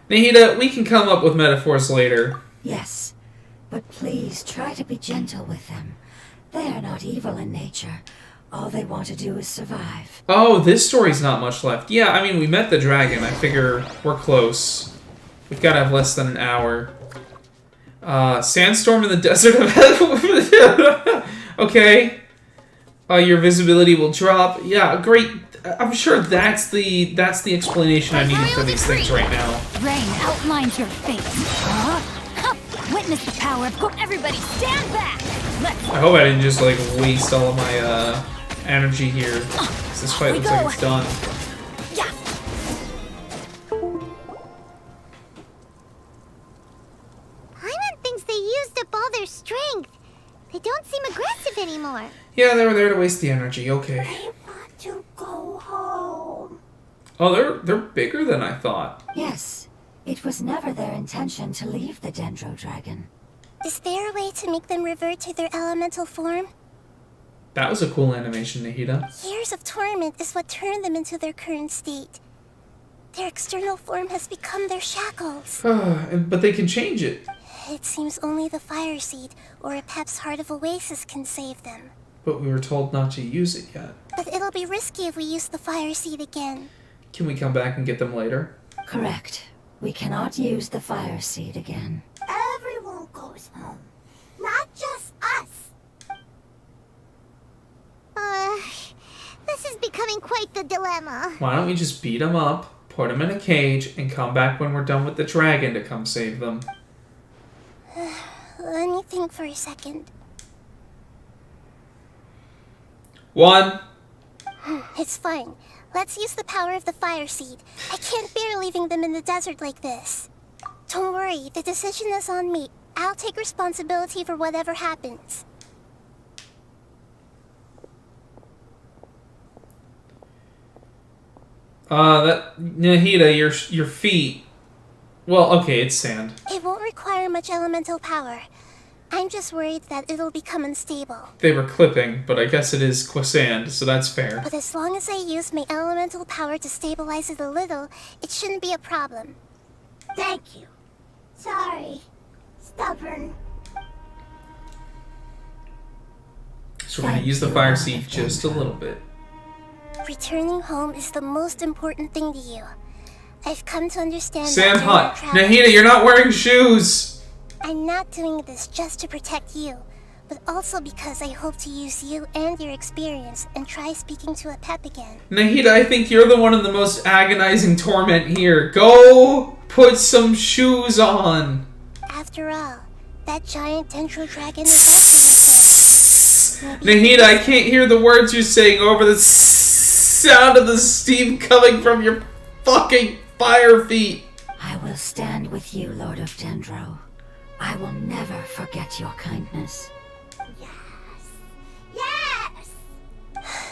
Nahida, we can come up with metaphors later. Yes, but please try to be gentle with them. They are not evil in nature. All they want to do is survive. Oh, this story's not much left. Yeah, I mean, we met the dragon. I figure we're close. We've got to have less than an hour. Sandstorm in the desert of... Okay. Your visibility will drop. Yeah, great. I'm sure that's the explanation I needed for these things right now. Rain outlines your fate. Witness the power of everybody stand back. I hope I didn't just, like, waste all of my, energy here. 'Cause this fight looks like it's done. Yeah. their strength. They don't seem aggressive anymore. Yeah, they were there to waste the energy. Okay. I want to go home. Oh, they're bigger than I thought. Yes, it was never their intention to leave the Dendro Dragon. Is there a way to make them revert to their elemental form? That was a cool animation, Nahida. Years of torment is what turned them into their current state. Their external form has become their shackles. But they can change it. It seems only the Fire Seed or a Pep's Heart of Oasis can save them. But we were told not to use it yet. But it'll be risky if we use the Fire Seed again. Can we come back and get them later? Correct. We cannot use the Fire Seed again. Everyone goes home. Not just us. This is becoming quite the dilemma. Why don't we just beat them up, put them in a cage, and come back when we're done with the dragon to come save them? Let me think for a second. 1. It's fine. Let's use the power of the Fire Seed. I can't bear leaving them in the desert like this. Don't worry, the decision is on me. I'll take responsibility for whatever happens. Nahida, your feet. Well, okay, it's sand. It won't require much elemental power. I'm just worried that it'll become unstable. They were clipping, but I guess it is sand, so that's fair. But as long as I use my elemental power to stabilize it a little, it shouldn't be a problem. Thank you. Sorry. Stubborn. So we're gonna use the fire seed just a little bit. Returning home is the most important thing to you. I've come to understand Sand that hut. travel- Nahida, you're not wearing shoes! I'm not doing this just to protect you, but also because I hope to use you and your experience and try speaking to a Pep again. Nahida, I think you're the one in the most agonizing torment here. Go put some shoes on! After all, that giant Dendro Dragon is also your friend. Nahida, I can't hear the words you're saying over the sound of the steam coming from your fucking fire feet. I will stand with you, Lord of Dendro. I will never forget your kindness.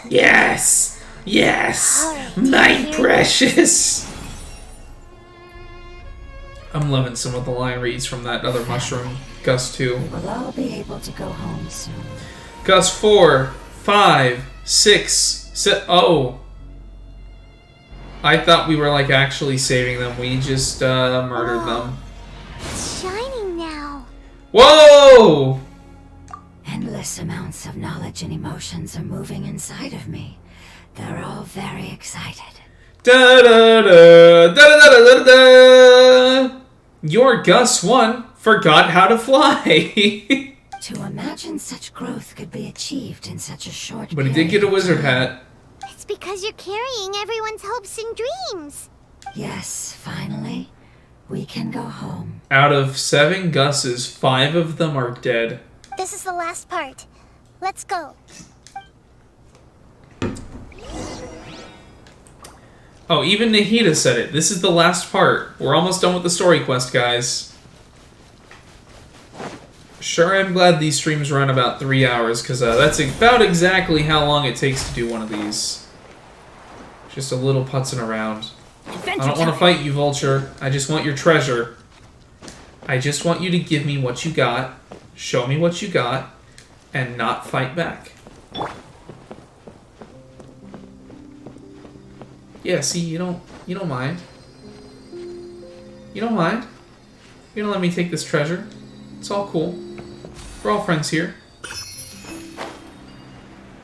Yes! Yes! Alright, My here- precious! I'm loving some of the line reads from that other mushroom. Gus 2. We'll all be able to go home soon. Gus 4, 5, 6, 7. Oh. I thought we were like actually saving them. We just murdered them. It's shining now. Whoa! Endless amounts of knowledge and emotions are moving inside of me. They're all very excited. Da da da da da da da da. Your Gus 1 forgot how to fly. To imagine such growth could be achieved in such a short But he did get a period of wizard time. hat. It's because you're carrying everyone's hopes and dreams. Yes, finally, we can go home. Out of 7 Gus's, 5 of them are dead. This is the last part. Let's go. Oh, even Nahida said it. This is the last part. We're almost done with the story quest, guys. Sure, I'm glad these streams run about 3 hours, because that's about exactly how long it takes to do one of these. Just a little putzing around. I don't want to fight you, Vulture. I just want your treasure. I just want you to give me what you got, show me what you got, and not fight back. Yeah, see, you don't mind. You don't mind. You're gonna let me take this treasure. It's all cool. We're all friends here.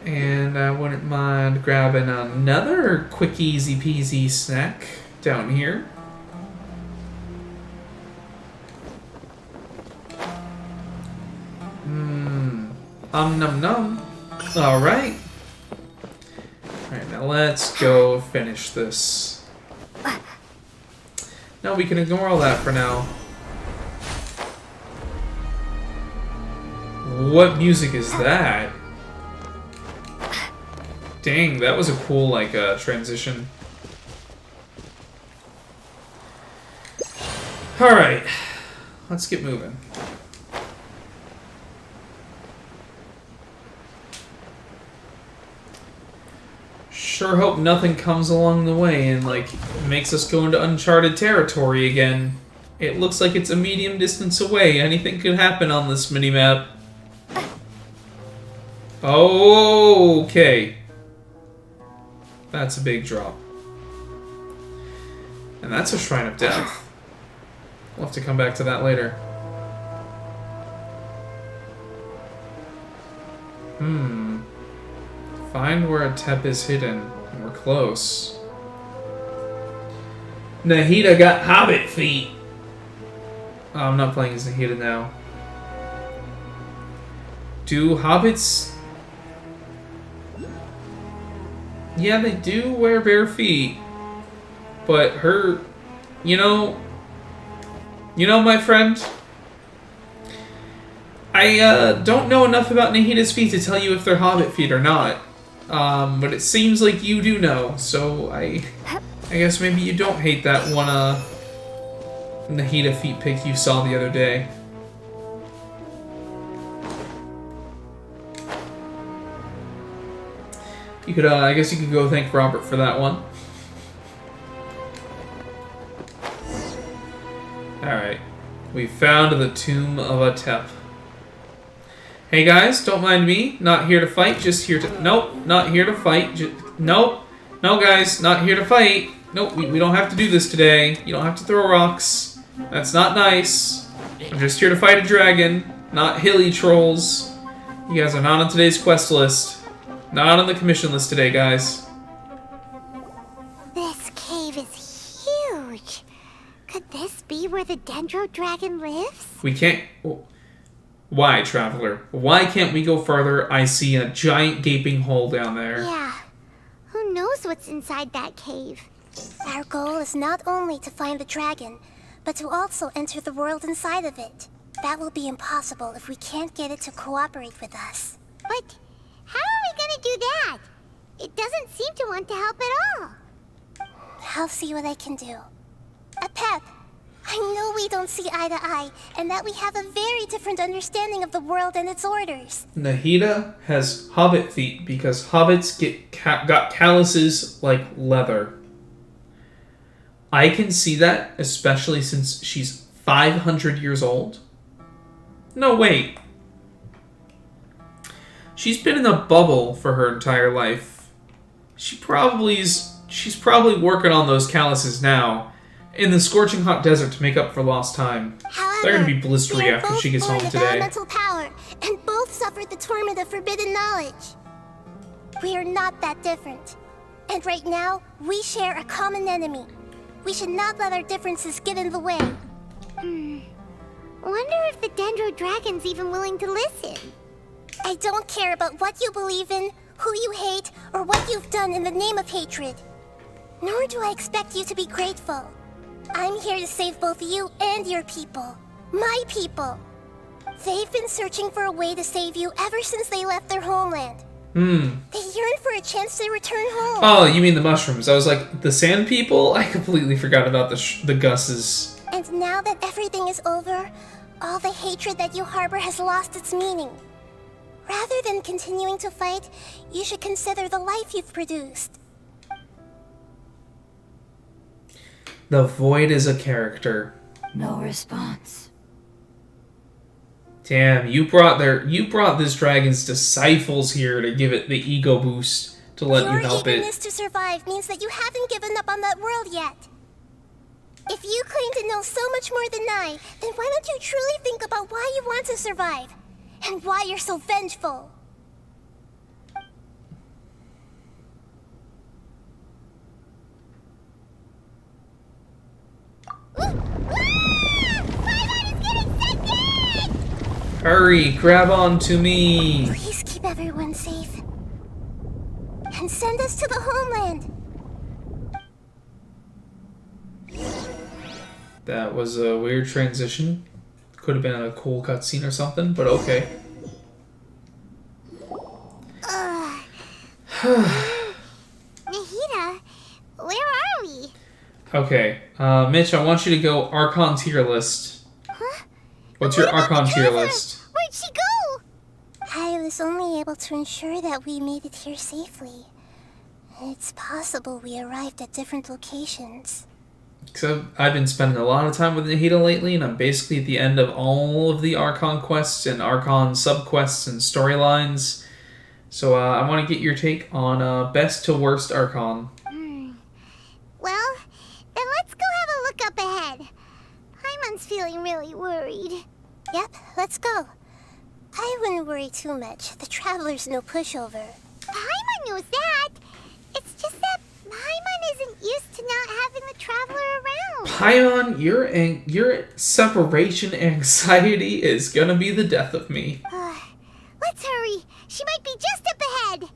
And I wouldn't mind grabbing another quick, easy peasy snack down here. Num num. Alright. Alright, now let's go finish this. No, we can ignore all that for now. What music is that? Dang, that was a cool, like, transition. Alright. Let's get moving. Sure hope nothing comes along the way and, like, makes us go into uncharted territory again. It looks like it's a medium distance away. Anything could happen on this minimap. Okay. That's a big drop. And that's a Shrine of Death. We'll have to come back to that later. Find where a Tep is hidden. And we're close. Nahida got hobbit feet. Oh, I'm not playing as Nahida now. Do hobbits... Yeah, they do wear bare feet. But her... You know, my friend? I don't know enough about Nahida's feet to tell you if they're hobbit feet or not. But it seems like you do know, so I guess maybe you don't hate that one, Nahida feet pic you saw the other day. You could, I guess you could go thank Robert for that one. Alright. We found the Tomb of a Tep. Hey guys, don't mind me. Not here to fight, just here to... Nope, not here to fight. Nope. No guys, not here to fight. Nope, we don't have to do this today. You don't have to throw rocks. That's not nice. I'm just here to fight a dragon, not hilly trolls. You guys are not on today's quest list. Not on the commission list today, guys. This cave is huge. Could this be where the Dendro Dragon lives? We can't... Why, Traveler? Why can't we go further? I see a giant gaping hole down there. Yeah. Who knows what's inside that cave? Our goal is not only to find the dragon, but to also enter the world inside of it. That will be impossible if we can't get it to cooperate with us. But how are we gonna do that? It doesn't seem to want to help at all. I'll see what I can do. Pep, I know we don't see eye to eye, and that we have a very different understanding of the world and its orders. Nahida has hobbit feet because hobbits got calluses like leather. I can see that, especially since she's 500 years old. No, wait. She's been in a bubble for her entire life. She's probably working on those calluses now in the scorching hot desert to make up for lost time. However, they're gonna be blistery after she gets home today. Elemental power, and both suffered the torment of forbidden knowledge. We are not that different, and right now we share a common enemy. We should not let our differences get in the way. Wonder if the Dendro Dragon's even willing to listen. I don't care about what you believe in, who you hate, or what you've done in the name of hatred. Nor do I expect you to be grateful. I'm here to save both you and your people. My people. They've been searching for a way to save you ever since they left their homeland. They yearn for a chance to return home. Oh, you mean the mushrooms. I was like, the sand people? I completely forgot about the Gusses. And now that everything is over, all the hatred that you harbor has lost its meaning. Rather than continuing to fight, you should consider the life you've produced. The Void is a character. No response. Damn, you brought this dragon's disciples here to give it the ego boost to let you help it. Your eagerness to survive means that you haven't given up on that world yet. If you claim to know so much more than I, then why don't you truly think about why you want to survive? And why you're so vengeful? Hurry, grab on to me. Please keep everyone safe. And send us to the homeland. That was a weird transition. Could have been a cool cutscene or something, but okay. Nahida, where are we? Okay, Mitch, I want you to go Archon tier list. Huh? What's your What about Archon the tier cavern? list? Where'd she go? I was only able to ensure that we made it here safely. It's possible we arrived at different locations. So I've been spending a lot of time with Nahida lately, and I'm basically at the end of all of the Archon quests and Archon subquests and storylines. So I want to get your take on best to worst Archon. Well, then let's go have a look up ahead. Paimon's feeling really worried. Yep, let's go. I wouldn't worry too much. The Traveler's no pushover. Paimon knows that. It's just that Paimon isn't used to not having the Traveler around. Paimon, your separation anxiety is gonna be the death of me. Let's hurry. She might be just up ahead.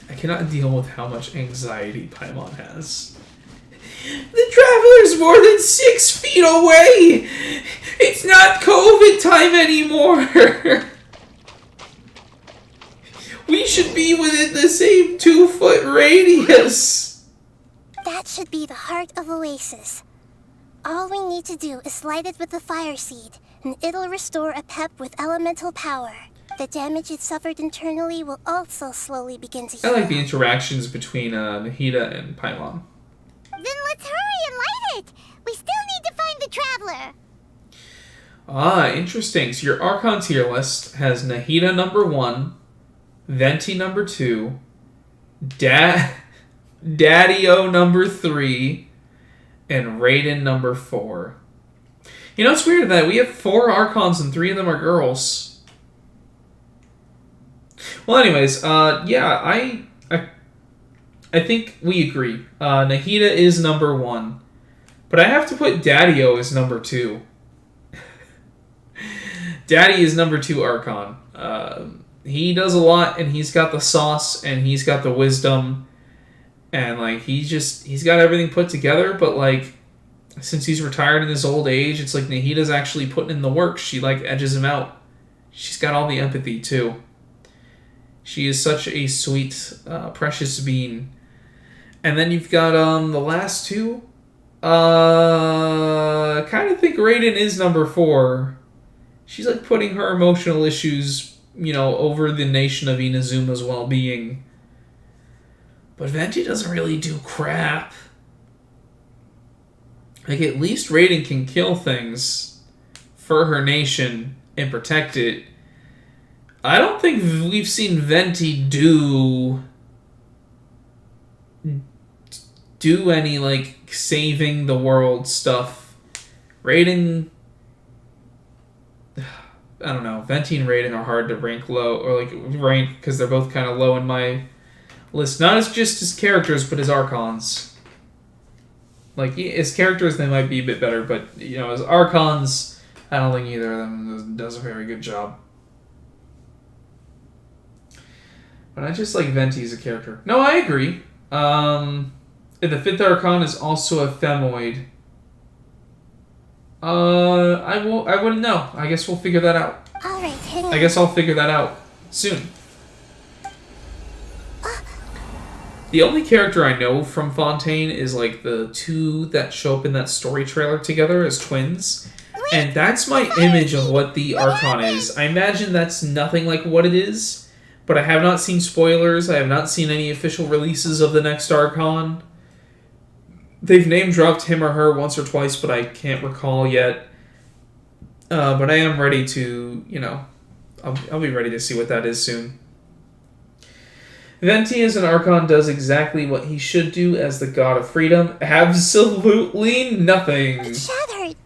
I cannot deal with how much anxiety Paimon has. The Traveler's more than 6 feet away! It's not COVID time anymore! We should be within the same 2-foot radius! That should be the heart of Oasis. All we need to do is light it with the fire seed, and it'll restore a pep with elemental power. The damage it suffered internally will also slowly begin to heal. I like the interactions between Nahida and Paimon. Then let's hurry and light it. We still need to find the Traveler. Ah, interesting. So your Archon tier list has Nahida number 1, Venti number 2, Daddy-O number 3, and Raiden number 4. You know, it's weird that we have 4 Archons and 3 of them are girls. Well, anyways, yeah, I think we agree. Nahida is number 1. But I have to put Daddy-O as number 2. Daddy is number 2 Archon. He does a lot, and he's got the sauce, and he's got the wisdom, and, like, he's got everything put together, but, like, since he's retired in his old age, it's like Nahida's actually putting in the work. She, like, edges him out. She's got all the empathy, too. She is such a sweet, precious being. And then you've got the last 2. I kind of think Raiden is number 4. She's like putting her emotional issues, you know, over the nation of Inazuma's well-being. But Venti doesn't really do crap. Like, at least Raiden can kill things for her nation and protect it. I don't think we've seen Venti do any, like, saving the world stuff. Raiden, I don't know. Venti and Raiden are hard to rank low, or, like, rank, because they're both kind of low in my list. Not as just as characters, but as Archons. Like, as characters, they might be a bit better, but, you know, as Archons, I don't think either of them does a very good job. But I just like Venti as a character. No, I agree. The 5th Archon is also a Femoid. I wouldn't know. I guess we'll figure that out. Alright, hang on. I guess I'll figure that out soon. The only character I know from Fontaine is, like, the 2 that show up in that story trailer together as twins. And that's my image of what the Archon is. I imagine that's nothing like what it is. But I have not seen spoilers. I have not seen any official releases of the next Archon. They've name-dropped him or her once or twice, but I can't recall yet. But I am ready to, you know, I'll be ready to see what that is soon. Venti as an Archon does exactly what he should do as the God of Freedom. Absolutely nothing. It shattered.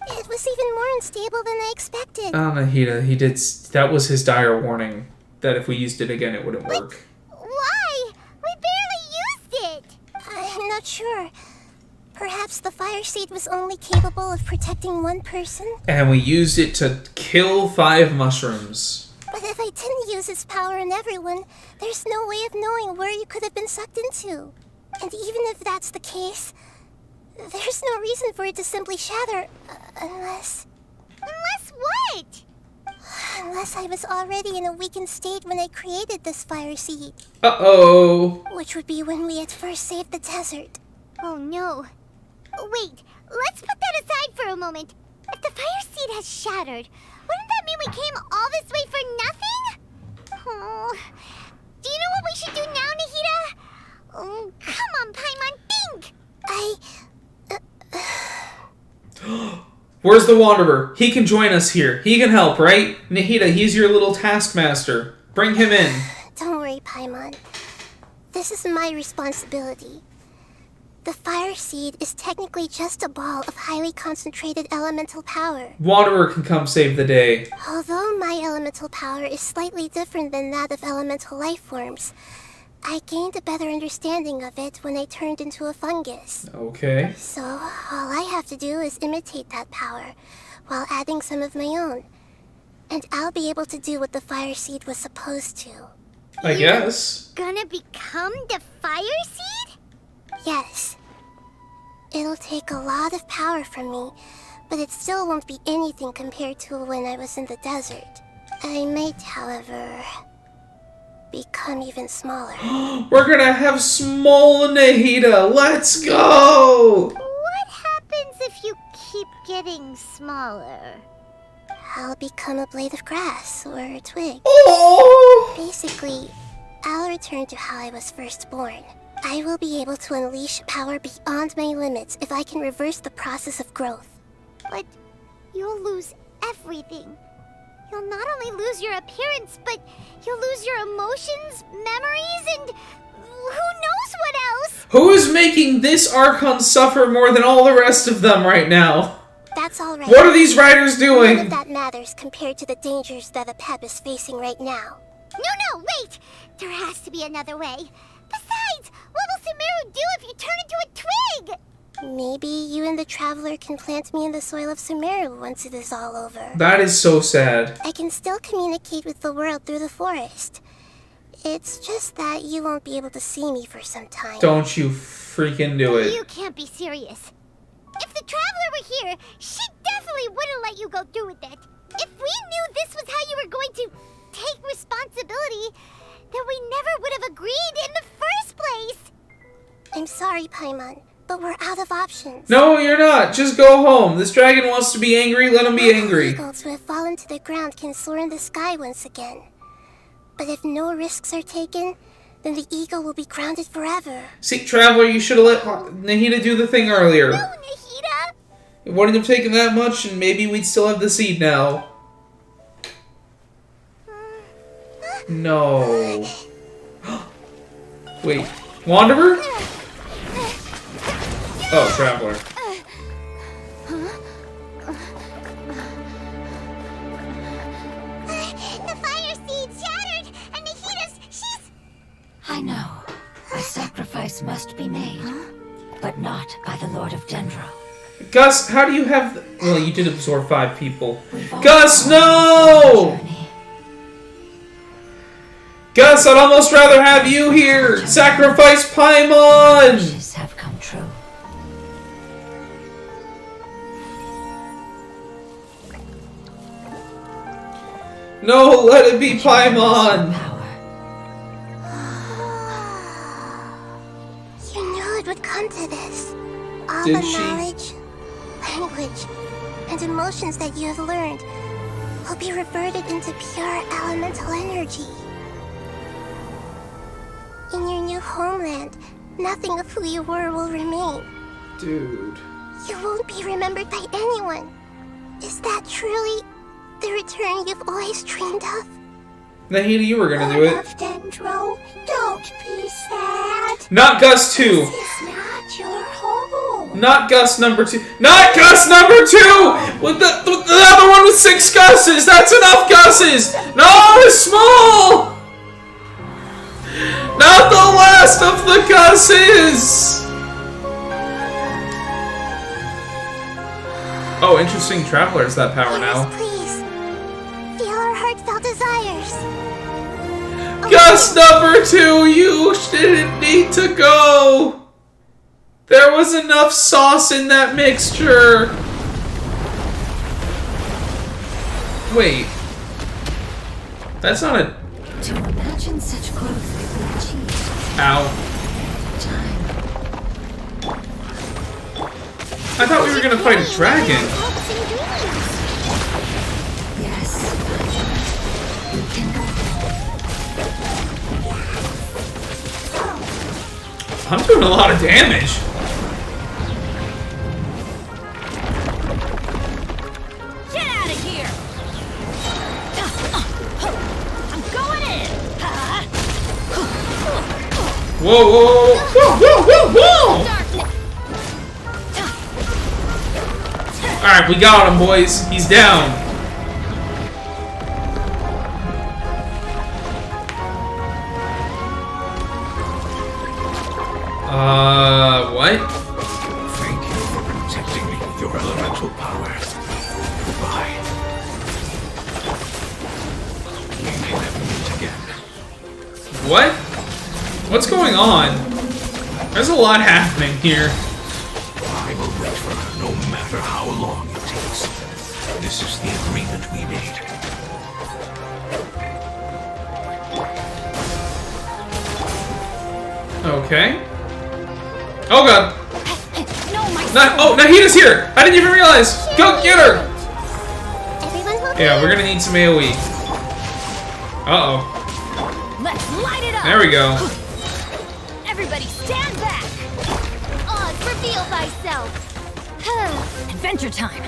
It was even more unstable than I expected. Oh, Nahida, that was his dire warning. That if we used it again, it wouldn't work. Why? We barely used it. I'm not sure. Perhaps the fire seed was only capable of protecting one person? And we used it to kill 5 mushrooms. But if I didn't use its power on everyone, there's no way of knowing where you could have been sucked into. And even if that's the case, there's no reason for it to simply shatter, unless... Unless what? Unless I was already in a weakened state when I created this fire seed. Uh-oh. Which would be when we had first saved the desert. Oh no. Wait, let's put that aside for a moment. If the fire seed has shattered, Wouldn't that mean we came all this way for nothing? Oh, do you know what we should do now, Nahida? Oh, come on, Paimon, think! Where's the Wanderer? He can join us here. He can help, right? Nahida, he's your little taskmaster. Bring him in. Don't worry, Paimon. This is my responsibility. The fire seed is technically just a ball of highly concentrated elemental power. Wanderer can come save the day. Although my elemental power is slightly different than that of elemental life forms, I gained a better understanding of it when I turned into a fungus. Okay. So, all I have to do is imitate that power, while adding some of my own. And I'll be able to do what the fire seed was supposed to. I guess. Gonna become the fire seed? Yes. It'll take a lot of power from me, but it still won't be anything compared to when I was in the desert. I might, however, become even smaller. We're gonna have small Nahida. Let's go! What happens if you keep getting smaller? I'll become a blade of grass or a twig. Oh! Basically, I'll return to how I was first born. I will be able to unleash power beyond my limits if I can reverse the process of growth. But you'll lose everything. You'll not only lose your appearance, but you'll lose your emotions, memories, and who knows what else? Who is making this Archon suffer more than all the rest of them right now? That's all right. What are these riders None doing? of that matters compared to the dangers that the Pep is facing right now. No, wait! There has to be another way. Besides, what will Sumeru do if you turn into a twig? Maybe you and the Traveler can plant me in the soil of Sumeru once it is all over. That is so sad. I can still communicate with the world through the forest. It's just that you won't be able to see me for some time. Don't you freaking do it. You can't be serious. If the Traveler were here, she definitely wouldn't let you go through with it. If we knew this was how you were going to take responsibility, then we never would have agreed in the first place. I'm sorry, Paimon, but we're out of options. No, you're not. Just go home. This dragon wants to be angry. Let him be angry. Eagles who have fallen to the ground can soar in the sky once again. But if no risks are taken, then the eagle will be grounded forever. See, Traveler, you should have let Nahida do the thing earlier. No, Nahida! It wouldn't have taken that much, and maybe we'd still have the seed now. No. Wait. Wanderer? Oh, Traveler. The fire seed shattered, and she's... I know. A sacrifice must be made, but not by the Lord of Dendro. Gus, how do you have... Well, you did absorb 5 people. We've all Gus, gone no! on this journey. Gus, I'd almost rather have you here! Sacrifice Paimon! Wishes have come true. No, let it be Paimon! Power. You knew it would come to this. All Did the she? knowledge, language, and emotions that you have learned will be reverted into pure elemental energy. In your new homeland, nothing of who you were will remain. Dude. You won't be remembered by anyone. Is that truly the return you've always dreamed of? Nahida, you were gonna do it. Dendro, don't be sad. Not Gus 2! This is not your home. Not Gus number 2. Not Gus number 2! With the other one with 6 Gus's! That's enough Gus's! No, it's small! Not the last of the Gus's! Oh, interesting. Traveler has that power now. Please, feel our heartfelt desires. Gus number 2, you didn't need to go! There was enough sauce in that mixture! Wait. That's not a... To imagine such growth could be achieved. Ow. Time. I thought we were gonna fight a dragon. Yes. I'm doing a lot of damage. Get out of here! I'm going in! Whoa, whoa, whoa, whoa, whoa, whoa! Alright, we got him, boys. He's down. What? Thank you for protecting me with your elemental power. Goodbye. We may never meet again. What? What's going on? There's a lot happening here. I will wait for her no matter how long it takes. This is the agreement we made. Okay. Oh god. No, my Oh, Nahida's here! I didn't even realize! Go get her! Everyone hold Yeah, we're gonna need some AoE. Uh-oh. Let's light it up! There we go. Everybody stand back! Oz, reveal thyself. Adventure time!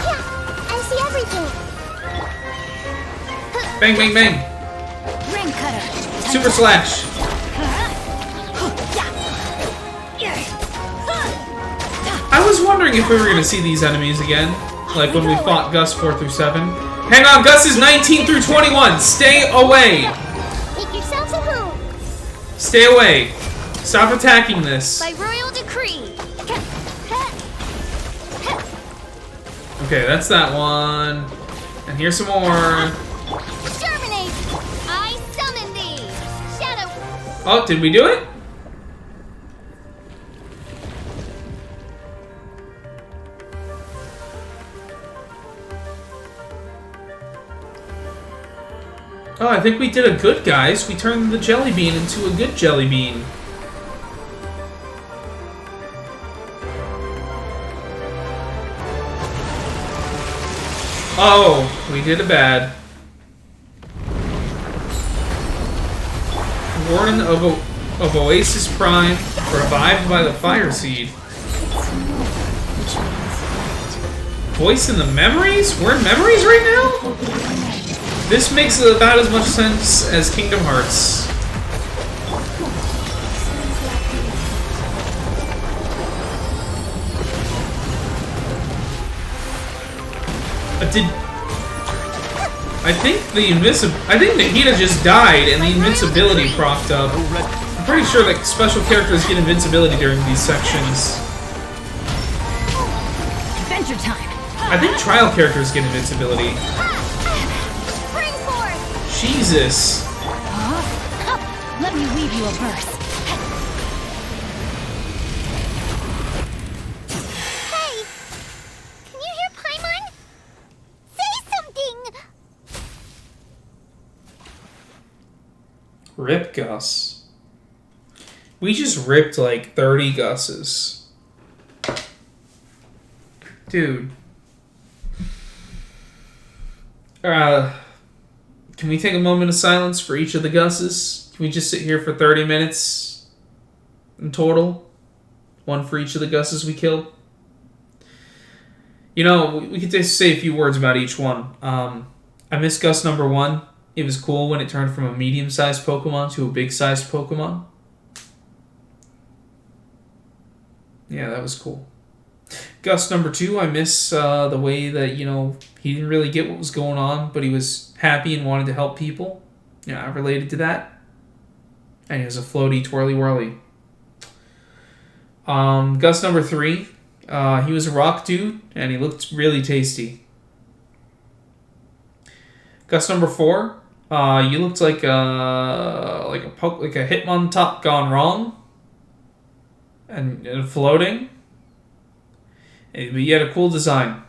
Yeah, I see everything. Bang, bang, bang. Ring cutter! Super slash. I was wondering if we were gonna see these enemies again. Like when we fought Gus 4 through 7. Hang on, Gus is 19 through 21. Stay away. Make yourselves a home. Stay away. Stop attacking this. By royal decree. Okay, that's that one. And here's some more. Germinate. I summon thee. Shadow. Oh, did we do it? Oh, I think we did a good, guys. We turned the jelly bean into a good jelly bean. Oh, we did a bad. Warden of Oasis Prime, revived by the Fire Seed. Voice in the memories? We're in memories right now? This makes about as much sense as Kingdom Hearts. I think Nahida just died and the invincibility propped up. I'm pretty sure that special characters get invincibility during these sections. Adventure time! I think trial characters get invincibility. Spring forth. Jesus. Let me weave you a verse. Hey, can you hear Paimon? Say something. Rip Gus. We just ripped like 30 Gusses. Dude. Can we take a moment of silence for each of the Gusses? Can we just sit here for 30 minutes in total? One for each of the Gusses we killed? You know, we could just say a few words about each one. I miss Gus number 1. It was cool when it turned from a medium-sized Pokemon to a big-sized Pokemon. Yeah, that was cool. Gus number 2, I miss the way that, you know, he didn't really get what was going on, but he was happy and wanted to help people. Yeah, I related to that. And he was a floaty, twirly-whirly. Gus number 3, he was a rock dude, and he looked really tasty. Gus number 4, you looked like a Hitmontop gone wrong, and floating. But you had a cool design.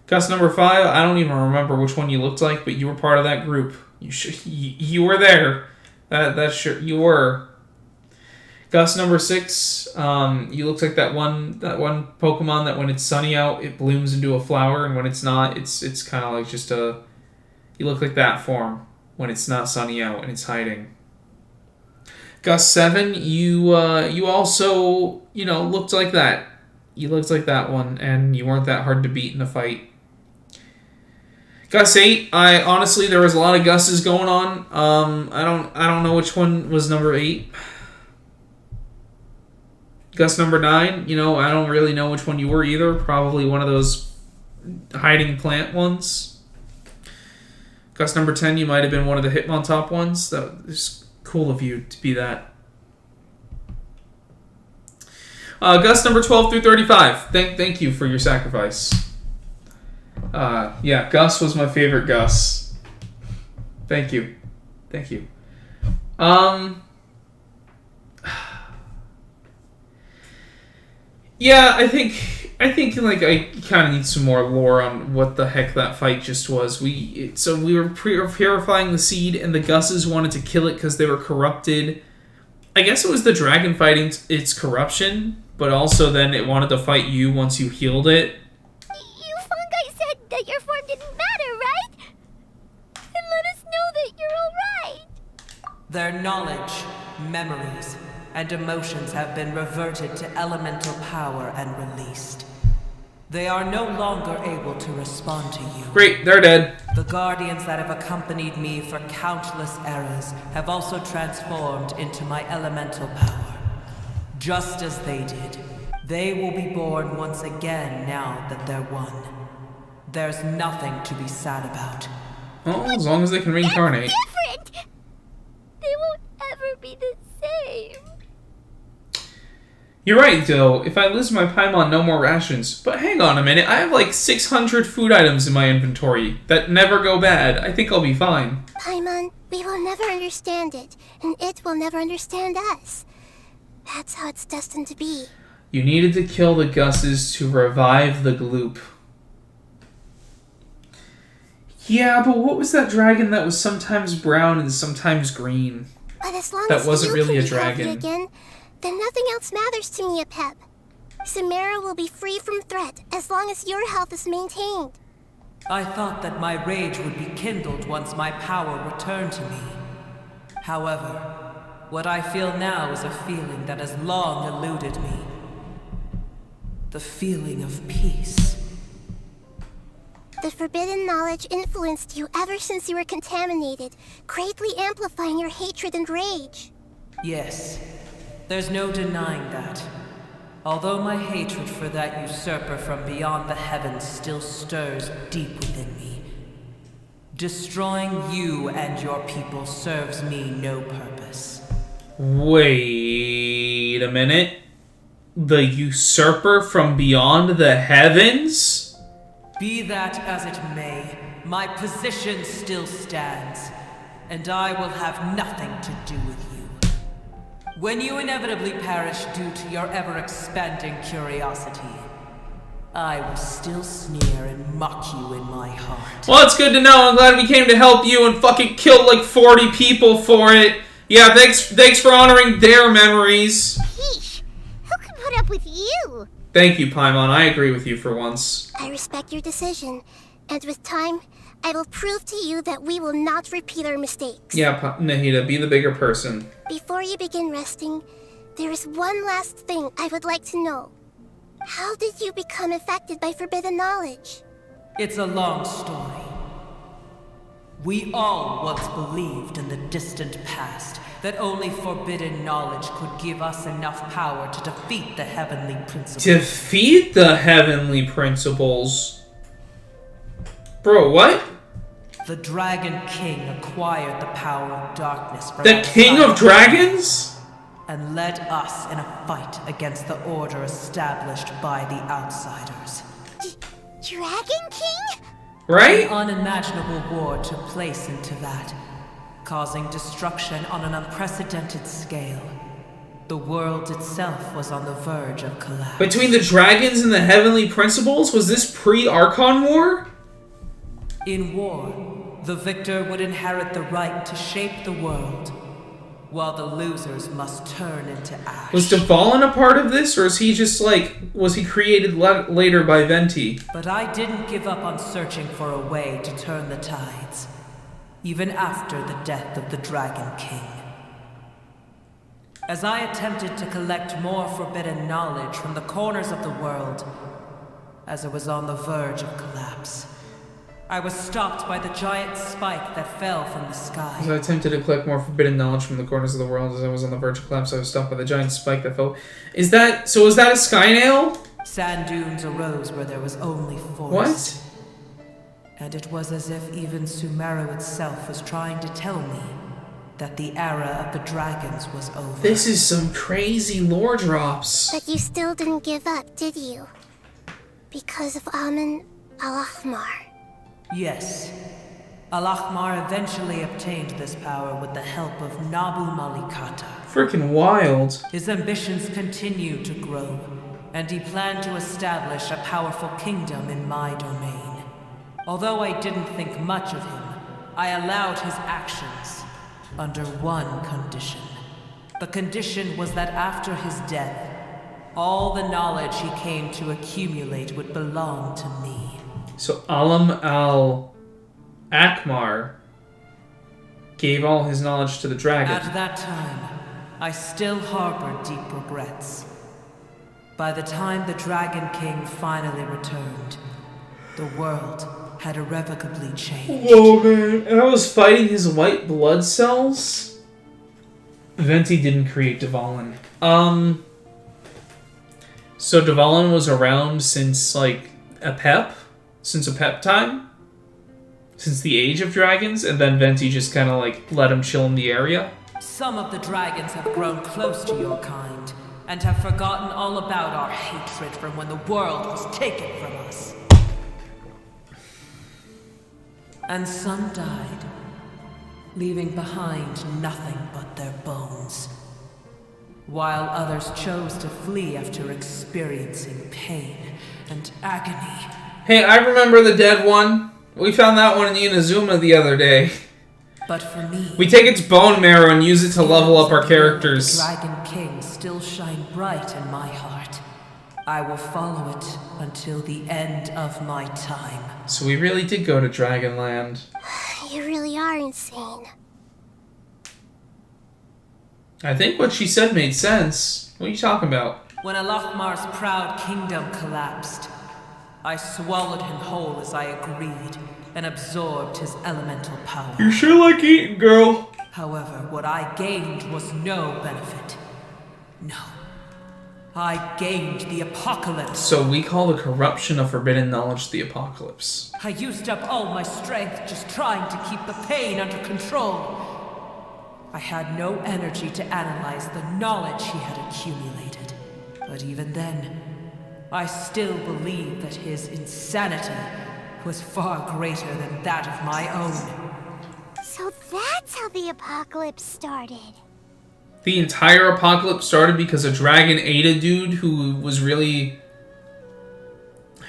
Gus number 5, I don't even remember which one you looked like, but you were part of that group. You were there. That's sure you were. Gus number 6, you looked like that one Pokemon that when it's sunny out, it blooms into a flower, and when it's not, it's kind of like just a You look like that form when it's not sunny out and it's hiding. Gus 7, you also, looked like that. You looked like that one, and you weren't that hard to beat in a fight. Gus 8, honestly, there was a lot of Gus's going on. I don't know which one was number 8. Gus number 9, I don't really know which one you were either. Probably one of those hiding plant ones. Gus number 10, you might have been one of the Hitmontop ones. That was cool of you to be that. Gus number 12 through 35. Thank you for your sacrifice. Yeah, Gus was my favorite Gus. Thank you. Yeah, I think like I kind of need some more lore on what the heck that fight just was. We were purifying the seed, and the Gusses wanted to kill it because they were corrupted. I guess it was the dragon fighting its corruption, but also then it wanted to fight you once you healed it. You fungi said that your form didn't matter, right? And let us know that you're alright. Their knowledge, memories, and emotions have been reverted to elemental power and released. They are no longer able to respond to you. Great, they're dead. The guardians that have accompanied me for countless eras have also transformed into my elemental power. Just as they did, they will be born once again now that they're one. There's nothing to be sad about. Well, as long as they can reincarnate. Different! They won't ever be the same. You're right, though. If I lose my Paimon, no more rations. But hang on a minute. I have like 600 food items in my inventory that never go bad. I think I'll be fine. Paimon, we will never understand it, and it will never understand us. That's how it's destined to be. You needed to kill the Gusses to revive the Gloop. Yeah, but what was that dragon that was sometimes brown and sometimes green? But as long That as wasn't you really can a be healthy dragon. again, then nothing else matters to me, Apep. Samara will be free from threat as long as your health is maintained. I thought that my rage would be kindled once my power returned to me. However, what I feel now is a feeling that has long eluded me. The feeling of peace. The forbidden knowledge influenced you ever since you were contaminated, greatly amplifying your hatred and rage. Yes, there's no denying that. Although my hatred for that usurper from beyond the heavens still stirs deep within me, destroying you and your people serves me no purpose. Wait a minute. The usurper from beyond the heavens? Be that as it may, my position still stands, and I will have nothing to do with you. When you inevitably perish due to your ever-expanding curiosity, I will still sneer and mock you in my heart. Well, it's good to know. I'm glad we came to help you and fucking killed like 40 people for it. Yeah, thanks for honoring their memories. Yeesh, who can put up with you? Thank you, Paimon. I agree with you for once. I respect your decision, and with time, I will prove to you that we will not repeat our mistakes. Yeah, Nahida, be the bigger person. Before you begin resting, there is one last thing I would like to know. How did you become affected by forbidden knowledge? It's a long story. We all once believed in the distant past that only forbidden knowledge could give us enough power to defeat the heavenly principles. Defeat the heavenly principles? Bro, what? The Dragon King acquired the power of darkness from The King of Dragons? and led us in a fight against the order established by the outsiders. Dragon King? Right? An unimaginable war took place into that, causing destruction on an unprecedented scale. The world itself was on the verge of collapse. Between the dragons and the heavenly principles? Was this pre-Archon War? In war, the victor would inherit the right to shape the world, while the losers must turn into ash. Was Dvalin a part of this, or is he just like, was he created later by Venti? But I didn't give up on searching for a way to turn the tides. even after the death of the Dragon King. As I attempted to collect more forbidden knowledge from the corners of the world, as it was on the verge of collapse, I was stopped by the giant spike that fell from the sky. As I attempted to collect more forbidden knowledge from the corners of the world, as I was on the verge of collapse, I was stopped by the giant spike that fell. Is that a sky nail? Sand dunes arose where there was only forest. What? And it was as if even Sumeru itself was trying to tell me that the era of the dragons was over. This is some crazy lore drops. But you still didn't give up, did you? Because of Amun Al-Ahmar. Yes. Al-Ahmar eventually obtained this power with the help of Nabu Malikata. Freaking wild. His ambitions continued to grow, and he planned to establish a powerful kingdom in my domain. Although I didn't think much of him, I allowed his actions under one condition. The condition was that after his death, all the knowledge he came to accumulate would belong to me. So Alam al-Akmar gave all his knowledge to the dragon. At that time, I still harbored deep regrets. By the time the Dragon King finally returned, the world had irrevocably changed. Whoa, man. And I was fighting his white blood cells? Venti didn't create Dvalin. So Dvalin was around since, like, Since Apep time? Since the Age of Dragons? And then Venti just kind of, like, let him chill in the area? Some of the dragons have grown close to your kind, and have forgotten all about our hatred from when the world was taken from us. And some died, leaving behind nothing but their bones, while others chose to flee after experiencing pain and agony. Hey, I remember the dead one. We found that one in Inazuma the other day. But for me, we take its bone marrow and use it to level up our characters. The Dragon King still shine bright in my heart. I will follow it until the end of my time. So we really did go to Dragonland. You really are insane. I think what she said made sense. What are you talking about? When Al-Ahmar's proud kingdom collapsed, I swallowed him whole as I agreed, and absorbed his elemental power. You sure like eating, girl. However, what I gained was no benefit. No. I gained the apocalypse. So we call the corruption of forbidden knowledge the apocalypse. I used up all my strength just trying to keep the pain under control. I had no energy to analyze the knowledge he had accumulated. But even then, I still believed that his insanity was far greater than that of my own. So that's how the apocalypse started. The entire apocalypse started because a dragon ate a dude who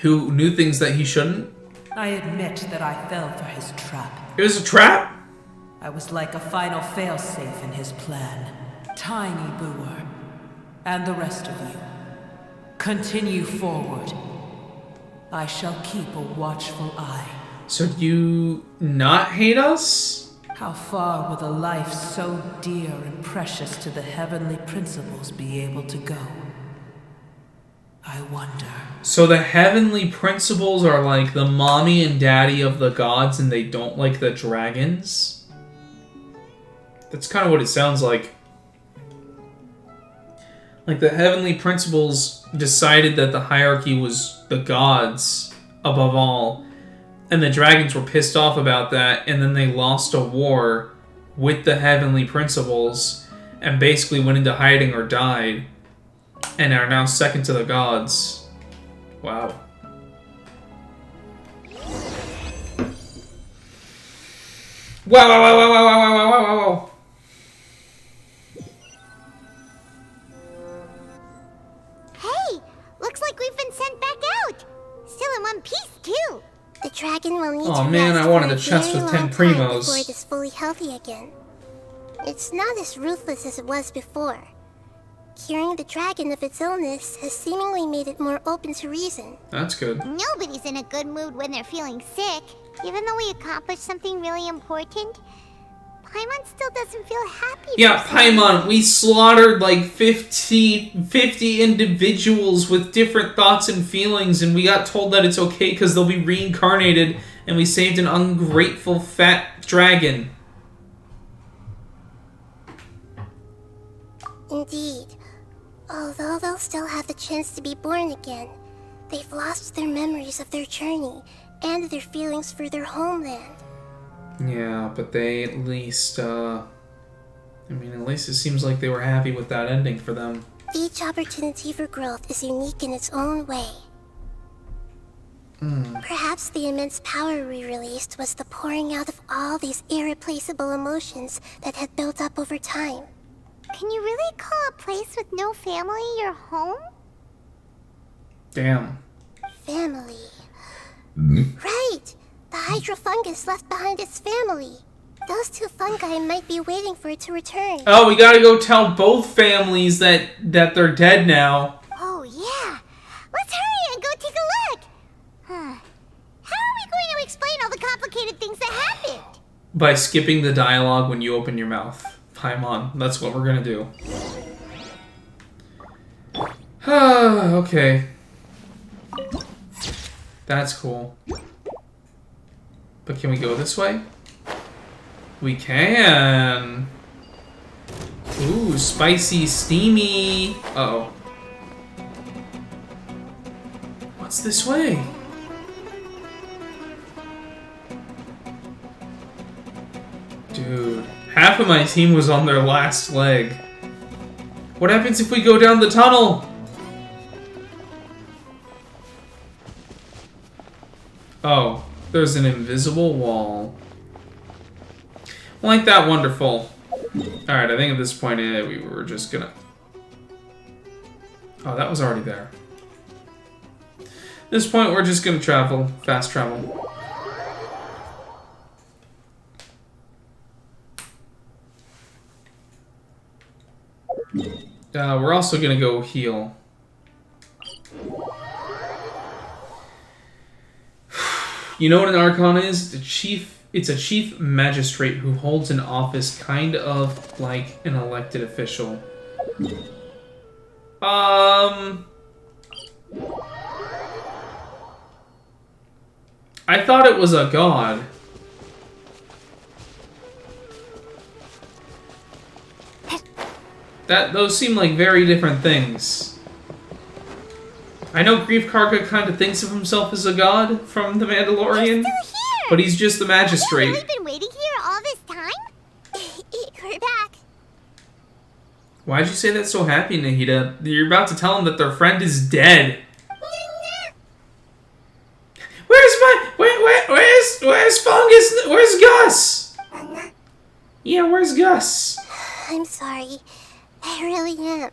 knew things that he shouldn't? I admit that I fell for his trap. It was a trap? I was like a final failsafe in his plan. Tiny Booer, and the rest of you, continue forward. I shall keep a watchful eye. So do you not hate us? How far will a life so dear and precious to the heavenly principles be able to go? I wonder. So the heavenly principles are like the mommy and daddy of the gods and they don't like the dragons? That's kind of what it sounds like. Like the heavenly principles decided that the hierarchy was the gods above all. And the dragons were pissed off about that, and then they lost a war with the heavenly principles and basically went into hiding or died and are now second to the gods. Wow. Wow, wow, wow, wow, wow, wow, wow, wow, wow. Hey, looks like we've been sent back out. Still in one piece, too. The dragon will need oh to man, rest I wanted for a chest very with long 10 time primos. before it is fully healthy again. It's not as ruthless as it was before. Curing the dragon of its illness has seemingly made it more open to reason. That's good. Nobody's in a good mood when they're feeling sick. Even though we accomplished something really important, Paimon still doesn't feel happy. Yeah, Paimon, we slaughtered like 50 individuals with different thoughts and feelings, and we got told that it's okay because they'll be reincarnated, and we saved an ungrateful fat dragon. Indeed. Although they'll still have the chance to be born again, they've lost their memories of their journey and their feelings for their homeland. Yeah, but they at least, at least it seems like they were happy with that ending for them. Each opportunity for growth is unique in its own way. Perhaps the immense power we released was the pouring out of all these irreplaceable emotions that had built up over time. Can you really call a place with no family your home? Damn. Family. Right! The hydrofungus left behind its family. Those two fungi might be waiting for it to return. Oh, we gotta go tell both families that they're dead now. Oh, yeah. Let's hurry and go take a look. How are we going to explain all the complicated things that happened? By skipping the dialogue when you open your mouth. Paimon, that's what we're gonna do. Okay. That's cool. But can we go this way? We can. Ooh, spicy, steamy. Uh-oh. What's this way? Dude, half of my team was on their last leg. What happens if we go down the tunnel? Oh, there's an invisible wall. Well, ain't that wonderful? Alright, I think at this point we were just gonna... Oh, that was already there. At this point, we're just gonna travel. Fast travel. We're also gonna go heal. You know what an Archon is? It's a chief magistrate who holds an office kind of like an elected official. I thought it was a god. Those seem like very different things. I know Grief Karga kind of thinks of himself as a god from The Mandalorian, but he's just the magistrate. Have you really been waiting here all this time? We're back. Why'd you say that so happy, Nahida? You're about to tell him that their friend is dead. Where's Fungus? Where's Gus? Yeah, where's Gus? I'm sorry. I really am.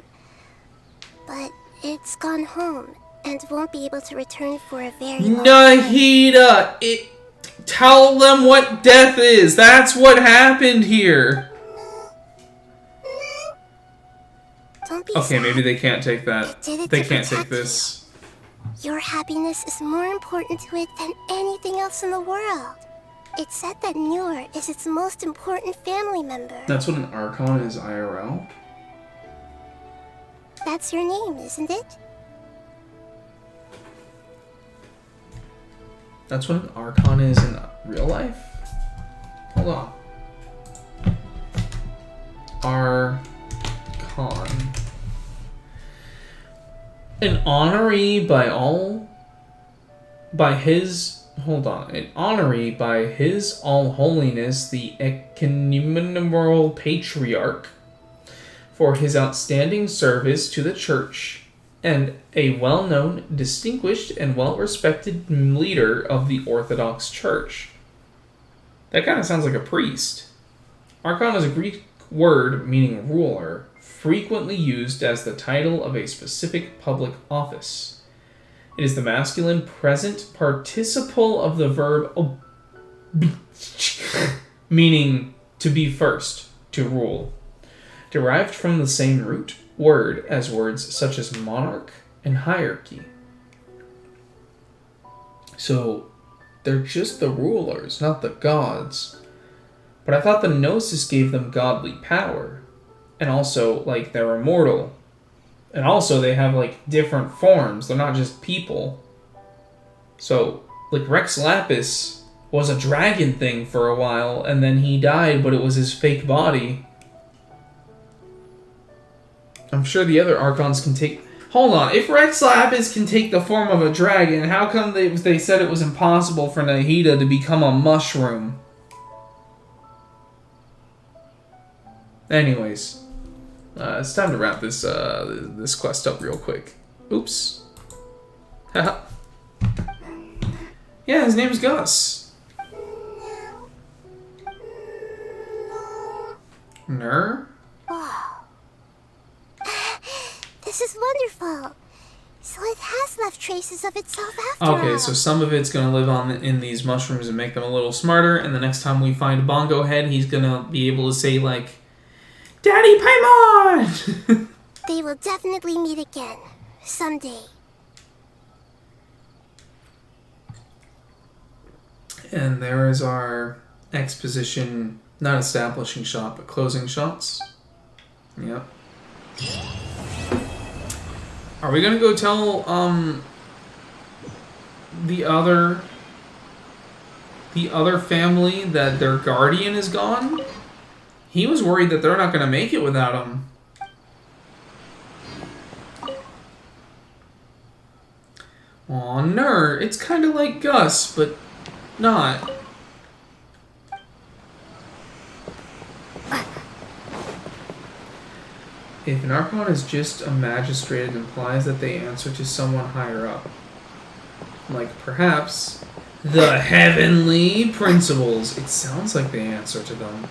But it's gone home and won't be able to return for a very long time. Nahida! Tell them what death is. That's what happened here. Don't be Okay, sad. maybe they can't take that. They can't take protect this. Your happiness is more important to it than anything else in the world. It's said that Noor is its most important family member. That's what an Archon is IRL? That's your name, isn't it? That's what an Archon is in real life? Hold on. Archon. An honoree an honoree by His All Holiness the Ecumenical Patriarch for his outstanding service to the Church, and a well-known, distinguished, and well-respected leader of the Orthodox Church. That kind of sounds like a priest. Archon is a Greek word meaning ruler, frequently used as the title of a specific public office. It is the masculine present participle of the verb meaning to be first, to rule, derived from the same root word as words such as monarch and hierarchy. So, they're just the rulers, not the gods. But I thought the Gnosis gave them godly power. And also, like, they're immortal. And also, they have, like, different forms. They're not just people. So, like, Rex Lapis was a dragon thing for a while, and then he died, but it was his fake body. I'm sure the other Archons can take... Hold on, if Rex Lapis can take the form of a dragon, how come they said it was impossible for Nahida to become a mushroom? Anyways, it's time to wrap this this quest up real quick. Oops. Haha. Yeah, his name's Gus. Ner? This is wonderful. So it has left traces of itself after all. Okay, so some of it's gonna live on in these mushrooms and make them a little smarter, and the next time we find a Bongo Head, he's gonna be able to say, like, Daddy Paimon! They will definitely meet again. Someday. And there is our exposition, not establishing shot, but closing shots. Yep. Are we gonna go tell, the other family that their guardian is gone? He was worried that they're not gonna make it without him. Aw, Ner, it's kinda like Gus, but not. If an Archon is just a magistrate, it implies that they answer to someone higher up. Like, perhaps, the Heavenly Principles. It sounds like they answer to them.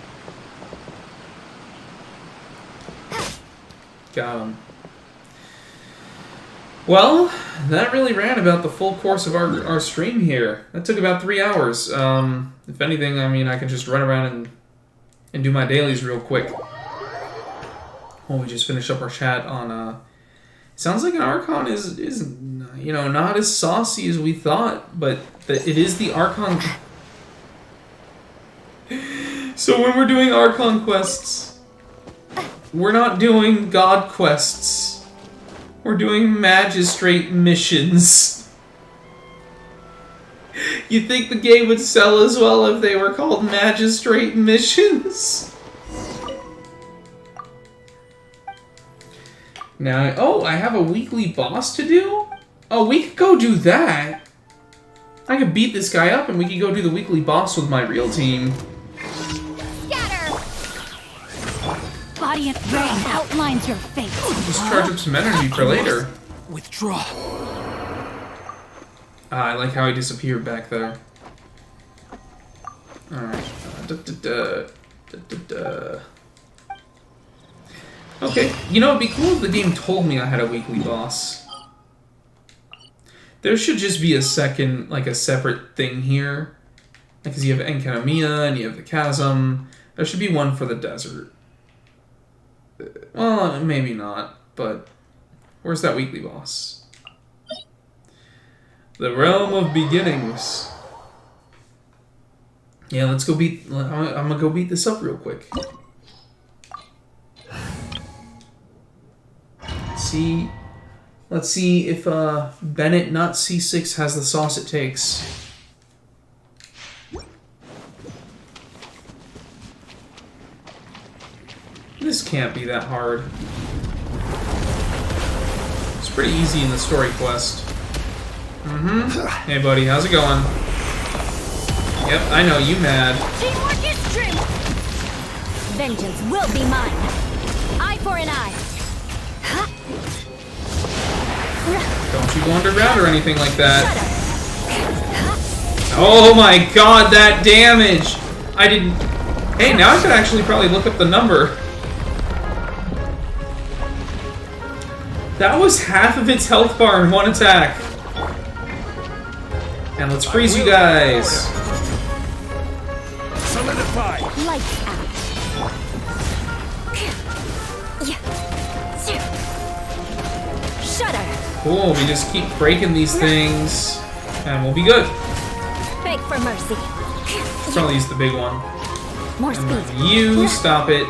Got him. Well, that really ran about the full course of our stream here. That took about 3 hours. If anything, I mean, I can just run around and do my dailies real quick. Well, we just finished up our chat on, sounds like an Archon is you know, not as saucy as we thought, but it is the Archon. So when we're doing Archon quests, we're not doing God quests. We're doing magistrate missions. You think the game would sell as well if they were called magistrate missions? Now, oh, I have a weekly boss to do? Oh, we could go do that. I could beat this guy up and we could go do the weekly boss with my real team. Scatter! Body and ray outlines your fate. Just charge up some energy for later. Withdraw. I like how he disappeared back there. Alright. Okay, you know, it'd be cool if the game told me I had a weekly boss. There should just be a second, like a separate thing here. Because you have Enkanomiya and you have the Chasm. There should be one for the desert. Well, maybe not, but where's that weekly boss? The Realm of Beginnings. Yeah, let's go beat... I'm gonna go beat this up real quick. Let's see if Bennett, not C6, has the sauce it takes. This can't be that hard. It's pretty easy in the story quest. Hey buddy, how's it going? Yep, I know, you mad. Teamwork is true! Vengeance will be mine. Eye for an eye. Don't you go underground or anything like that. Oh my god, that damage! I didn't... Hey, now I could actually probably look up the number. That was half of its health bar in one attack. And let's freeze you guys. Solidify. Lights out. Shudder. Cool, we just keep breaking these things, and we'll be good. Fake for mercy. Probably use the big one. More And speed. then you stop it.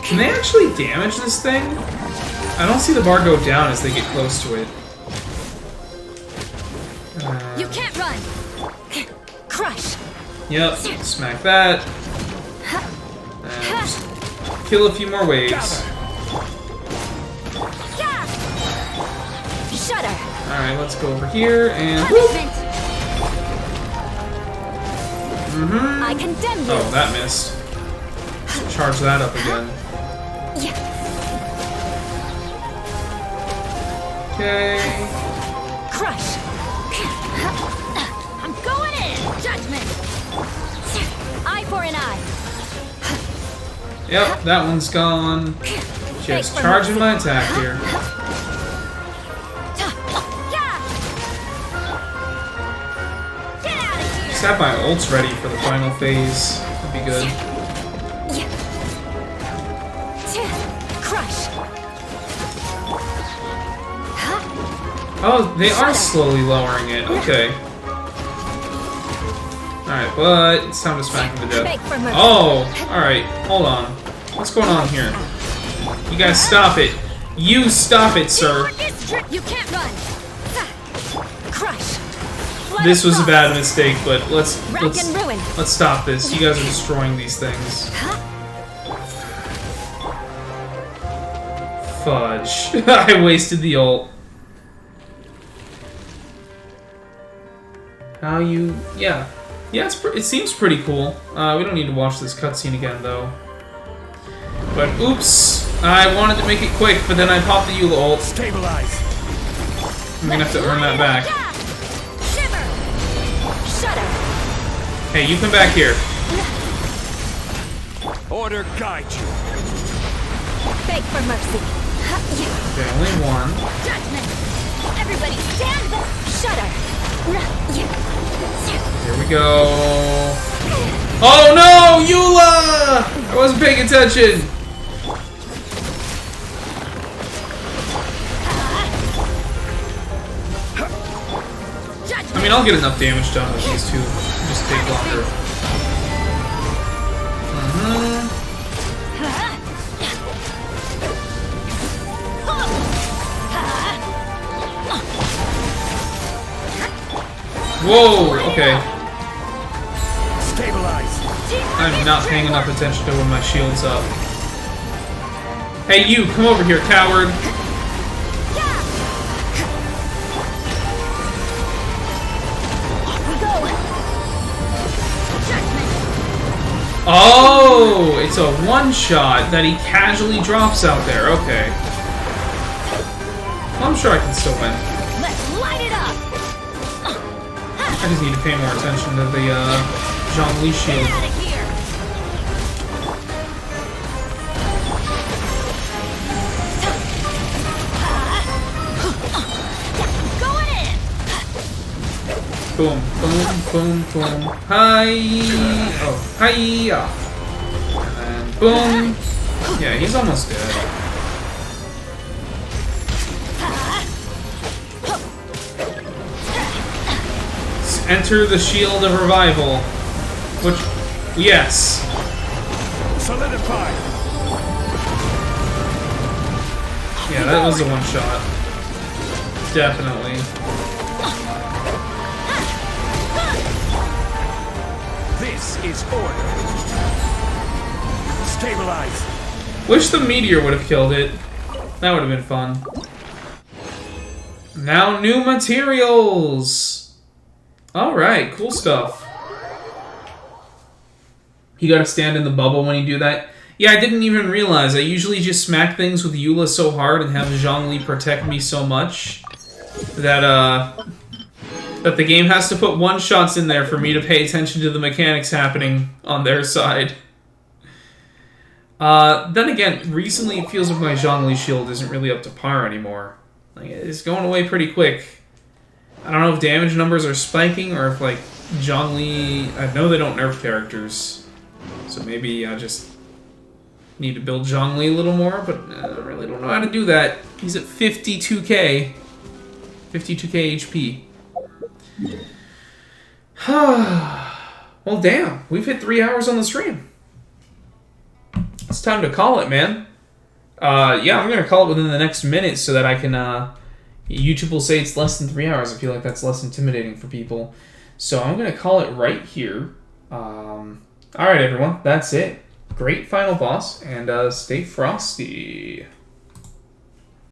Can they actually damage this thing? I don't see the bar go down as they get close to it. You can't run. Crush. Yep, smack that. And just kill a few more waves. Shudder. Alright, let's go over here and whoop! Punishment. I condemn you. Oh, that missed. Charge that up again. Okay. Crush. I'm going in. Judgment. Eye for an eye. Yep, that one's gone. Just charging my attack here. Just have my ults ready for the final phase. That'd be good. Crush. Oh, they are slowly lowering it. Okay. Alright, but it's time to smack him to death. Oh! Alright, hold on. What's going on here? You guys stop it. You stop it, sir. You can't run. Crush. This was a bad mistake, but let's ruin. stop this. You guys are destroying these things. Fudge. I wasted the ult. How you... Yeah. Yeah, it seems pretty cool. We don't need to watch this cutscene again, though. But, oops. I wanted to make it quick, but then I popped the Eula ult. Stabilize. I'm gonna have to earn that back. Shiver. Shudder. Hey, you come back here. Order guide you. Beg for mercy. Okay, only one. Judgment. Everybody stand back. Shudder. Here we go. Oh no, Eula! I wasn't paying attention. I mean, I'll get enough damage done with these two. It'll just take longer. Whoa, okay. Stabilize. I'm not paying enough attention to when my shield's up. Hey, you, come over here, coward. Oh, it's a one-shot that he casually drops out there. Okay. I'm sure I can still win. Let's light it up. I just need to pay more attention to the Zhong-Li shield. Get out of here. Going in. Boom, boom, boom, boom. Hi. Oh, hi. And boom. Yeah, he's almost dead. Enter the shield of revival. Which, yes. Solidify. Yeah, that was a one shot. Definitely. This is order. Stabilize. Wish the meteor would have killed it. That would have been fun. Now new materials. Alright, cool stuff. You gotta stand in the bubble when you do that. Yeah, I didn't even realize. I usually just smack things with Eula so hard and have Zhong-Li protect me so much that, that the game has to put one-shots in there for me to pay attention to the mechanics happening on their side. Then again, recently it feels like my Zhong-Li shield isn't really up to par anymore. Like, it's going away pretty quick. I don't know if damage numbers are spiking or if, like, Zhong-Li... I know they don't nerf characters, so maybe I just need to build Zhong-Li a little more, but I really don't know how to do that. He's at 52k. 52k HP. Well, damn. We've hit 3 hours on the stream. It's time to call it, man. Yeah, I'm going to call it within the next minute so that I can... YouTube will say it's less than 3 hours. I feel like that's less intimidating for people. So I'm going to call it right here. Alright, everyone. That's it. Great final boss, and stay frosty.